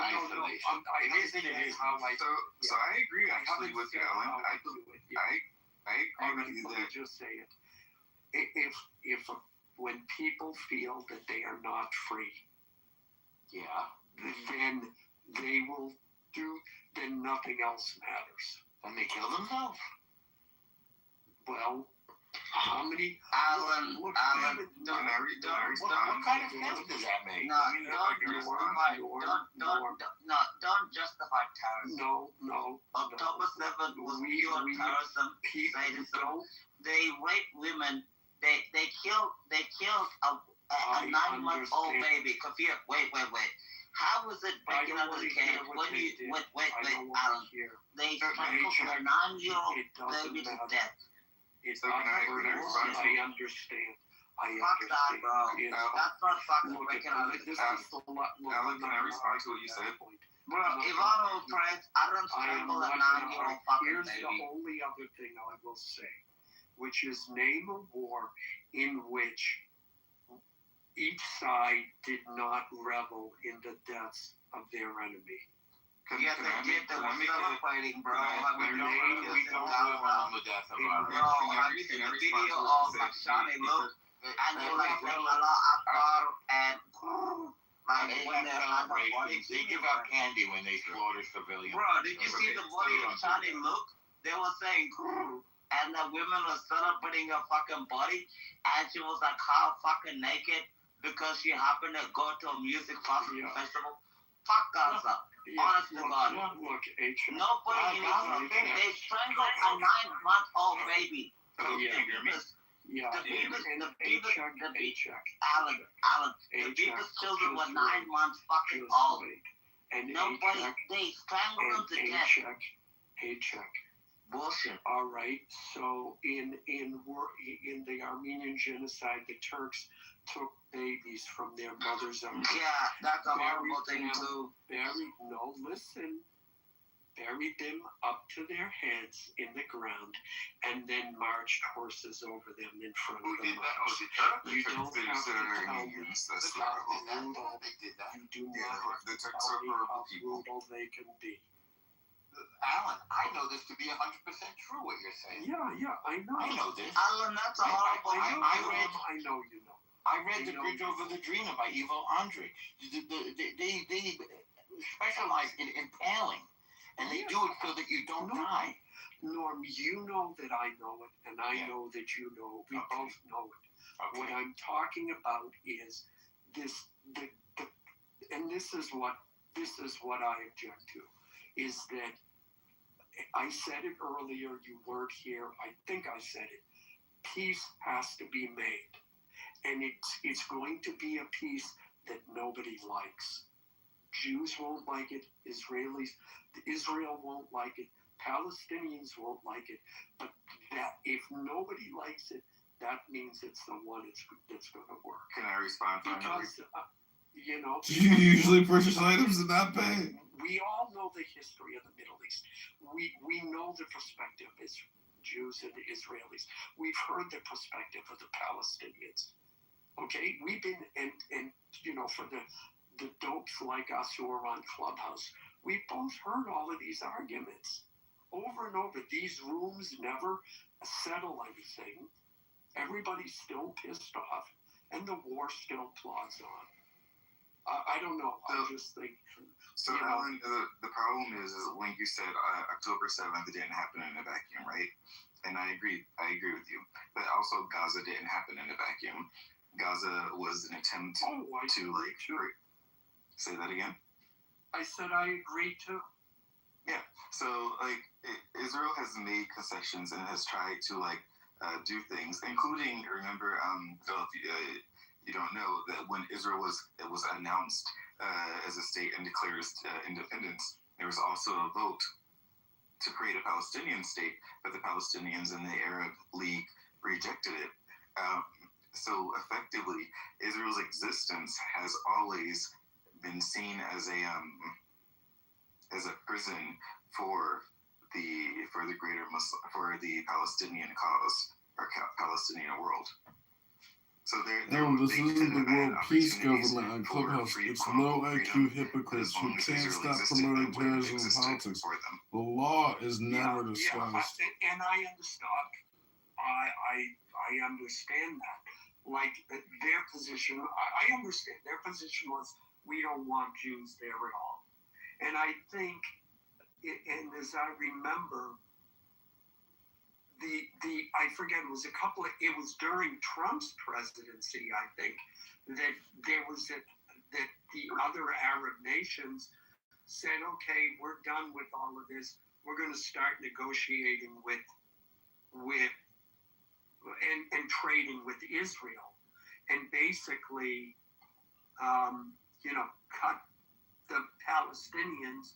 S12: So I agree actually with Alan. I agree with you there.
S17: Just say it. If when people feel that they are not free,
S16: yeah,
S17: then they will do. Then nothing else matters.
S16: Then they kill themselves.
S17: Well, how many?
S8: Alan,
S16: what kind of sense does that make?
S8: Don't justify terrorism.
S17: No.
S8: October 7th was pure terrorism. They raped women. They killed a 9-month-old baby. Wait. How was it breaking under the cage? Wait, Alan. They strangled a 9-year-old baby to death.
S17: I understand.
S8: Fuck that, bro. That's not fucking breaking under the cage.
S12: Alan, can I respond to what you said?
S8: Bro, if I was trans, I don't strangle a 9-year-old fucking
S17: Here's
S8: baby.
S17: the only other thing I will say, which is name a war in which each side did not revel in the deaths of their enemy.
S8: Yes, they did. They were celebrating, bro.
S16: We don't revel in the death of our
S8: enemy. Bro, have you seen the video of Shani Luke? And they like saying Allah Akbar and
S16: when they're celebrating, they give out candy when they slaughter civilians.
S8: Bro, did you see the body of Shani Luke? They were saying, and the women were celebrating her fucking body, and she was like half fucking naked because she happened to go to a music festival. Fuck Gaza. Honest to God.
S17: Look,
S8: nobody in Israel. They strangled a 9-month-old baby.
S17: Yeah,
S8: the baby's children were 9 months fucking old. and they strangle them to death.
S17: Paycheck.
S8: Bullshit.
S17: All right. So in the Armenian genocide, the Turks took babies from their mothers.
S8: Yeah, that's a horrible thing too.
S17: Buried them up to their heads in the ground, and then marched horses over them in front of the mothers. You don't have to tell me how brutal. You do not have to tell me how brutal they can be.
S16: Alan, I know this to be 100% true. What you're saying?
S17: Yeah, I know.
S16: I know this.
S8: Alan, that's a horrible.
S17: I know you know.
S16: I read The Bridge Over the Drina by Ivo Andrić. They specialize in impaling. And they do it so that you don't die.
S17: Norm, you know that I know it, and I know that you know. We both know it. Okay. What I'm talking about is this, and this is what I object to, is that I said it earlier. You weren't here. I think I said it. Peace has to be made, and it's going to be a peace that nobody likes. Jews won't like it. Israel won't like it. Palestinians won't like it. But that if nobody likes it, that means it's the one that's going to work.
S12: Can I respond?
S17: Because
S5: do you usually purchase items and not pay?
S17: We all know the history of the Middle East. We know the perspective of Jews and the Israelis. We've heard the perspective of the Palestinians. Okay, we've been and for the dopes like us who are on Clubhouse, we both heard all of these arguments over and over. These rooms never settle anything. Everybody's still pissed off, and the war still plods on. I don't know. I just think.
S12: So, Alan, the problem is when you said October 7th, it didn't happen in a vacuum, right? And I agree with you. But also, Gaza didn't happen in a vacuum. Gaza was an attempt to say that again?
S17: I said I agree too.
S12: Yeah. So Israel has made concessions and has tried to do things, including remember, Phil, if you don't know that when Israel was announced as a state and declared independence, there was also a vote to create a Palestinian state, but the Palestinians and the Arab League rejected it. So effectively, Israel's existence has always been seen as a prison for the greater for the Palestinian cause or Palestinian world. So
S5: this isn't the World Peace Government on Clubhouse. It's low IQ hypocrites who can't stop promoting terrorism and politics. The law is never discussed.
S17: And I understand. I understand that. Like their position, I understand their position was we don't want Jews there at all. And I think, and as I remember, I forget, it was during Trump's presidency, I think, that there was that the other Arab nations said, okay, we're done with all of this. We're going to start negotiating with and trading with Israel, and basically, cut the Palestinians.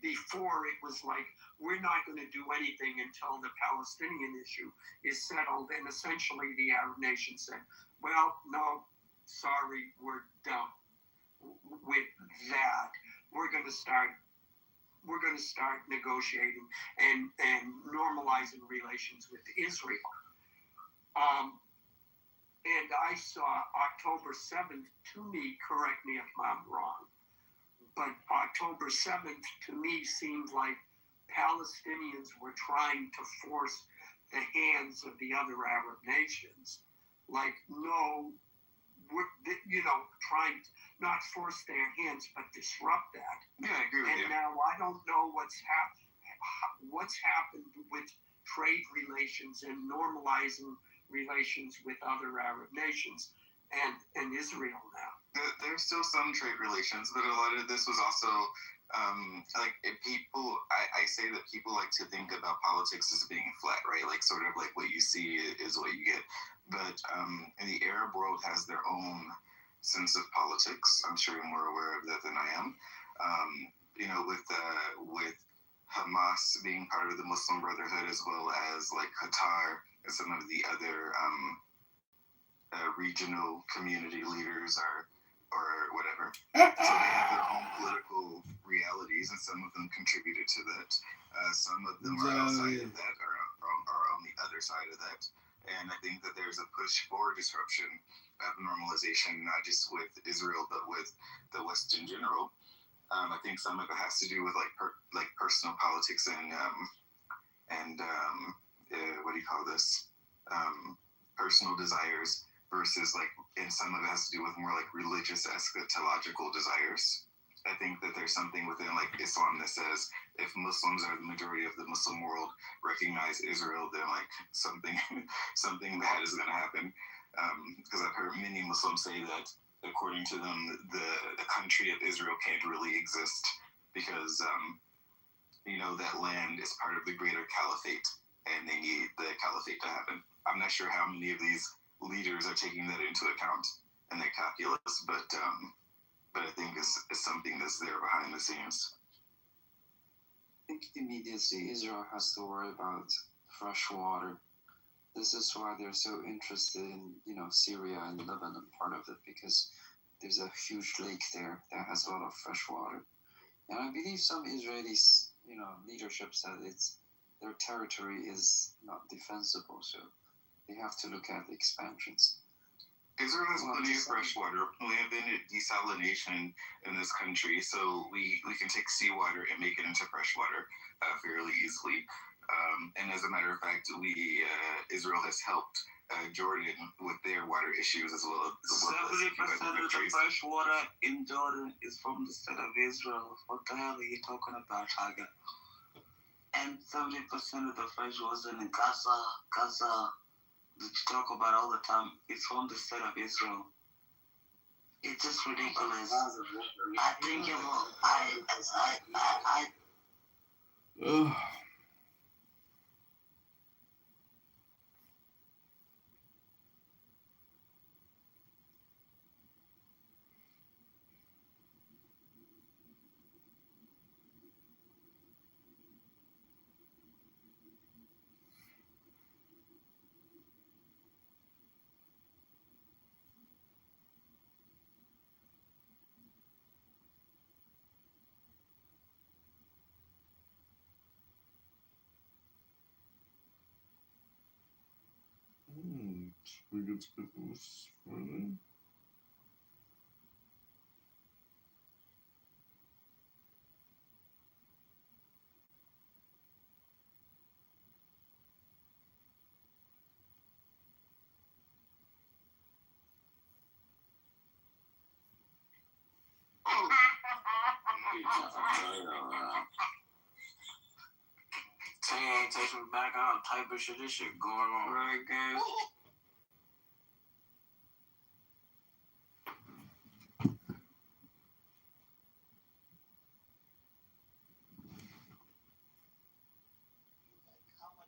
S17: Before it was like, we're not going to do anything until the Palestinian issue is settled, and essentially the Arab nations said, well, no, sorry, we're done with that. We're going to start negotiating and normalizing relations with Israel. And I saw October 7th, to me, correct me if I'm wrong, but October 7th to me seemed like Palestinians were trying to force the hands of the other Arab nations. Like, no, trying to not force their hands, but disrupt that.
S12: Yeah, I agree with you.
S17: And now I don't know what's happened with trade relations and normalizing relations with other Arab nations and Israel now.
S12: There's still some trade relations, but a lot of this was also people. I say that people like to think about politics as being flat, right? Like sort of like what you see is what you get. But the Arab world has their own sense of politics. I'm sure you're more aware of that than I am. With Hamas being part of the Muslim Brotherhood, as well as like Qatar and some of the other regional community leaders or whatever. So they have their own political realities, and some of them contributed to that. Some of them are outside of that, or on the other side of that. And I think that there's a push for disruption of normalization, not just with Israel, but with the West in general. I think some of it has to do with like personal politics and what do you call this? Personal desires versus and some of it has to do with more like religious eschatological desires. I think that there's something within like Islam that says if Muslims are the majority of the Muslim world recognize Israel, then like something bad is going to happen. Because I've heard many Muslims say that according to them, the country of Israel can't really exist because that land is part of the greater caliphate, and they need the caliphate to happen. I'm not sure how many of these leaders are taking that into account in their calculus, but I think it's something that's there behind the scenes.
S15: I think immediately Israel has to worry about fresh water. This is why they're so interested in, Syria and Lebanon, part of it, because there's a huge lake there that has a lot of fresh water. And I believe some Israelis, leadership said their territory is not defensible, so they have to look at the expansions.
S12: Israel has plenty of fresh water. We have desalination in this country, so we can take seawater and make it into fresh water fairly easily. And as a matter of fact, Israel has helped Jordan with their water issues as well.
S8: 70% of the fresh water in Jordan is from the state of Israel. What the hell are you talking about, Tiger? And 70% of the fresh water in Gaza, that you talk about all the time, is from the state of Israel. It's just ridiculous. I think
S5: We get to get this further.
S8: Tay ain't taking me back out type of shit. This shit going on. Right, guys.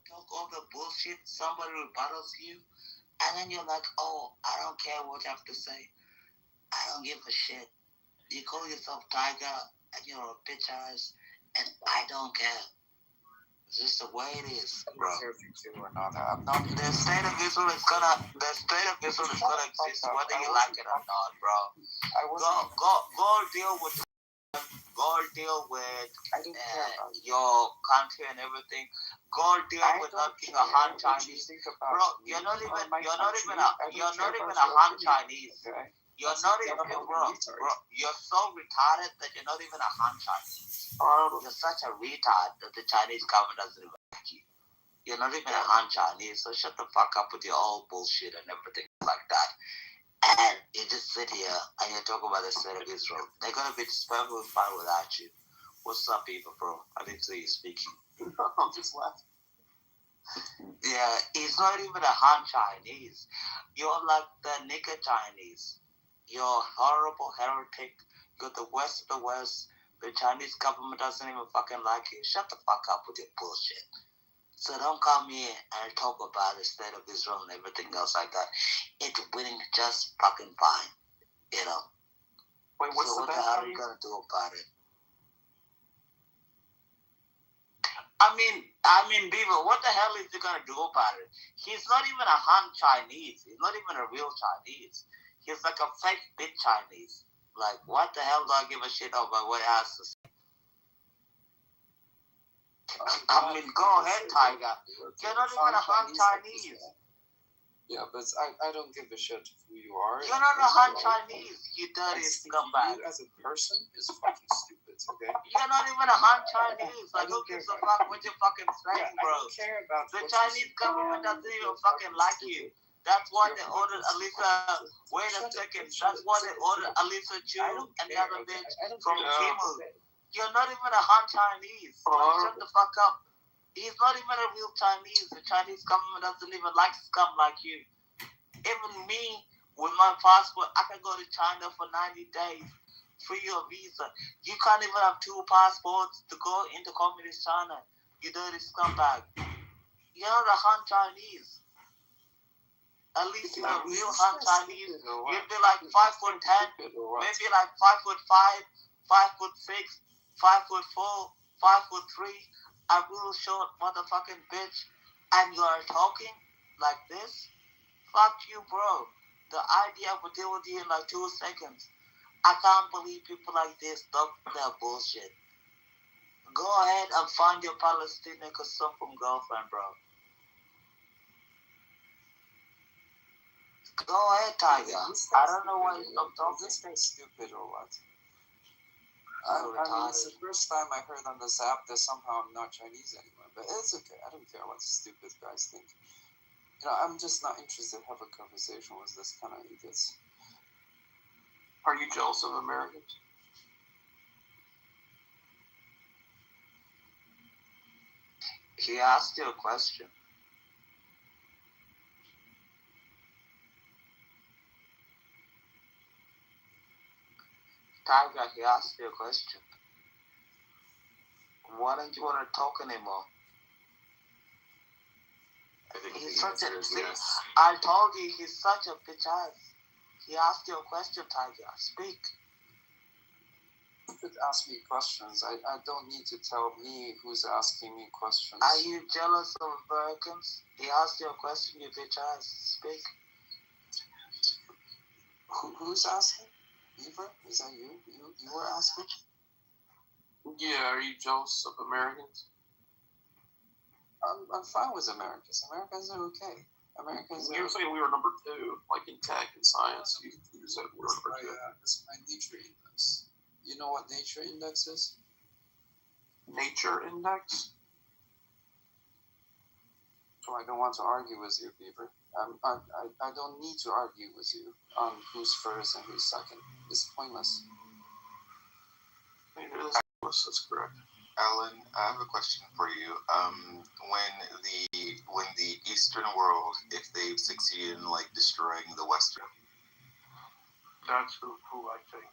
S8: Talk all the bullshit, somebody rebuttals you, and then you're like, oh, I don't care what you have to say. I don't give a shit. You call yourself Tiger, and you're a bitch ass, and I don't care. It's just the way it is, bro. The state of Israel is gonna exist whether you like it or not, bro. Go deal with your country and everything. Go deal with not being a Han Chinese, bro. You're not even a Han Chinese. You're not even, bro. You're so retarded that you're not even a Han Chinese. You're such a retard that the Chinese government doesn't even like you. You're not even a Han Chinese, so shut the fuck up with your old bullshit and everything like that. And you just sit here and you talk about the state of Israel. They're gonna be perfectly fine without you. What's up, people, bro? I didn't see you speaking. I'm just laughing. Yeah, he's not even a Han Chinese. You're like the nigger Chinese. You're a horrible heretic. You're the West of the West. The Chinese government doesn't even fucking like you. Shut the fuck up with your bullshit. So don't come here and talk about the state of Israel and everything else like that. It's winning just fucking fine. You know.
S6: Wait, what's
S8: So
S6: the
S8: what the
S6: best
S8: hell are you gonna do about it? I mean, Beaver, what the hell is he gonna do about it? He's not even a Han Chinese. He's not even a real Chinese. He's like a fake bit Chinese. Like, what the hell do I give a shit about what he has to say? I mean, go ahead, Tiger. You're not even a Han Chinese.
S15: Yeah, but I don't give a shit who you are.
S8: You're not a Han Chinese, you dirty scumbag.
S15: You as a person is fucking stupid, okay?
S8: You're not even a Han Chinese. Like, who gives a fuck what you're fucking saying, bro?
S15: I don't care about
S8: the Chinese government doesn't even fucking like you. That's why they ordered Alisa. Wait a second. That's why they ordered Alisa Chu and the other bitch from Timu. You're not even a Han Chinese. Like, shut the fuck up. He's not even a real Chinese. The Chinese government doesn't even like scum like you. Even me, with my passport, I can go to China for 90 days, free of visa. You can't even have 2 passports to go into communist China. You dirty scumbag. You're not a Han Chinese. At least you're a real Han Chinese. You'd be like 5'10", maybe like 5'5", 5'6", 5'4", 5'3", a real short motherfucking bitch, and you are talking like this? Fuck you, bro. The idea would deal with you in like 2 seconds. I can't believe people like this talk their bullshit. Go ahead and find your Palestinian from girlfriend, bro. Go ahead, Tiger. I don't know why you stop talking.
S15: This guy's stupid or what? I mean, it's the first time I heard on this app that somehow I'm not Chinese anymore. But it's okay. I don't care what stupid guys think. You know, I'm just not interested to have a conversation with this kind of idiots.
S6: Are you jealous of Americans?
S8: He asked you a question. Tiger, he asked you a question. Why don't you want to talk anymore? He's such a yes. I told you he's such a bitch ass. He asked you a question, Tiger. Speak.
S15: You could ask me questions. I don't need to tell me who's asking me questions.
S8: Are you jealous of Americans? He asked you a question, you bitch ass. Speak.
S15: Who's asking? Beaver? Is that you? You were asking?
S6: Yeah, are you jealous of Americans?
S15: I'm fine with Americans. Americans are okay. Americans.
S6: You were saying we were number 2, like in tech and science. You said we were number 2.
S15: That's my nature index. You know what nature index is?
S6: Nature index?
S15: So I don't want to argue with you, Beaver. I don't need to argue with you on who's first and who's second. It's pointless.
S6: That's correct.
S1: Alan, I have a question for you. When the Eastern world, if they've succeeded in like destroying the Western,
S17: that's who I think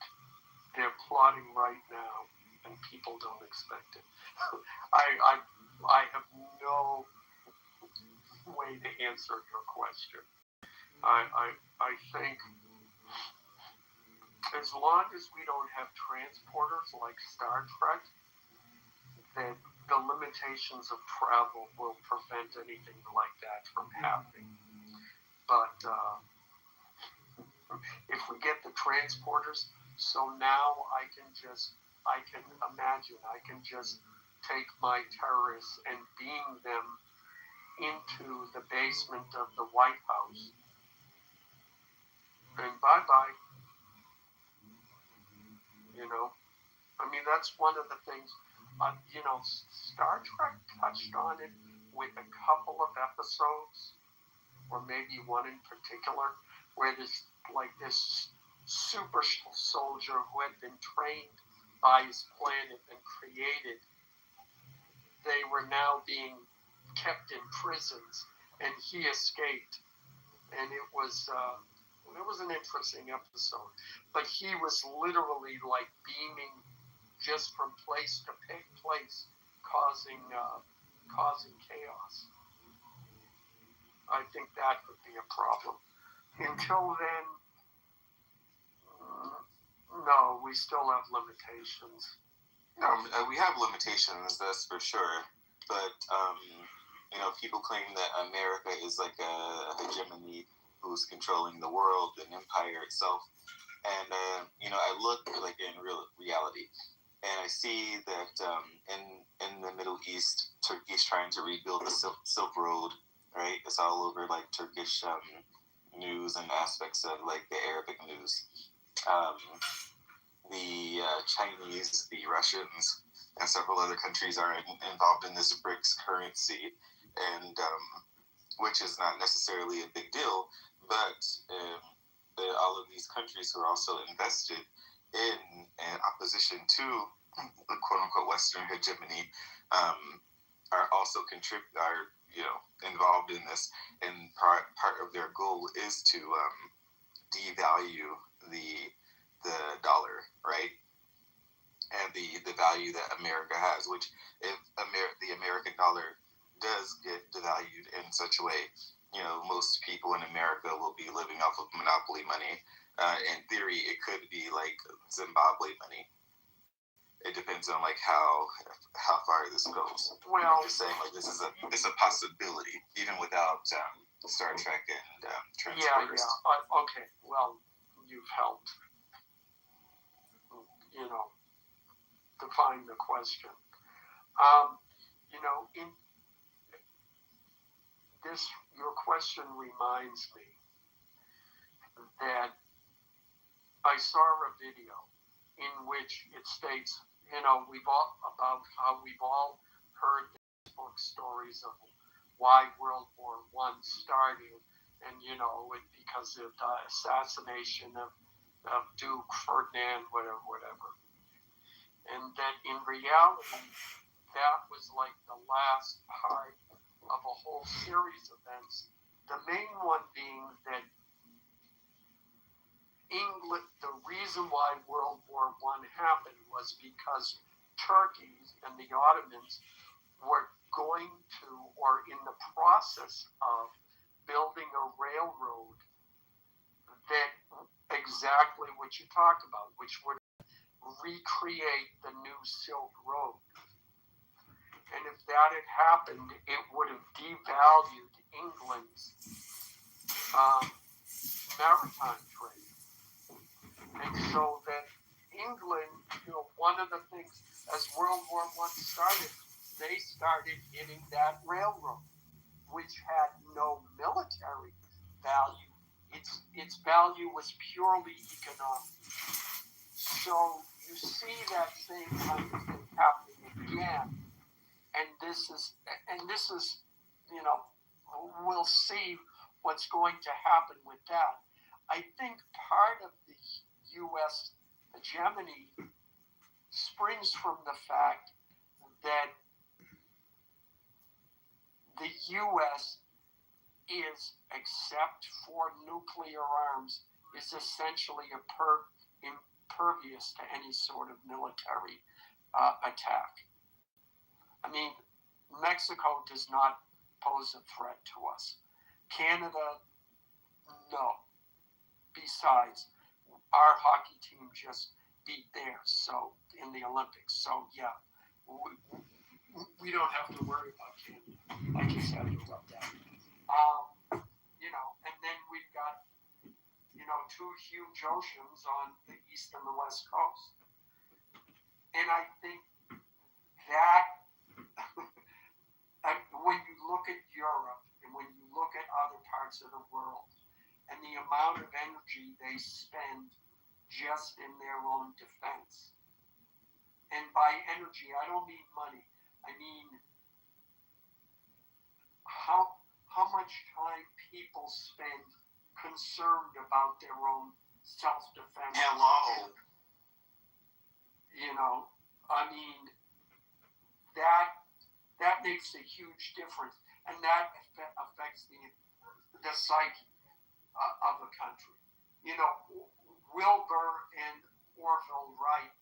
S17: they're plotting right now, and people don't expect it. I have no way to answer your question. I think as long as we don't have transporters like Star Trek, then the limitations of travel will prevent anything like that from happening. But if we get the transporters, so now I can imagine, I can just take my terrorists and beam them into the basement of the White House. And bye-bye. You know? I mean, that's one of the things, Star Trek touched on it with a couple of episodes, or maybe one in particular, where this super soldier who had been trained by his planet and created, they were now being kept in prisons, and he escaped. And it was an interesting episode. But he was literally like beaming just from place to place, causing chaos. I think that would be a problem. Until then,
S6: No, we still have limitations.
S18: No, we have limitations, that's for sure. But, people claim that America is like a hegemony who's controlling the world, an empire itself. And, I look like in real reality. And I see that in the Middle East, Turkey's trying to rebuild the Silk Road, right? It's all over like Turkish news and aspects of like the Arabic news. The Chinese, the Russians, and several other countries are involved in this BRICS currency, and which is not necessarily a big deal, but all of these countries who are also invested in opposition to the quote-unquote Western hegemony are also involved in this, and part of their goal is to devalue the dollar, right? And the value that America has, which if the American dollar does get devalued in such a way, most people in America will be living off of monopoly money. In theory, it could be like Zimbabwe money. It depends on like how far this goes. Well, I'm just saying like it's a possibility even without Star Trek and Transporters.
S6: Yeah. Okay. Well, you've helped. Define the question. In this, your question reminds me that I saw a video in which it states, we've all heard the book stories of why World War I started, and because of the assassination of Duke Ferdinand, whatever. And that in reality, that was like the last part of a whole series of events. The main one being that England, the reason why World War I happened was because Turkey and the Ottomans were going to, or in the process of, building a railroad that exactly what you talk about, which would recreate the new Silk Road. And if that had happened, it would have devalued England's maritime trade. And so that England, one of the things, as World War I started, they started hitting that railroad, which had no military value. Its value was purely economic. So you see that same kind of thing happening again, and this is, we'll see what's going to happen with that. I think part of the U.S. hegemony springs from the fact that the U.S. is, except for nuclear arms, is essentially impervious to any sort of military attack. I mean, Mexico does not pose a threat to us. Canada, no. Besides, our hockey team just beat theirs, so in the Olympics. So yeah, we don't have to worry about Canada. I just had to rub that. And then we've got, two huge oceans on the east and the west coast. And I think that when you look at Europe and when you look at other parts of the world and the amount of energy they spend just in their own defense. And by energy, I don't mean money. I mean how much time people spend concerned about their own self-defense.
S18: Hello.
S6: I mean, that makes a huge difference, and that affects the psyche of a country. Wilbur and Orville Wright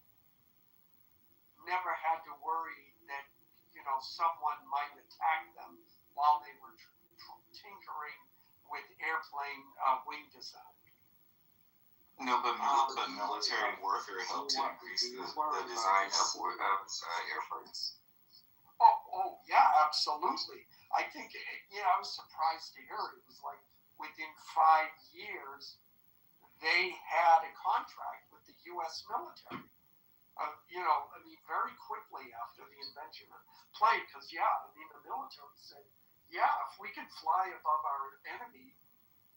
S6: never had to worry that someone might attack them while they were tinkering with airplane wing design.
S18: No, but military warfare helped to increase the design of airplanes.
S17: Oh, yeah, absolutely. I think, I was surprised to hear it. It was like within 5 years, they had a contract with the U.S. military. Very quickly after the invention of plane, because the military said, if we can fly above our enemy,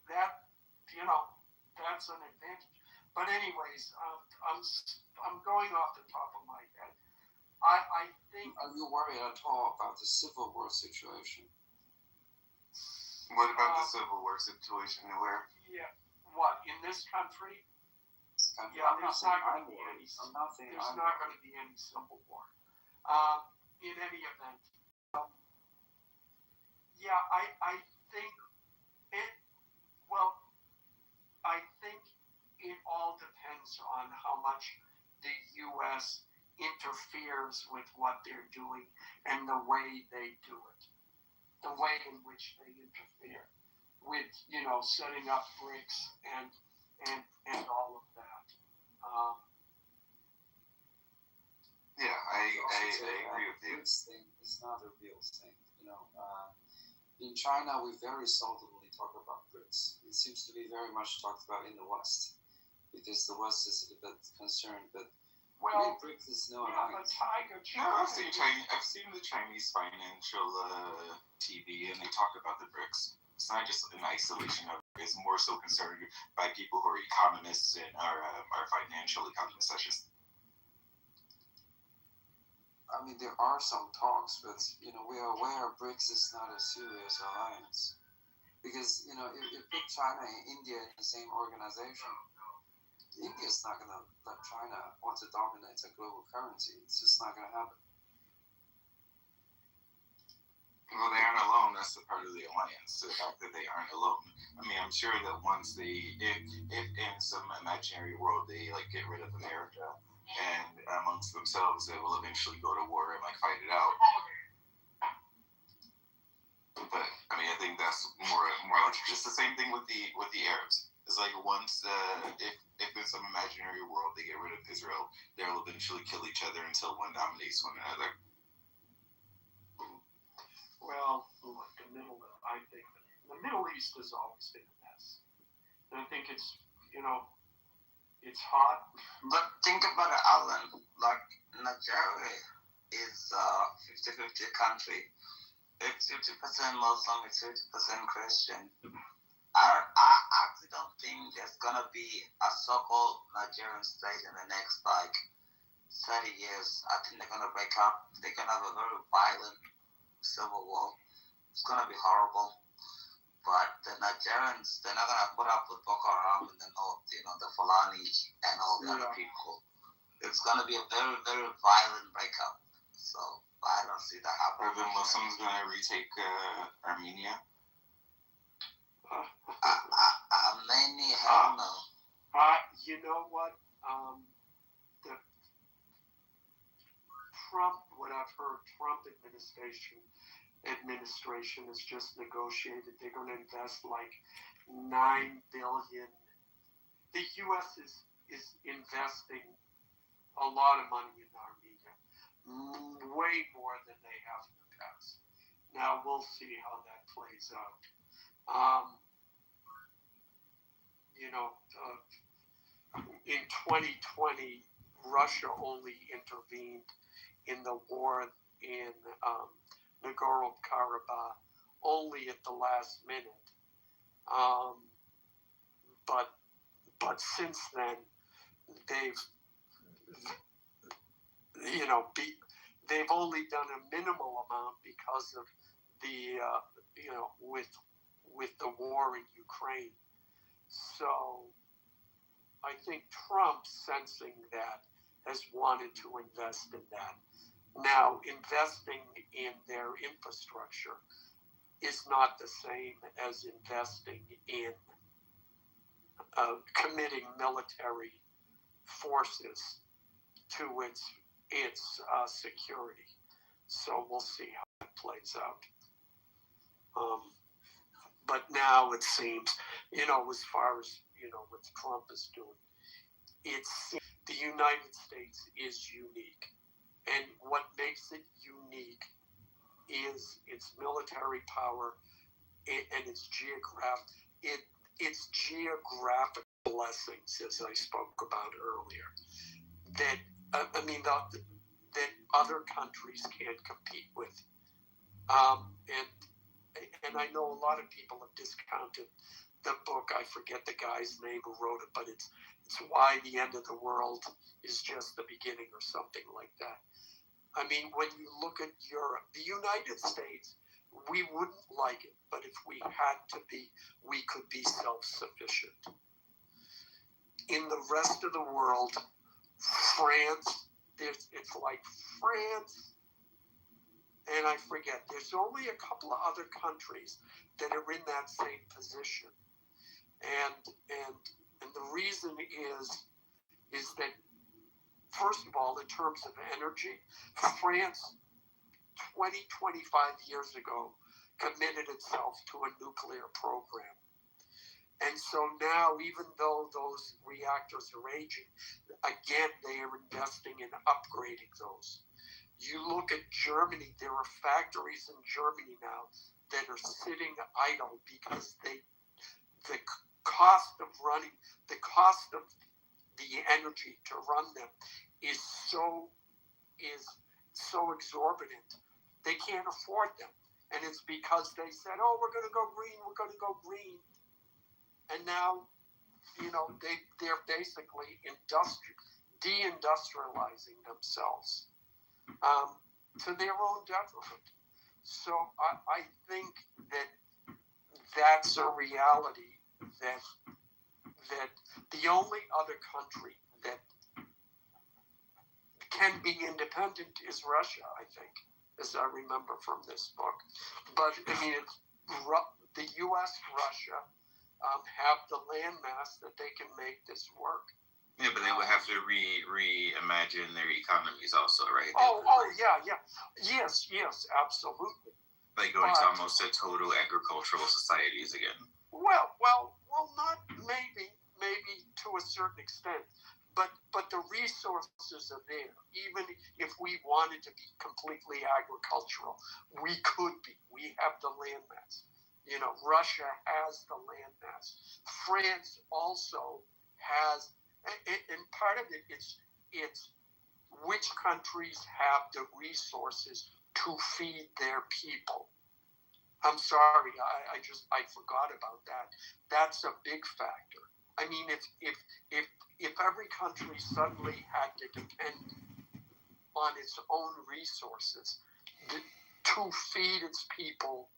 S17: that's an advantage. But anyways, I'm going off the top of my head. I think.
S15: Are you worried at all about the Civil War situation?
S18: What about the Civil War situation? Where?
S17: Yeah. What, in this country? There's not going to be any. There's not going to be any Civil War. In any event, I think it. Well, I think it all depends on how much the U.S. interferes with what they're doing and the way they do it, the way in which they interfere with, setting up BRICS and all of that.
S18: I agree with you.
S15: This thing is not a real thing. In China, we very seldomly talk about BRICS. It seems to be very much talked about in the West, because the West is a bit concerned. But BRICS is no alliance.
S18: I've seen the Chinese financial TV, and they talk about the BRICS. It's not just an isolation of it. It's more so concerned by people who are economists and are financial economists, such as.
S15: There are some talks, but we are aware BRICS is not a serious alliance, because if you put China and India in the same organization, India's not going to let China want to dominate a global currency. It's just not going to happen.
S18: Well, they aren't alone. That's the part of the alliance, the fact that they aren't alone. I'm sure that once if in some imaginary world they get rid of America, and amongst themselves, they will eventually go to war and fight it out. But I think that's more like it's the same thing with the Arabs. It's like once if in some imaginary world they get rid of Israel, they'll eventually kill each other until one dominates one another.
S17: Well, I think the Middle East has always been a mess. And I think it's it's hot.
S8: But think about it, Alan. Nigeria is a 50-50 country. It's 50% Muslim, it's 50% Christian. I actually don't think there's gonna be a so-called Nigerian state in the next 30 years. I think they're gonna break up. They're gonna have a very violent civil war. It's gonna be horrible. But the Nigerians, they're not gonna put up with Boko Haram in the north, the Fulani and all the other people. It's gonna be a very, very violent breakup. So I don't see that happening.
S18: Are the Muslims gonna retake Armenia?
S8: Armenia, hell no.
S17: You know what? The Trump, what I've heard, Trump administration has just negotiated. They're going to invest $9 billion. The U.S. is investing a lot of money in Armenia, way more than they have in the past. Now we'll see how that plays out. In 2020, Russia only intervened in the war in Nagorno-Karabakh only at the last minute. But since then, they've only done a minimal amount because of the with the war in Ukraine. So I think Trump, sensing that, has wanted to invest in that. Now, investing in their infrastructure is not the same as investing in committing military forces to its security. So we'll see how it plays out. But now it seems, as far as, what Trump is doing. It's the United States is unique, and what makes it unique is its military power and its geographic blessings, as I spoke about earlier. That that other countries can't compete with, and I know a lot of people have discounted the book. I forget the guy's name who wrote it, but it's Why the End of the World is Just the Beginning, or something like that. I mean, when you look at Europe, the United States, we wouldn't like it, but if we had to be, we could be self-sufficient. In the rest of the world, France, it's like France, and I forget, there's only a couple of other countries that are in that same position. And the reason is that, first of all, in terms of energy, France 20, 25 years ago committed itself to a nuclear program. And so now, even though those reactors are aging, again, they are investing in upgrading those. You look at Germany, there are factories in Germany now that are sitting idle because the cost of the energy to run them is so exorbitant. They can't afford them. And it's because they said, oh, we're going to go green. And now, they're basically deindustrializing themselves to their own detriment. So I think that that's a reality that the only other country that can be independent is Russia, I think, as I remember from this book. But, I mean, the U.S., Russia, have the landmass that they can make this work.
S18: Yeah, but they would have to reimagine their economies also, right?
S17: Yeah. Yes, absolutely.
S18: Like going to almost a total agricultural societies again.
S17: Well, not maybe to a certain extent, but the resources are there. Even if we wanted to be completely agricultural, we could be. We have the landmass. Russia has the landmass. France also has, and part of it's which countries have the resources to feed their people. I'm sorry, I forgot about that. That's a big factor. I mean, if every country suddenly had to depend on its own resources to feed its people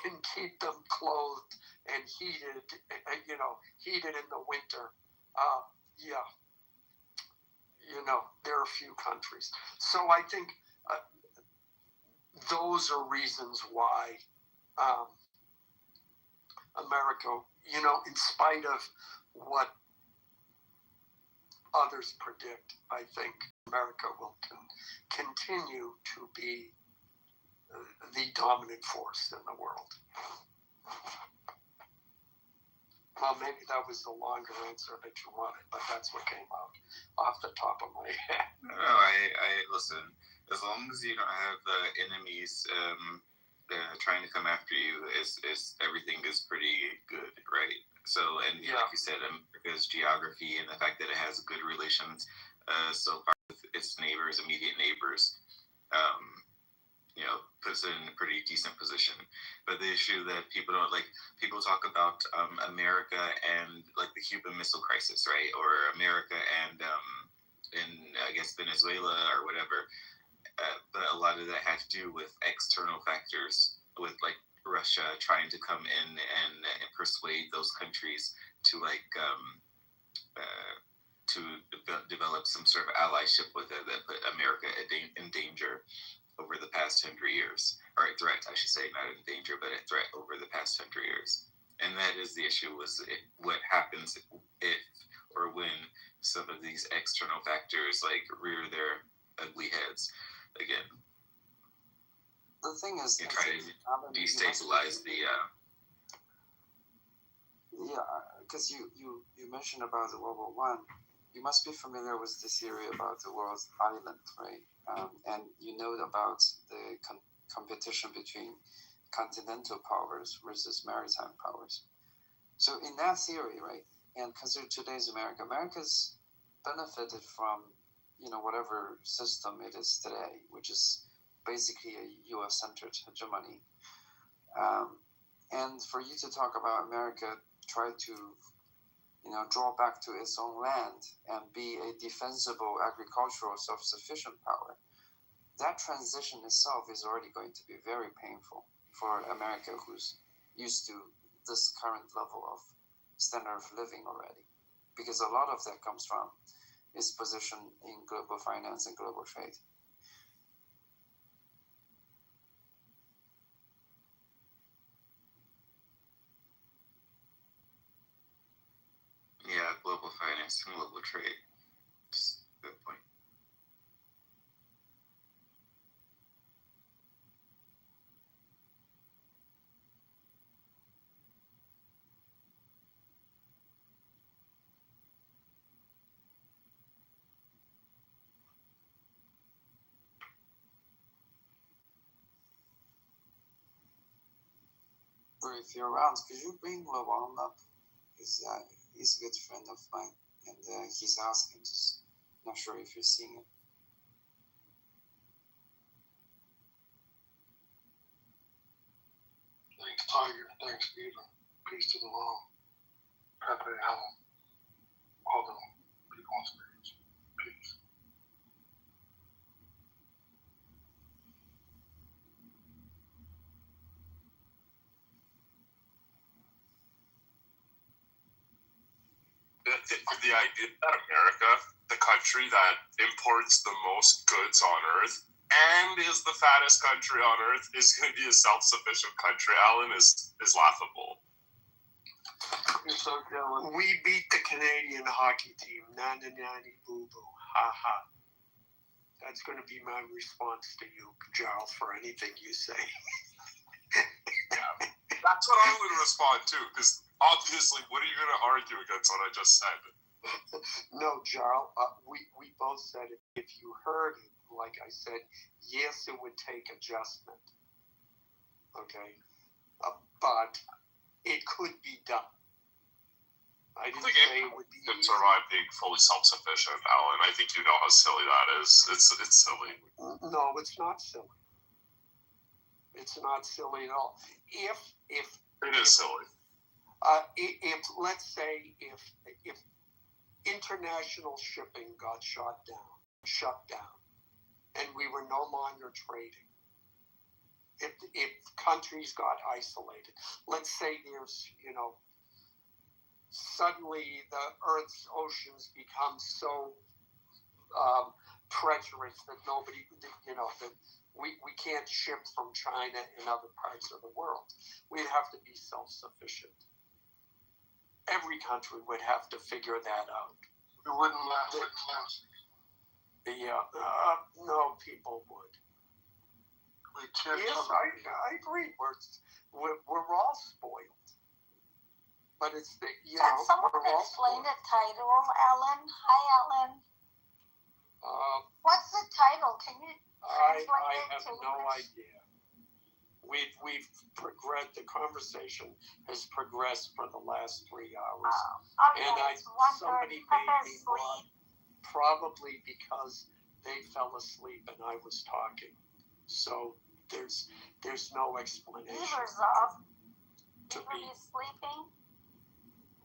S17: and keep them clothed and heated in the winter, there are a few countries. So I think those are reasons why America, in spite of what others predict, I think America will continue to be the dominant force in the world. Well, maybe that was the longer answer that you wanted, but that's what came out off the top of my head.
S18: No, I listen. As long as you don't have enemies trying to come after you, everything is pretty good, right? So, and like you said, America's geography and the fact that it has good relations so far with its neighbors, immediate neighbors, puts it in a pretty decent position. But the issue that people don't like, people talk about America and like the Cuban Missile Crisis, right? Or America and in I guess Venezuela or whatever. But a lot of that had to do with external factors, with like Russia trying to come in and persuade those countries to to develop some sort of allyship with it that put America in danger over the past 100 years, or a threat, I should say, not in danger, but a threat over the past 100 years. And that is the issue, what happens if or when some of these external factors rear their ugly heads again.
S15: The thing is,
S18: try to destabilize the.
S15: Yeah, because you mentioned about the World War One, you must be familiar with the theory about the world's island, right? And you know about the competition between continental powers versus maritime powers. So in that theory, right, and consider today's America, America's benefited from, whatever system it is today, which is basically a U.S.-centered hegemony. And for you to talk about America, try to, draw back to its own land and be a defensible agricultural self-sufficient power, that transition itself is already going to be very painful for America, who's used to this current level of standard of living already. Because a lot of that comes from its position in global finance and global trade.
S18: Yeah, global finance and global trade. That's a good point.
S15: Or if you're around, could you bring Lawan up? Because he's a good friend of mine, and he's asking, just not sure if you're seeing it.
S19: Thanks, Tiger. Thanks, Peter. Peace to the room. Pepe, Helen, all the people on stage. Peace.
S20: The idea that America, the country that imports the most goods on Earth and is the fattest country on Earth, is going to be a self-sufficient country, Alan, is laughable.
S17: You're so jealous. We beat the Canadian hockey team. Nanny boo boo. Ha ha. That's going to be my response to you, Giles, for anything you say.
S20: Yeah, that's what I would respond to, because obviously, what are you going to argue against what I just said?
S17: No, Jarl, we both said it. If you heard it, like I said, yes, it would take adjustment. Okay? But it could be done. I didn't say it would be
S20: easy. Survive being fully self-sufficient, Alan. I think you know how silly that is. It's silly.
S17: No, it's not silly. It's not silly at all. If
S20: it is silly.
S17: If let's say if international shipping got shut down, and we were no longer trading, if countries got isolated, let's say there's suddenly the Earth's oceans become so treacherous that nobody, that we can't ship from China and other parts of the world. We'd have to be self-sufficient. Every country would have to figure that out.
S19: It wouldn't last.
S17: Yeah, no, people would. Yes, I agree. We're all spoiled, but it's the
S9: Can someone explain the title, Alan? Hi, Alan. What's the title? Can you translate it?
S17: I have no idea. We've progressed. The conversation has progressed for the last 3 hours, and somebody made me blood, probably because they fell asleep and I was talking. So there's no explanation.
S9: Beaver's off. Beaver is sleeping.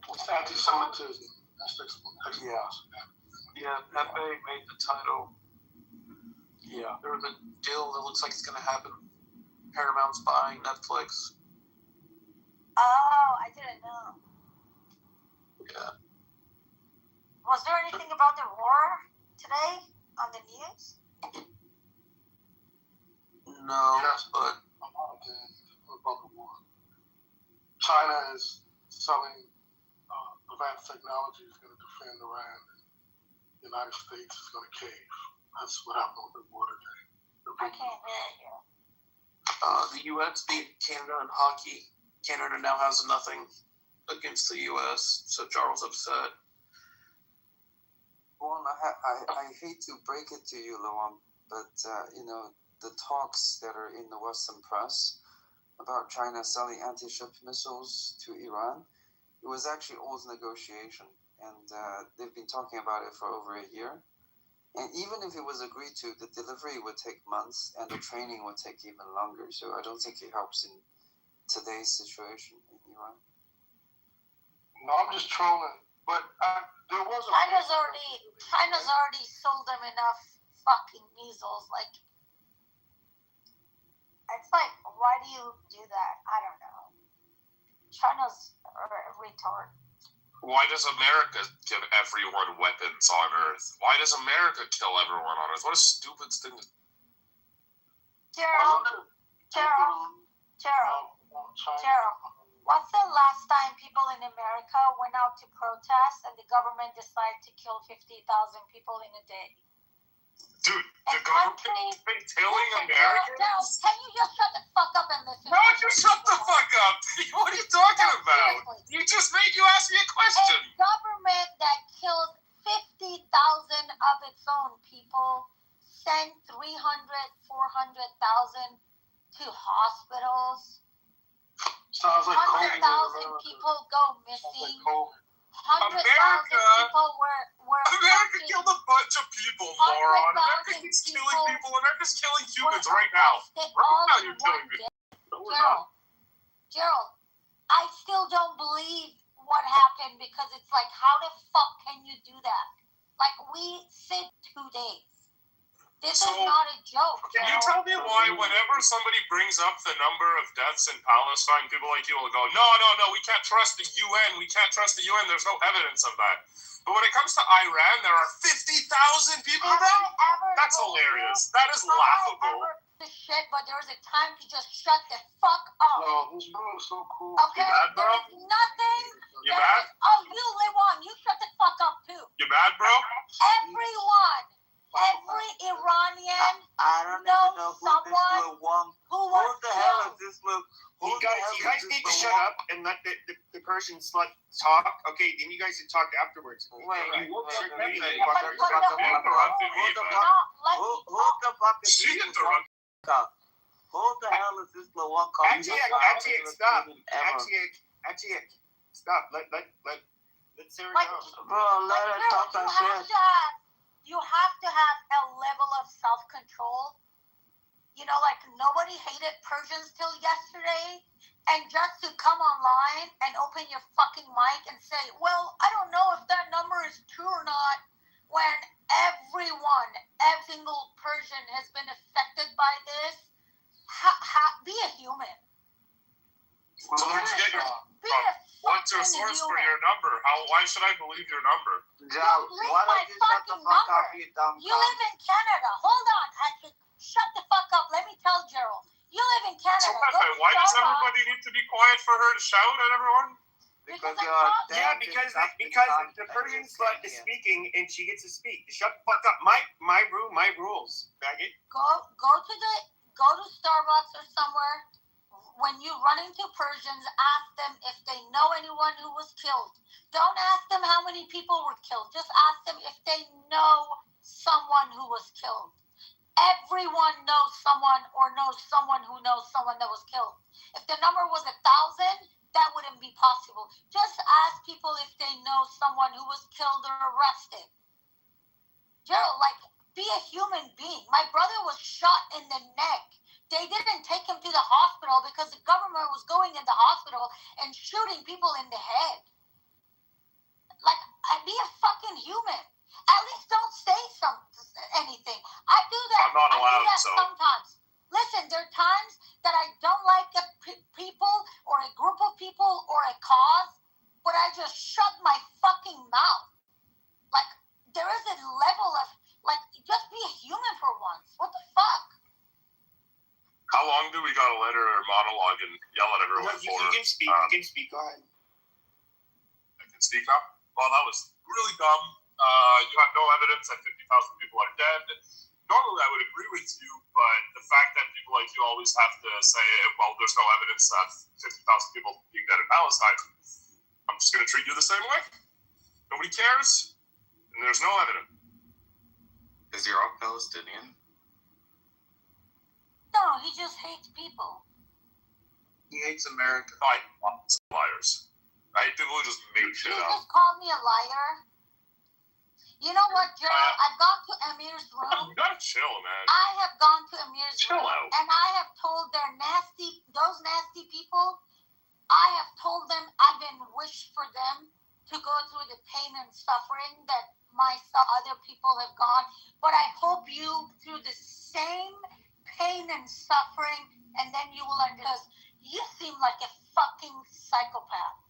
S19: It's anti-Semitism. That's the explanation.
S2: Yeah, Pepe made the title.
S17: Yeah.
S2: There's a deal that looks like it's going to happen. Paramount's buying Netflix.
S9: Oh, I didn't know.
S2: Yeah.
S9: Was there anything about the war today on the news?
S2: No,
S19: yes, but about the war. China is selling advanced technology is going to defend Iran. The United States is going to cave. That's what happened with the war today.
S9: I can't hear you.
S2: The U.S. beat Canada in hockey. Canada now has nothing.
S7: against the U.S. So Charles upset.
S15: Well, I hate to break it to you, Lawan, but the talks that are in the Western press about China selling anti-ship missiles to Iran, it was actually old negotiation, and they've been talking about it for over a year. And even if it was agreed to, the delivery would take months, and the training would take even longer. So I don't think it helps in today's situation in Iran.
S19: No, I'm just trolling. But there was
S14: China's already sold them enough fucking measles. Like, it's like, why do you do that? I don't know. China's a retard.
S20: Why does America give everyone weapons on Earth? Why does America kill everyone on Earth? What a stupid thing to...
S14: Gerald, what's the last time people in America went out to protest and the government decided to kill 50,000 people in a day?
S20: Dude, the government's been killing Americans?
S14: Gerald, can you just shut the fuck up and listen?
S20: No, you shut the fuck up! What are you talking about? You just made you ask me a question!
S14: A government that kills 50,000 of its own people send 300,000, 400,000 to hospitals.
S19: Sounds like
S14: 100,000 people go missing. 100,000 people were
S20: America killed a bunch of people, moron. America keeps killing people. America's killing Cubans right now. Right now you're killing people.
S14: Gerald, I still don't believe what happened because it's like, how the fuck can you do that? Like, we sit 2 days. This is not a joke.
S20: Can you tell me why whenever somebody brings up the number of deaths in Palestine, people like you will go, no, we can't trust the UN. We can't trust the UN. There's no evidence of that. But when it comes to Iran, there are 50,000 people dead? That's hilarious. That is laughable.
S14: The shit, but there was a time to just shut the fuck up.
S19: No, this bro is so cool.
S14: Okay,
S20: you mad, bro?
S14: There's nothing.
S20: You mad?
S14: You live on. You shut the fuck up too.
S20: You mad, bro?
S14: Everyone. Every Iranian knows someone who was killed.
S21: You guys need to shut up and let the Persian slut talk. Okay, then you guys can talk afterwards.
S8: Who the fuck is
S20: She interrupted.
S8: Who the hell is this Lawan
S21: Achiek, stop. Achiek, stop. Let Sarah go.
S8: Bro, let her talk her shit.
S14: You have to have a level of self-control. You know, like, nobody hated Persians till yesterday. And just to come online and open your fucking mic and say, well, I don't know if that number is true or not, when every single Persian has been affected by this, be a human.
S20: So where'd you get what's your source for your number? Why should I believe your number?
S8: Why don't you shut the fuck up, you dumb
S14: You live in Canada. Hold on. Shut the fuck up. Let me tell Gerald. You live in Canada.
S20: So why does everybody need to be quiet for her to shout at everyone?
S8: Because
S21: the Persian slut is speaking and she gets to speak. Shut the fuck up. My rules. Faggot.
S14: Go to Starbucks or somewhere. When you run into Persians, ask them if they know anyone who was killed. Don't ask them how many people were killed. Just ask them if they know someone who was killed. Everyone knows someone or knows someone who knows someone that was killed. If the number was 1,000, that wouldn't be possible. Just ask people if they know someone who was killed or arrested. Gerald, like, be a human being. My brother was shot in the neck. They didn't take him to the hospital because the government was going in the hospital and shooting people in the head. Like, be a fucking human. At least don't say anything. I do that.
S20: I'm not allowed,
S14: so. Sometimes. Listen, there are times that I don't like people or a group of people or a cause, but I just shut my fucking mouth. Like, there is a level of, like, just be a human for once. What the fuck?
S20: How long do we gotta let her monologue and yell at everyone for?
S21: You can speak. You can speak. Go ahead.
S20: I can speak now? Well, that was really dumb. You have no evidence that 50,000 people are dead. Normally, I would agree with you, but the fact that people like you always have to say, well, there's no evidence of 50,000 people being dead in Palestine, I'm just going to treat you the same way. Nobody cares, and there's no evidence.
S18: Is Iraq Palestinian?
S9: No, he just hates people.
S18: He hates America.
S20: I liars. I hate people who just make shit
S9: You
S20: up.
S9: just called me a liar. You know what, Gerald? I've gone to Amir's room.
S20: You gotta chill, man.
S9: I have gone to Amir's
S20: Chill
S9: room,
S20: out.
S9: and I have told those nasty people, I have told them I've been wished for them to go through the pain and suffering that other people have gone. But I hope you through the same pain and suffering, and then you will understand. Because you seem like a fucking psychopath.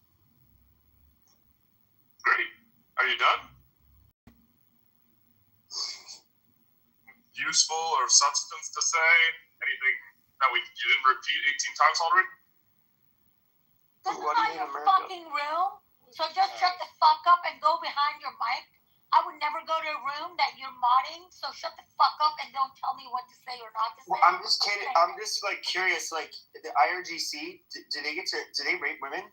S20: Great. Are you done? Useful or substance to say? Anything that you didn't repeat 18 times already?
S9: This is not your fucking room, so just shut the fuck up and go behind your mic. I would never go to a room that you're modding, so shut the fuck up and don't tell me what to say or not to say.
S21: Well, I'm just kidding. I'm just like curious. Like the IRGC, do they rape women?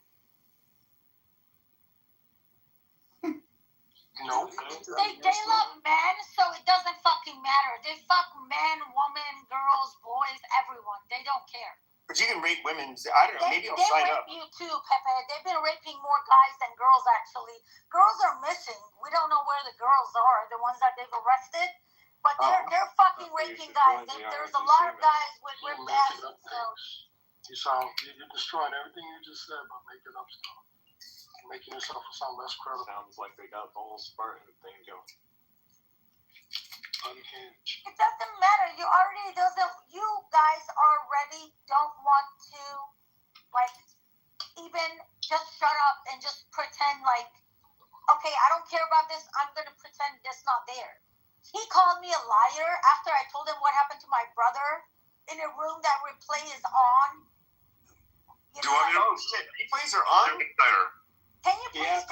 S21: No.
S9: They love men, so it doesn't fucking matter. They fuck men, women, girls, boys, everyone. They don't care.
S21: But you can rape women. I don't know. Maybe I'll sign up.
S9: They rape you too, Pepe. They've been raping more guys than girls, actually. Girls are missing. We don't know where the girls are, the ones that they've arrested. But they're fucking raping guys. There's a lot of guys with ripped asses.
S19: You destroyed everything you just said by making up stuff. Making yourself sound less credible.
S7: Sounds like they got the whole Spartan thing going.
S19: Unhinged.
S9: It doesn't matter. You guys already don't want to, like, even just shut up and just pretend like, okay, I don't care about this. I'm going to pretend this not there. He called me a liar after I told him what happened to my brother in a room that replay is on.
S21: Oh, shit. Replays are on?
S9: Can you please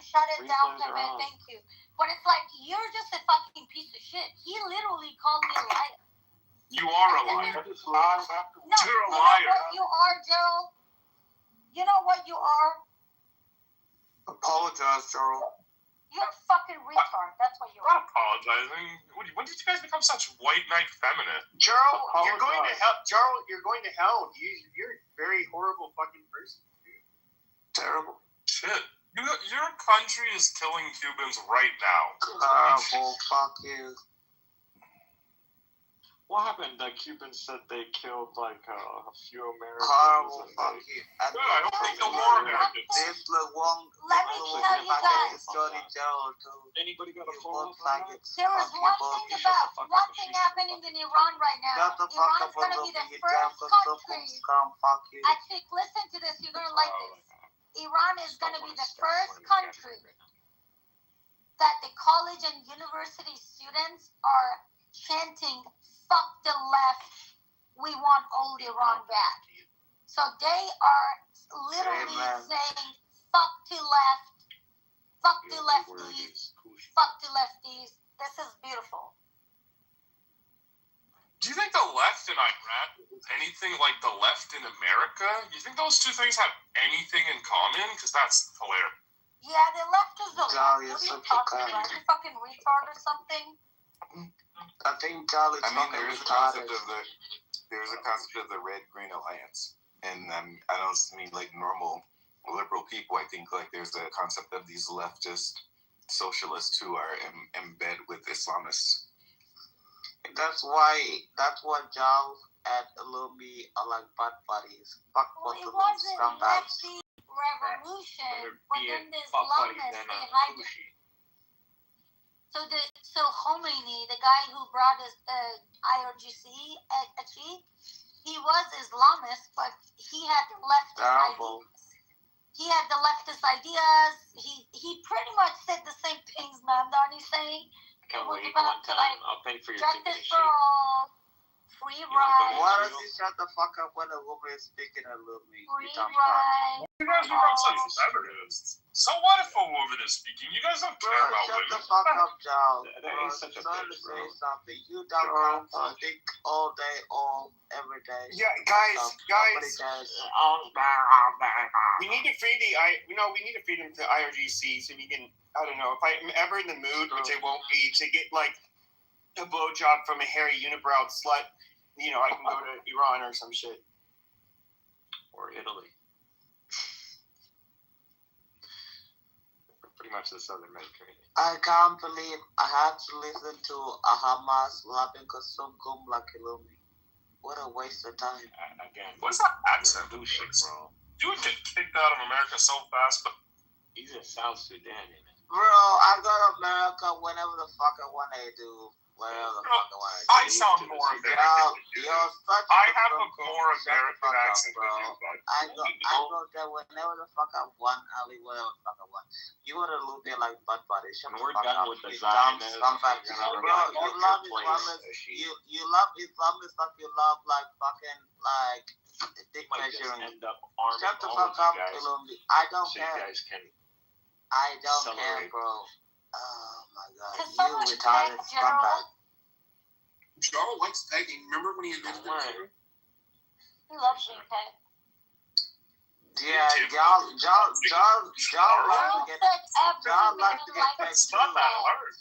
S9: shut it down, Pepe? Thank you. But it's like, you're just a fucking piece of shit. He literally called me a liar.
S20: You are a liar.
S9: No,
S20: You're a liar.
S9: You know what you are, Gerald? You know what you are?
S18: Apologize, Gerald.
S9: You're a fucking retard. That's what you are.
S20: I'm not apologizing. When did you guys become such white knight feminine?
S21: Gerald, you're going to hell. Gerald, you're going to hell. You're a very horrible fucking person, dude.
S18: Terrible.
S20: Shit. Your country is killing Cubans right now.
S18: Terrible. Fuck you.
S7: What happened? The Cubans said they killed like a few Americans.
S18: Horrible. Fuck you.
S20: I hope they kill more Americans.
S9: Let me tell you guys.
S7: Anybody got a phone?
S9: There is one thing happening in Iran right now. Iran is going to be the first country. Actually, listen to this. You're going to like this. Iran is going to be the first country that the college and university students are chanting, fuck the left, we want old Iran back. So they are literally saying, fuck the left, fuck the lefties, fuck the lefties. This is beautiful.
S20: Do you think the left in Iran is anything like the left in America? You think those two things have anything in common? Because that's hilarious.
S9: Yeah, the left is the left. What are you talking about? You fucking retard or something?
S18: I think Charlie's there is a concept of the Red-Green Alliance, and I don't mean like normal liberal people. I think like there's a concept of these leftist socialists who are in bed with Islamists. That's why Giles and Lumi are like bad buddies. Fuck
S9: well, it wasn't lefty revolution, but then the Islamists, they hide it. So Khomeini, the guy who brought us IRGC, he was Islamist, but he had the leftist ideas. He had the leftist ideas. He pretty much said the same things Mamdani's saying.
S7: Can't wait one time. I'll pay for your ticket.
S9: Justice for all, Free ride.
S8: Why don't you shut the fuck up when a woman is speaking a little me?
S9: Free ride.
S20: You guys become such feminists. So what if a woman is speaking? You guys don't care about
S8: Shut
S20: women.
S8: the fuck up, Joe.
S7: That is such a
S8: Trying to
S7: bitch,
S8: say
S7: bro.
S8: something. You don't come dick all day, every day.
S21: Yeah, guys. We need to feed we need to feed him to IRGC so we can. I don't know if I'm ever in the mood, which I won't be, to get like a blowjob from a hairy unibrowed slut. You know, I can go to Iran or some shit.
S7: Or Italy. Pretty much the Southern Mediterranean.
S8: I can't believe I had to listen to a Hamas rapping Kasumkum Lakilumi. What a waste of time.
S7: Again.
S20: What's that accent?
S7: Bullshit, bro.
S20: You would get kicked out of America so fast, but
S7: He's in South Sudan, isn't it?
S8: Bro, I go to America whenever the fuck I want to do. Whatever the fuck I want to do.
S20: I sound more American.
S8: You're such
S20: I have a more American accent than you, bud.
S8: I go there whenever the fuck I want. I leave whatever the fuck I want. You are a little bit like butt buddy. Shut the
S7: We're
S8: fuck
S7: done
S8: up.
S7: with the
S8: You dumb
S7: Zionists.
S8: scumbag. Bro, you love Islamists. You love Islamists like you love like fucking like dick measuring.
S7: End up arming
S8: Shut the
S7: all
S8: fuck
S7: of
S8: up,
S7: you guys,
S8: Illuminati. I don't
S7: so
S8: care.
S7: you guys can
S8: I don't care,
S7: accelerate.
S8: bro. Oh my god.
S9: Can
S8: You
S9: someone
S8: retarded
S9: check General?
S8: scumbag.
S2: Joe likes pegging. Remember when he invented it?
S9: He loves being pegged.
S8: Yeah, y'all likes to get pegged
S20: It's
S8: too.
S20: not that hard.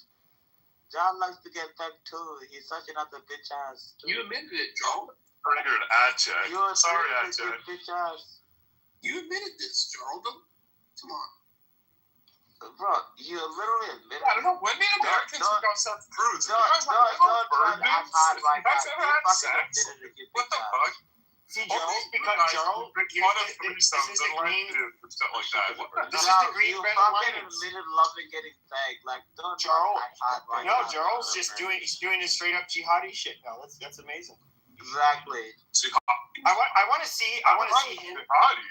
S8: John likes to get pegged too. He's such another bitch ass.
S2: You admitted it, Joe.
S20: Triggered Adject.
S8: You're
S20: Sorry,
S8: a
S20: Adject.
S8: bitch ass.
S2: You admitted this, Joe. Come on.
S8: Bro, you literally admitted
S20: I don't know. When did Americans become such prudes? You guys
S8: don't
S20: have
S8: try to act hard right
S20: you guys
S8: now.
S20: ever
S8: You
S20: had
S8: fucking
S20: sex?
S8: admitted it, you
S20: What the
S8: bitch
S20: fuck?
S21: See,
S20: All
S21: Joel,
S20: these
S21: because
S20: guys
S21: Joel,
S20: who make
S21: here's
S20: fun of
S21: the-
S20: threesomes
S21: this is
S20: and
S21: the
S20: like
S21: green-
S20: dude, stuff like that. What the
S21: This is
S8: Joe,
S21: the green
S8: you
S21: red
S8: fucking
S21: alliance.
S8: admitted loving getting pegged. Like, don't
S21: Joel,
S8: act hard right
S21: no,
S8: now.
S21: Joel's just doing his straight up jihadi shit now. That's amazing.
S8: Exactly.
S21: I want to see him.
S20: Jihadi.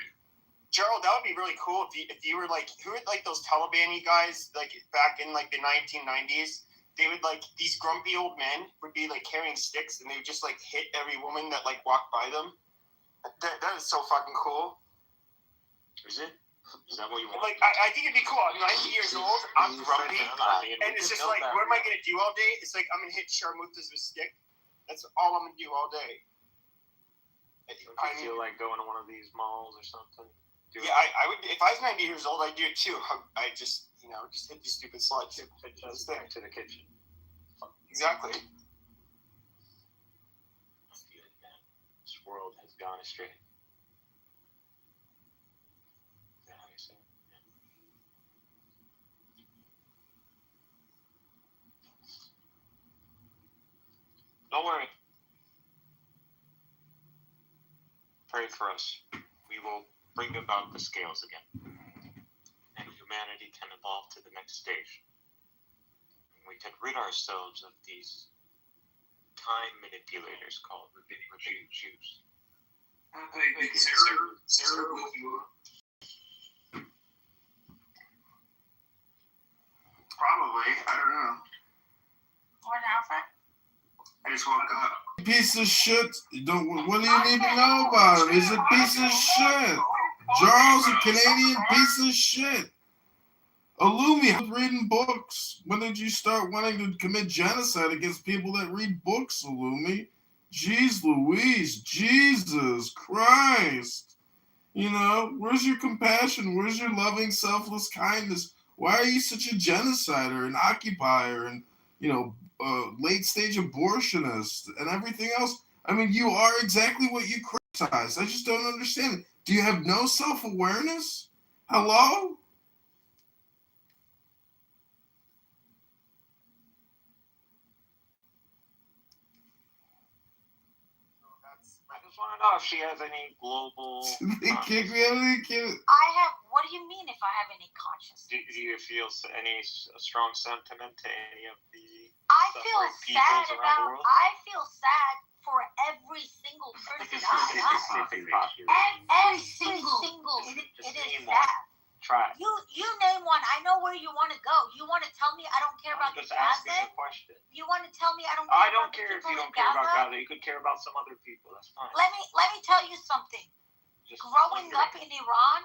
S21: Gerald, that would be really cool if you were like, who were like those Taliban-y guys like back in like the 1990s? They would like, these grumpy old men would be like carrying sticks and they would just like hit every woman that like walked by them. That is so fucking cool.
S7: Is it? Is that what you want?
S21: Like, I think it'd be cool. I'm 90 years old, I'm grumpy, and it's just like, what am I gonna do all day? It's like I'm gonna hit sharmutas with a stick. That's all I'm gonna do all day.
S7: Don't you feel like going to one of these malls or something?
S21: Yeah, I would. If I was 90 years old, I'd do it too. I just, just hit these stupid sluts.
S7: Just back to the kitchen.
S21: Exactly.
S7: This world has gone astray. Is that how you say it? Don't worry. Pray for us. We will bring about the scales again. And humanity can evolve to the next stage. And we can rid ourselves of these time manipulators called Jews.
S2: Sarah with you. Probably. I don't know.
S9: What happened?
S2: I just woke up.
S5: Piece of shit. What do you need to know about him? He's a piece of shit. Charles, a Canadian piece of shit. Illumi, reading books. When did you start wanting to commit genocide against people that read books, Illumi? Jeez Louise, Jesus Christ. Where's your compassion? Where's your loving, selfless kindness? Why are you such a genocider and occupier and, late-stage abortionist and everything else? I mean, you are exactly what you criticize. I just don't understand it. Do you have no self-awareness? Hello?
S7: I just want to know if she has any global.
S5: They kick me out of the kid.
S9: What do you mean if I have any conscience?
S7: Do you feel any strong sentiment to any of the
S9: I feel
S7: suffering
S9: sad
S7: peoples around the world?
S9: I feel sad for every single person I know. Every single. It is sad.
S3: Try.
S10: You name one. I know where you want to go. You want to tell me I don't care about
S3: just
S10: the
S3: asking
S10: Gaza?
S3: a question.
S10: You want to tell me I don't care
S3: I don't
S10: about
S3: care
S10: the
S3: if
S10: people
S3: you
S10: in
S3: don't care about
S10: Gaza?
S3: Gaza. You could care about some other people. That's fine.
S10: Let me tell you something.
S3: Just
S10: Growing up in Iran,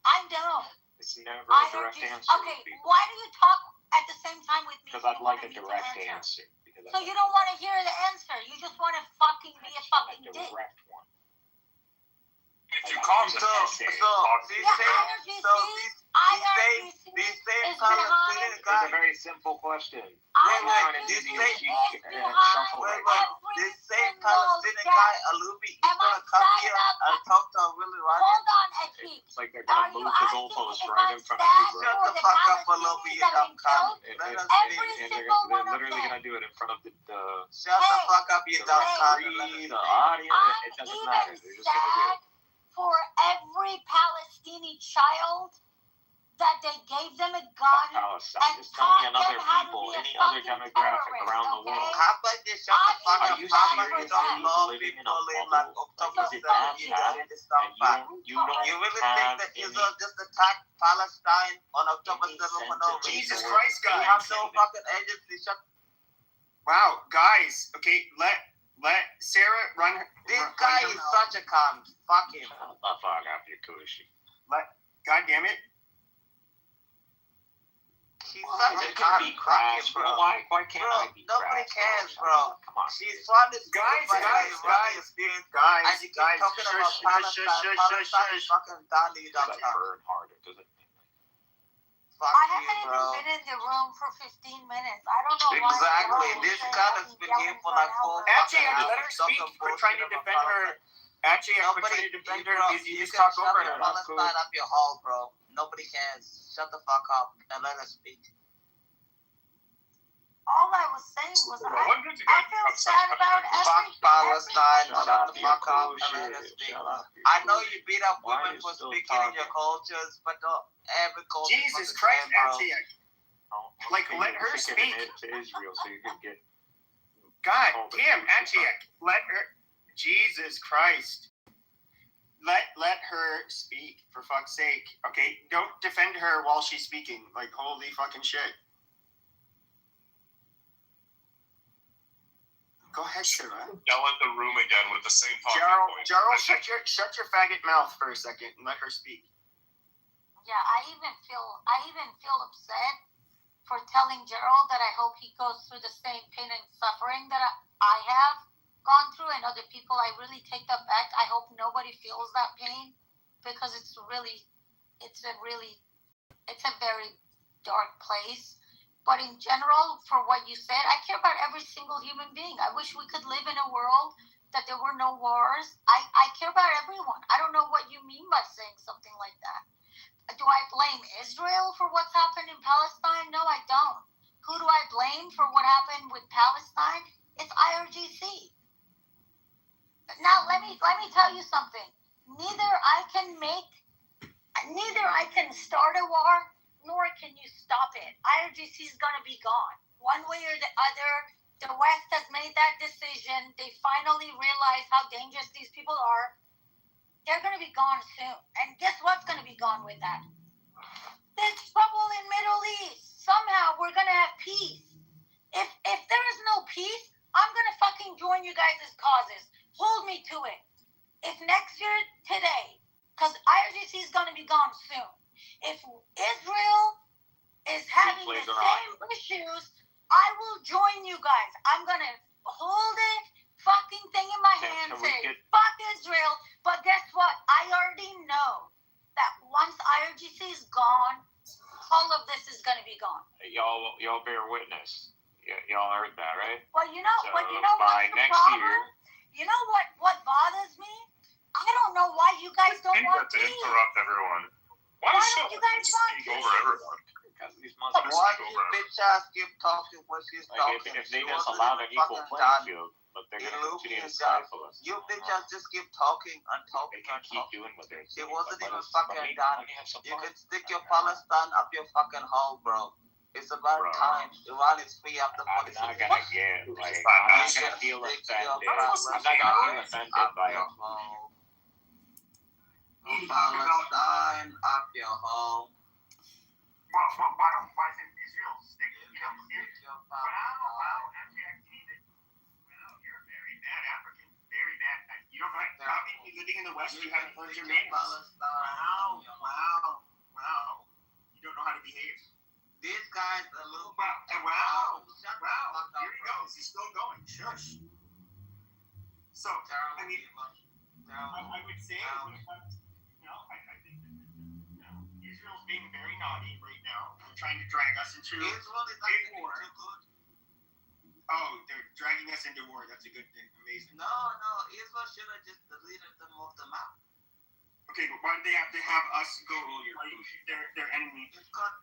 S10: I know.
S3: It's never a direct answer.
S10: Okay, why do you talk at the same time with me?
S3: Because I'd like a direct answer.
S10: So you don't want to hear the answer. You just want to fucking be a fucking dick.
S3: Direct one.
S20: If you calm down,
S3: It's a very simple question.
S8: This same Palestinian guy, Alubi, is gonna come here and talk to a really right.
S10: Hold on, Eki.
S3: It's like they're gonna move the goalposts right in front of you, bro.
S8: Shut the fuck up, Alubi, you dumb cunt.
S3: They're literally gonna do it in front of the
S8: Shut the fuck up, you dumb cunt.
S3: the audience. It doesn't matter. They're just gonna do it.
S10: For every Palestinian child that they gave them a gun and
S3: just tell me
S10: taught
S3: another
S10: them how to
S3: people,
S10: be a
S3: any other
S10: fucking
S3: demographic
S10: terrorist,
S3: around the world.
S8: How about you shut the fuck up?
S3: Are you seriously living in a bubble? Like, is it that bad? And you
S8: really think that Israel just attacked Palestine on October 7th?
S21: Jesus Christ, guys!
S8: You have no fucking agency.
S21: Wow, guys. Okay, let Sarah run.
S8: This guy is such a cunt. Fuck him.
S3: Shut the fuck up, you cushy.
S21: God damn it.
S8: She's such a cunt.
S3: Be crass, bro. Why can't I be crass?
S8: Nobody cares, bro.
S3: Come on.
S8: She's trying to
S21: Guys,
S8: experience. And you keep talking about Palestine fucking down to you, dumb cunt. Fuck
S10: I
S8: you,
S10: haven't
S8: bro.
S10: even been in the room for 15 minutes. I don't know why.
S8: Exactly. This guy has been here for like 4
S21: Actually,
S8: fucking hours.
S21: let her speak. Quit trying to defend her. Actually, I'm trying to defend her. You just
S8: can
S21: talk
S8: shut
S21: over
S8: the
S21: her.
S8: Palestine up your hole, bro. Nobody cares. Shut the fuck up and let her speak.
S10: All I was saying was I
S20: wonder if you
S10: feel
S20: guys
S10: sad about
S8: Fuck
S10: everything.
S8: Palestine. Shut the fuck up and
S3: Shut
S8: let her speak.
S3: up.
S8: I know you beat up
S3: Why are
S8: women
S3: you
S8: for
S3: still
S8: speaking in your cultures, but don't every culture.
S21: Jesus
S8: fucking
S21: Christ,
S8: bro.
S21: actually, like, let her speak.
S3: To Israel so you can get.
S21: God damn, Antioch, let her. Jesus Christ. Let her speak, for fuck's sake. Okay, don't defend her while she's speaking. Like, holy fucking shit. Go ahead, Sarah.
S20: Yell at the room again with the same talking point.
S21: Gerald, shut your faggot mouth for a second and let her speak.
S10: Yeah, I even feel upset for telling Gerald that I hope he goes through the same pain and suffering that I have gone through, and other people. I really take that back. I hope nobody feels that pain, because it's a very dark place. But in general, for what you said, I care about every single human being. I wish we could live in a world that there were no wars. I care about everyone. I don't know what you mean by saying something like that. Do I blame Israel for what's happened in Palestine? No, I don't. Who do I blame for what happened with Palestine? It's IRGC. Now, let me tell you something. Neither I can start a war, nor can you stop it. IRGC is going to be gone. One way or the other, the West has made that decision. They finally realize how dangerous these people are. They're going to be gone soon. And guess what's going to be gone with that? There's trouble in Middle East. Somehow we're going to have peace. If there is no peace, I'm going to fucking join you guys' causes. Hold me to it. If next year, today, because IRGC is going to be gone soon, if Israel is having the same issues, I will join you guys. I'm going to hold it fucking thing in my hand and say, fuck Israel. But guess what? I already know that once IRGC is gone, all of this is going to be gone.
S3: Y'all bear witness. Y'all heard that, right?
S10: Well, you know,
S3: so
S10: but you know
S3: by
S10: what's the
S3: next
S10: problem?
S3: year,
S10: you know what bothers me? I don't know why you guys don't want
S20: to
S10: peace.
S20: interrupt everyone.
S10: Why don't you guys want
S20: speak over everyone?
S3: Because these
S8: Why do you bitch ass keep talking when she's talking?
S3: If they just allow an equal playing field, but they're going to continue to stifle us.
S8: You bitch ass just keep talking and talking and
S3: keep
S8: talking.
S3: doing what they're
S8: It
S3: doing.
S8: wasn't even fucking done. You can stick your Palestine up your fucking hole, bro. It's about time. Iran is free after 46
S3: I'm not gonna get like I'm not gonna feel offended. I'm not gonna feel offended by it.
S8: Palestine up your home.
S21: Why isn't Israel sticking your Wow, you're a very bad African. Very bad. You don't know how many living in the West you haven't learned your manners. Wow. You don't know how to behave.
S8: This guy's a little
S21: Wow. Here he goes. He's still going. Shush. So, I mean, I would say, I think that Israel's being very naughty right now. They're trying to drag us into a war. Oh, they're dragging us into war. That's a good thing. Amazing.
S8: No, Israel should have just deleted them off the map.
S21: Okay, but why do they have to have us go their enemy?
S8: It's got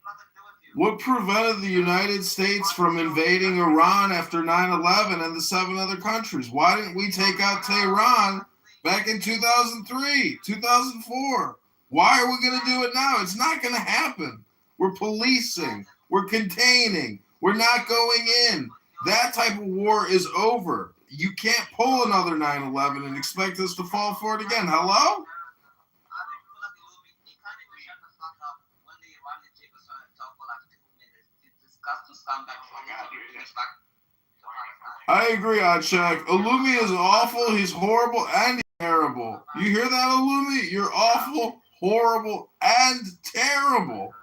S8: nothing to do with you.
S5: What prevented the United States from invading Iran after 9/11 and the 7 other countries? Why didn't we take out Tehran back in 2003, 2004? Why are we going to do it now? It's not going to happen. We're policing. We're containing. We're not going in. That type of war is over. You can't pull another 9/11 and expect us to fall for it again. Hello? I agree, Oddcheck. Illumi is awful, he's horrible, and he's terrible. You hear that, Illumi? You're awful, horrible, and terrible.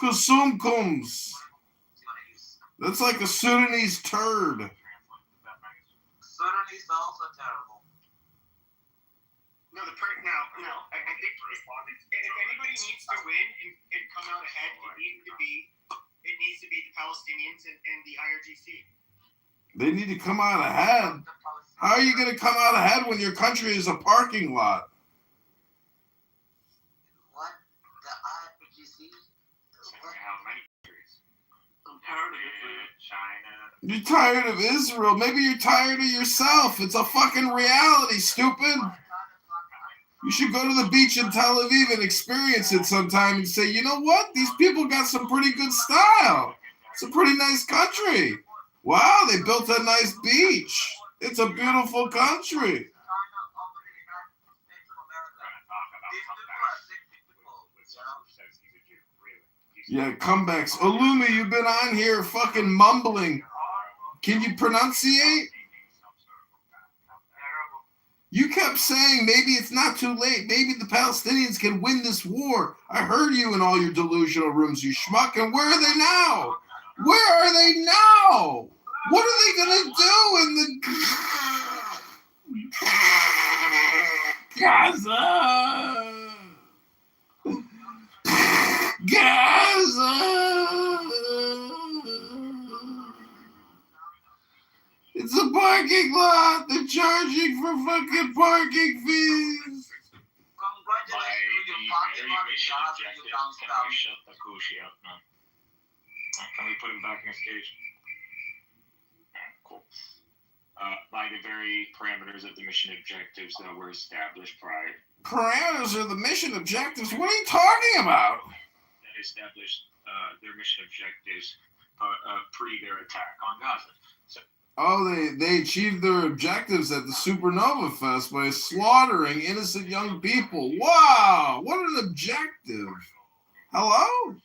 S5: Kusumkums. That's like a Sudanese turd.
S8: Sudanese are also terrible.
S21: No, I think if anybody needs to win and come out ahead, it needs to be the Palestinians and the IRGC.
S5: They need to come out ahead. How are you going to come out ahead when your country is a parking lot?
S8: What? The IRGC?
S21: I'm tired of it. China.
S5: You're tired of Israel. Maybe you're tired of yourself. It's a fucking reality, stupid. You should go to the beach in Tel Aviv and experience it sometime and say, you know what? These people got some pretty good style. It's a pretty nice country. Wow, they built a nice beach. It's a beautiful country. Yeah, comebacks. Illumi, you've been on here fucking mumbling. Can you pronunciate? You kept saying maybe it's not too late. Maybe the Palestinians can win this war. I heard you in all your delusional rooms, you schmuck. And where are they now? Where are they now? What are they going to do in the... Gaza! Gaza! It's a parking lot. They're charging for fucking parking fees.
S13: Can we put him back in his cage? Cool. By the very parameters of the mission objectives that were established prior.
S5: Parameters of the mission objectives? What are you talking about?
S13: That established their mission objectives pre their attack on Gaza.
S5: Oh, they achieved their objectives at the Supernova Fest by slaughtering innocent young people. Wow, what an objective. Hello?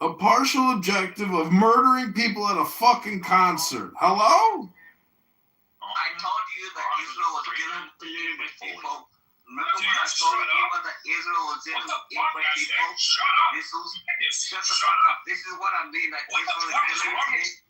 S5: A partial objective of murdering people at a fucking concert. Hello?
S8: I told you that Israel was killing people. Remember when I told you that Israel was killing people? Shut the fuck up. This is what I mean. That Israel is killing people.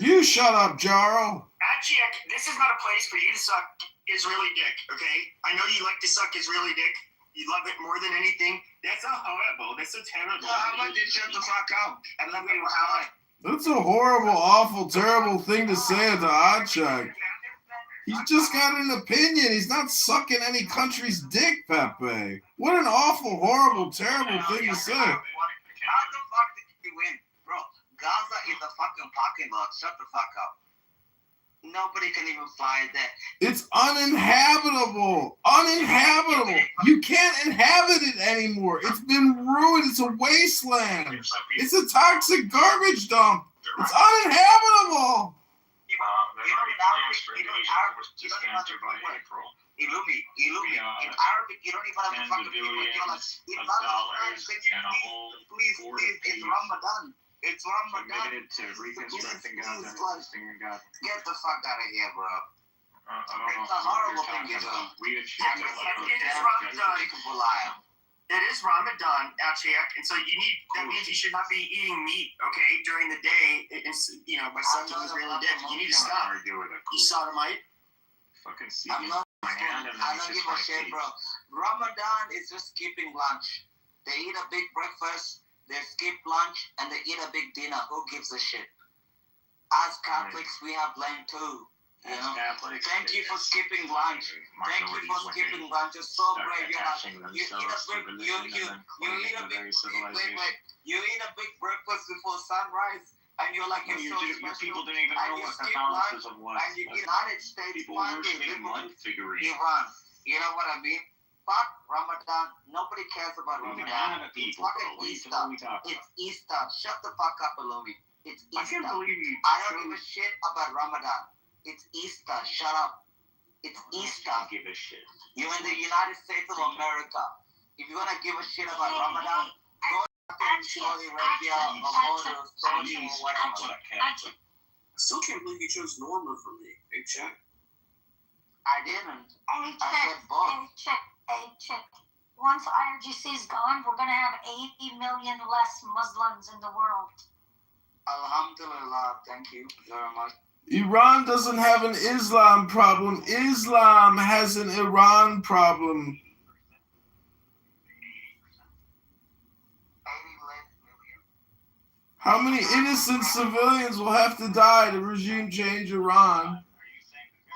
S5: You shut up, Jaro.
S21: Ajik, this is not a place for you to suck Israeli dick, okay? I know you like to suck Israeli dick. You love it more than anything. That's so horrible. That's so terrible.
S8: How about you shut the fuck up? I love you how
S5: That's a horrible, awful, terrible thing to say to Oddcheck. He's just got an opinion. He's not sucking any country's dick, Pepe. What an awful, horrible, terrible thing to say.
S8: How the fuck did you win? Bro, Gaza is a fucking parking lot. Shut the fuck up. Nobody can even fly there.
S5: It's uninhabitable. Uninhabitable. You can't inhabit it anymore. It's been ruined. It's a wasteland. It's a toxic garbage dump. It's uninhabitable.
S21: You
S13: There's already plans for Indonesia to enter by April.
S8: Illumi. In Arabic, you don't even have to fucking people. You're like, in dollars and a whole please, it's Ramadan. It's Ramadan.
S13: Committed to reconstructing Gaza and assisting in Gaza.
S8: Get the fuck out of here, bro.
S13: I don't know.
S8: It's a horrible thing you're doing.
S13: Weird shit.
S21: It is Ramadan. It is Ramadan, actually, and so that means you should not be eating meat, okay, during the day. It's, by Sunday is really dead. You need to stop. You sodomite.
S13: Fucking see.
S8: I don't give a shit, bro. Ramadan is just skipping lunch. They eat a big breakfast, they skip lunch, and they eat a big dinner. Who gives a shit? As Catholics, we have blame too. You know? Thank you for skipping lunch. Thank you for skipping lunch. It's so brave. You eat a big breakfast before sunrise. And you're like, you're so special.
S13: People don't even know what the Catholicism was.
S8: And you United States
S13: people worshiping light figurines.
S8: Iran. You know what I mean? Fuck Ramadan. Nobody cares about Ramadan. It's fucking Easter. It's Easter. Shut the fuck up, Alumi. It's Easter. I can't believe you. I don't give a shit about Ramadan. It's Easter. Shut up. It's Easter.
S13: I don't give a shit.
S8: You're in the United States of America. If you're gonna give a shit about Ramadan, go to Saudi Arabia or Saudi or whatever.
S7: I still can't believe you chose Norma for me. Hey, check.
S8: I didn't.
S10: Hey,
S8: I said both.
S10: check. Once IRGC is gone, we're gonna have 80 million less Muslims in the world.
S8: Alhamdulillah. Thank you very much.
S5: Iran doesn't have an Islam problem. Islam has an Iran problem. How many innocent civilians will have to die to regime change Iran?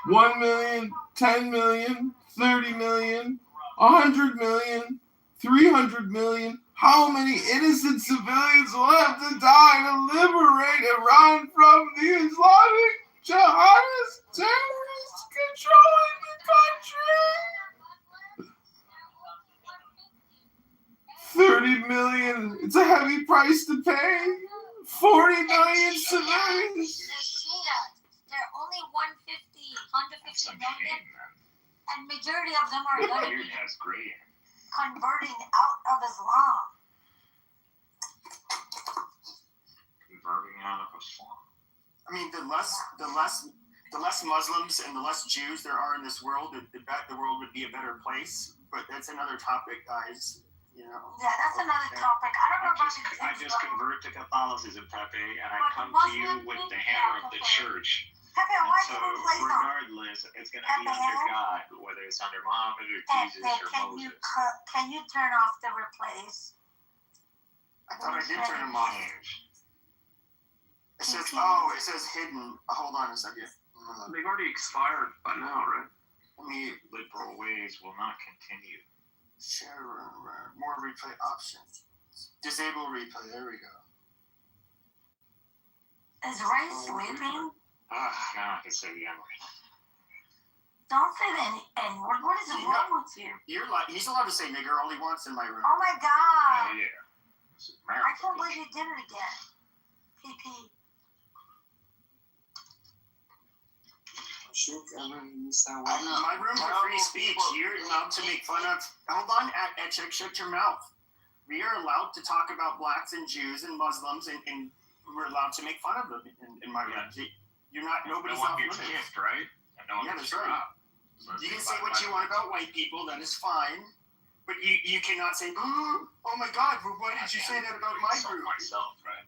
S5: 1 million, 10 million, 30 million, 100 million, 300 million. How many innocent civilians will have to die to liberate Iran from the Islamic jihadist terrorists controlling the country? 30 million. It's a heavy price to pay. 40 million civilians.
S10: They're only 150 million, and majority of them are going to be converting out of Islam.
S13: Converting out of Islam.
S21: I mean, the less Muslims and the less Jews there are in this world, the world would be a better place. But that's another topic, guys.
S10: Yeah, that's another topic. I don't know about the Jews.
S13: I just convert to Catholicism, Pepe, and I come to you with the hammer of the church.
S10: Pepe, why do you play
S13: regardless, it's going to be under God, whether it's under Muhammad or Jesus or Moses.
S10: Can you turn off the replays?
S21: I thought I did turn them off. It says hidden. Hold on a second.
S7: They've already expired by now, right?
S13: Liberal ways will not continue.
S21: Share more replay options. Disable replay. There we go.
S10: Is Ray sleeping?
S13: Now I can say the N-word.
S10: Don't say the N-word. What is wrong with you?
S21: He's allowed to say nigger only once in my room.
S10: Oh my God.
S13: Yeah.
S10: I can't believe you did it again. PP.
S21: My room's a free speech. You're allowed to make fun of. Hold on, check, shut your mouth. We are allowed to talk about blacks and Jews and Muslims, and we're allowed to make fun of them in my room. You're not. Nobody's off limits.
S13: Right?
S21: Yeah, that's right. You can say what you want about white people. That is fine. But you cannot say, oh my God, why did you say that about my group?
S13: Myself, right?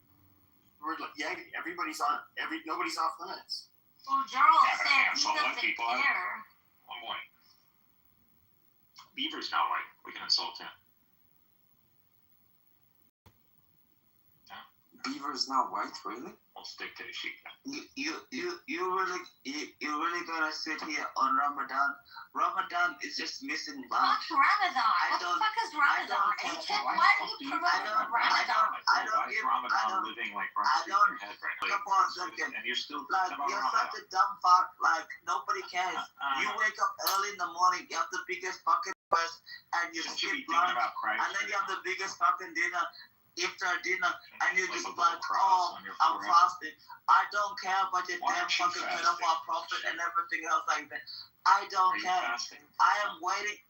S21: Everybody's on. Nobody's off limits.
S10: Well, Gerald said he doesn't care.
S13: I'm white. Beaver's not white. We can insult him.
S15: Beaver's not white, really?
S13: We'll stick to the sheep.
S8: You really gotta sit here on Ramadan. Ramadan is just missing lunch.
S10: What's Ramadan? What the fuck is Ramadan? Why do you promote Ramadan?
S8: I don't
S13: living like
S8: and
S13: you're still
S8: you're such a dumb fuck. Like nobody cares. You wake up early in the morning, you have the biggest fucking breakfast, and you skip lunch, and then you have the biggest fucking dinner. after dinner, and you just like, oh, I'm fasting. I don't care about your damn fucking pedophile prophet and everything else like that. I don't care. I am waiting.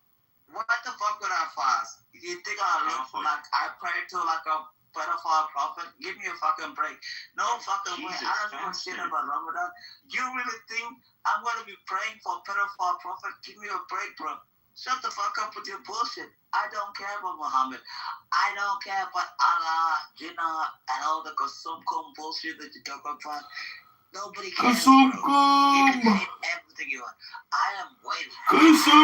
S8: What the fuck would I fast? You think I look like I pray to like a pedophile prophet? Give me a fucking break. No fucking way. I don't know shit about Ramadan. You really think I'm going to be praying for a pedophile prophet? Give me a break, bro. Shut the fuck up with your bullshit. I don't care about Muhammad. I don't care about Allah, Jinnah, and all the Kasumkum bullshit that you talk about. Nobody cares, bro. You can hate everything you want. I am waiting. And I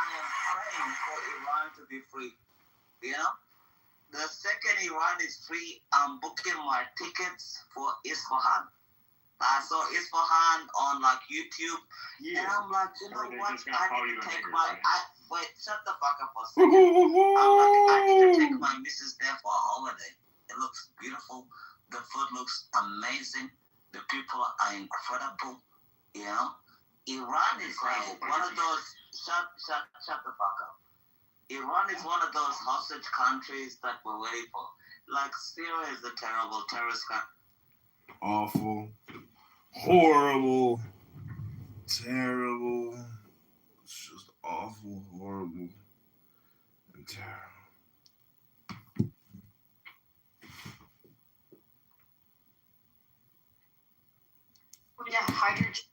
S8: am praying for Iran to be free. You know? The second Iran is free, I'm booking my tickets for Isfahan. I saw Isfahan on like YouTube, and I'm like, you know what? I need to take my. Wait, shut the fuck up for a second. I'm like, I need to take my missus there for a holiday. It looks beautiful. The food looks amazing. The people are incredible. You know, Iran is one of those. Shut the fuck up. Iran is one of those hostage countries that we're waiting for. Like Syria is a terrible terrorist country.
S5: Awful. Horrible, terrible. It's just awful, horrible, and terrible.
S14: Yeah, hydrogen.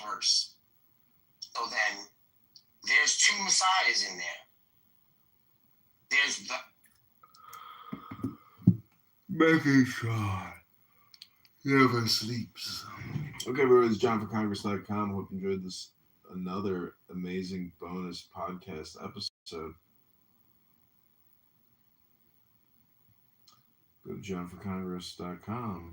S16: Verse. So then, there's two messiahs in there. There's the
S5: Megatron never sleeps. Okay, everyone, it's JohnForCongress.com. Hope you enjoyed this another amazing bonus podcast episode. Go to JohnForCongress.com.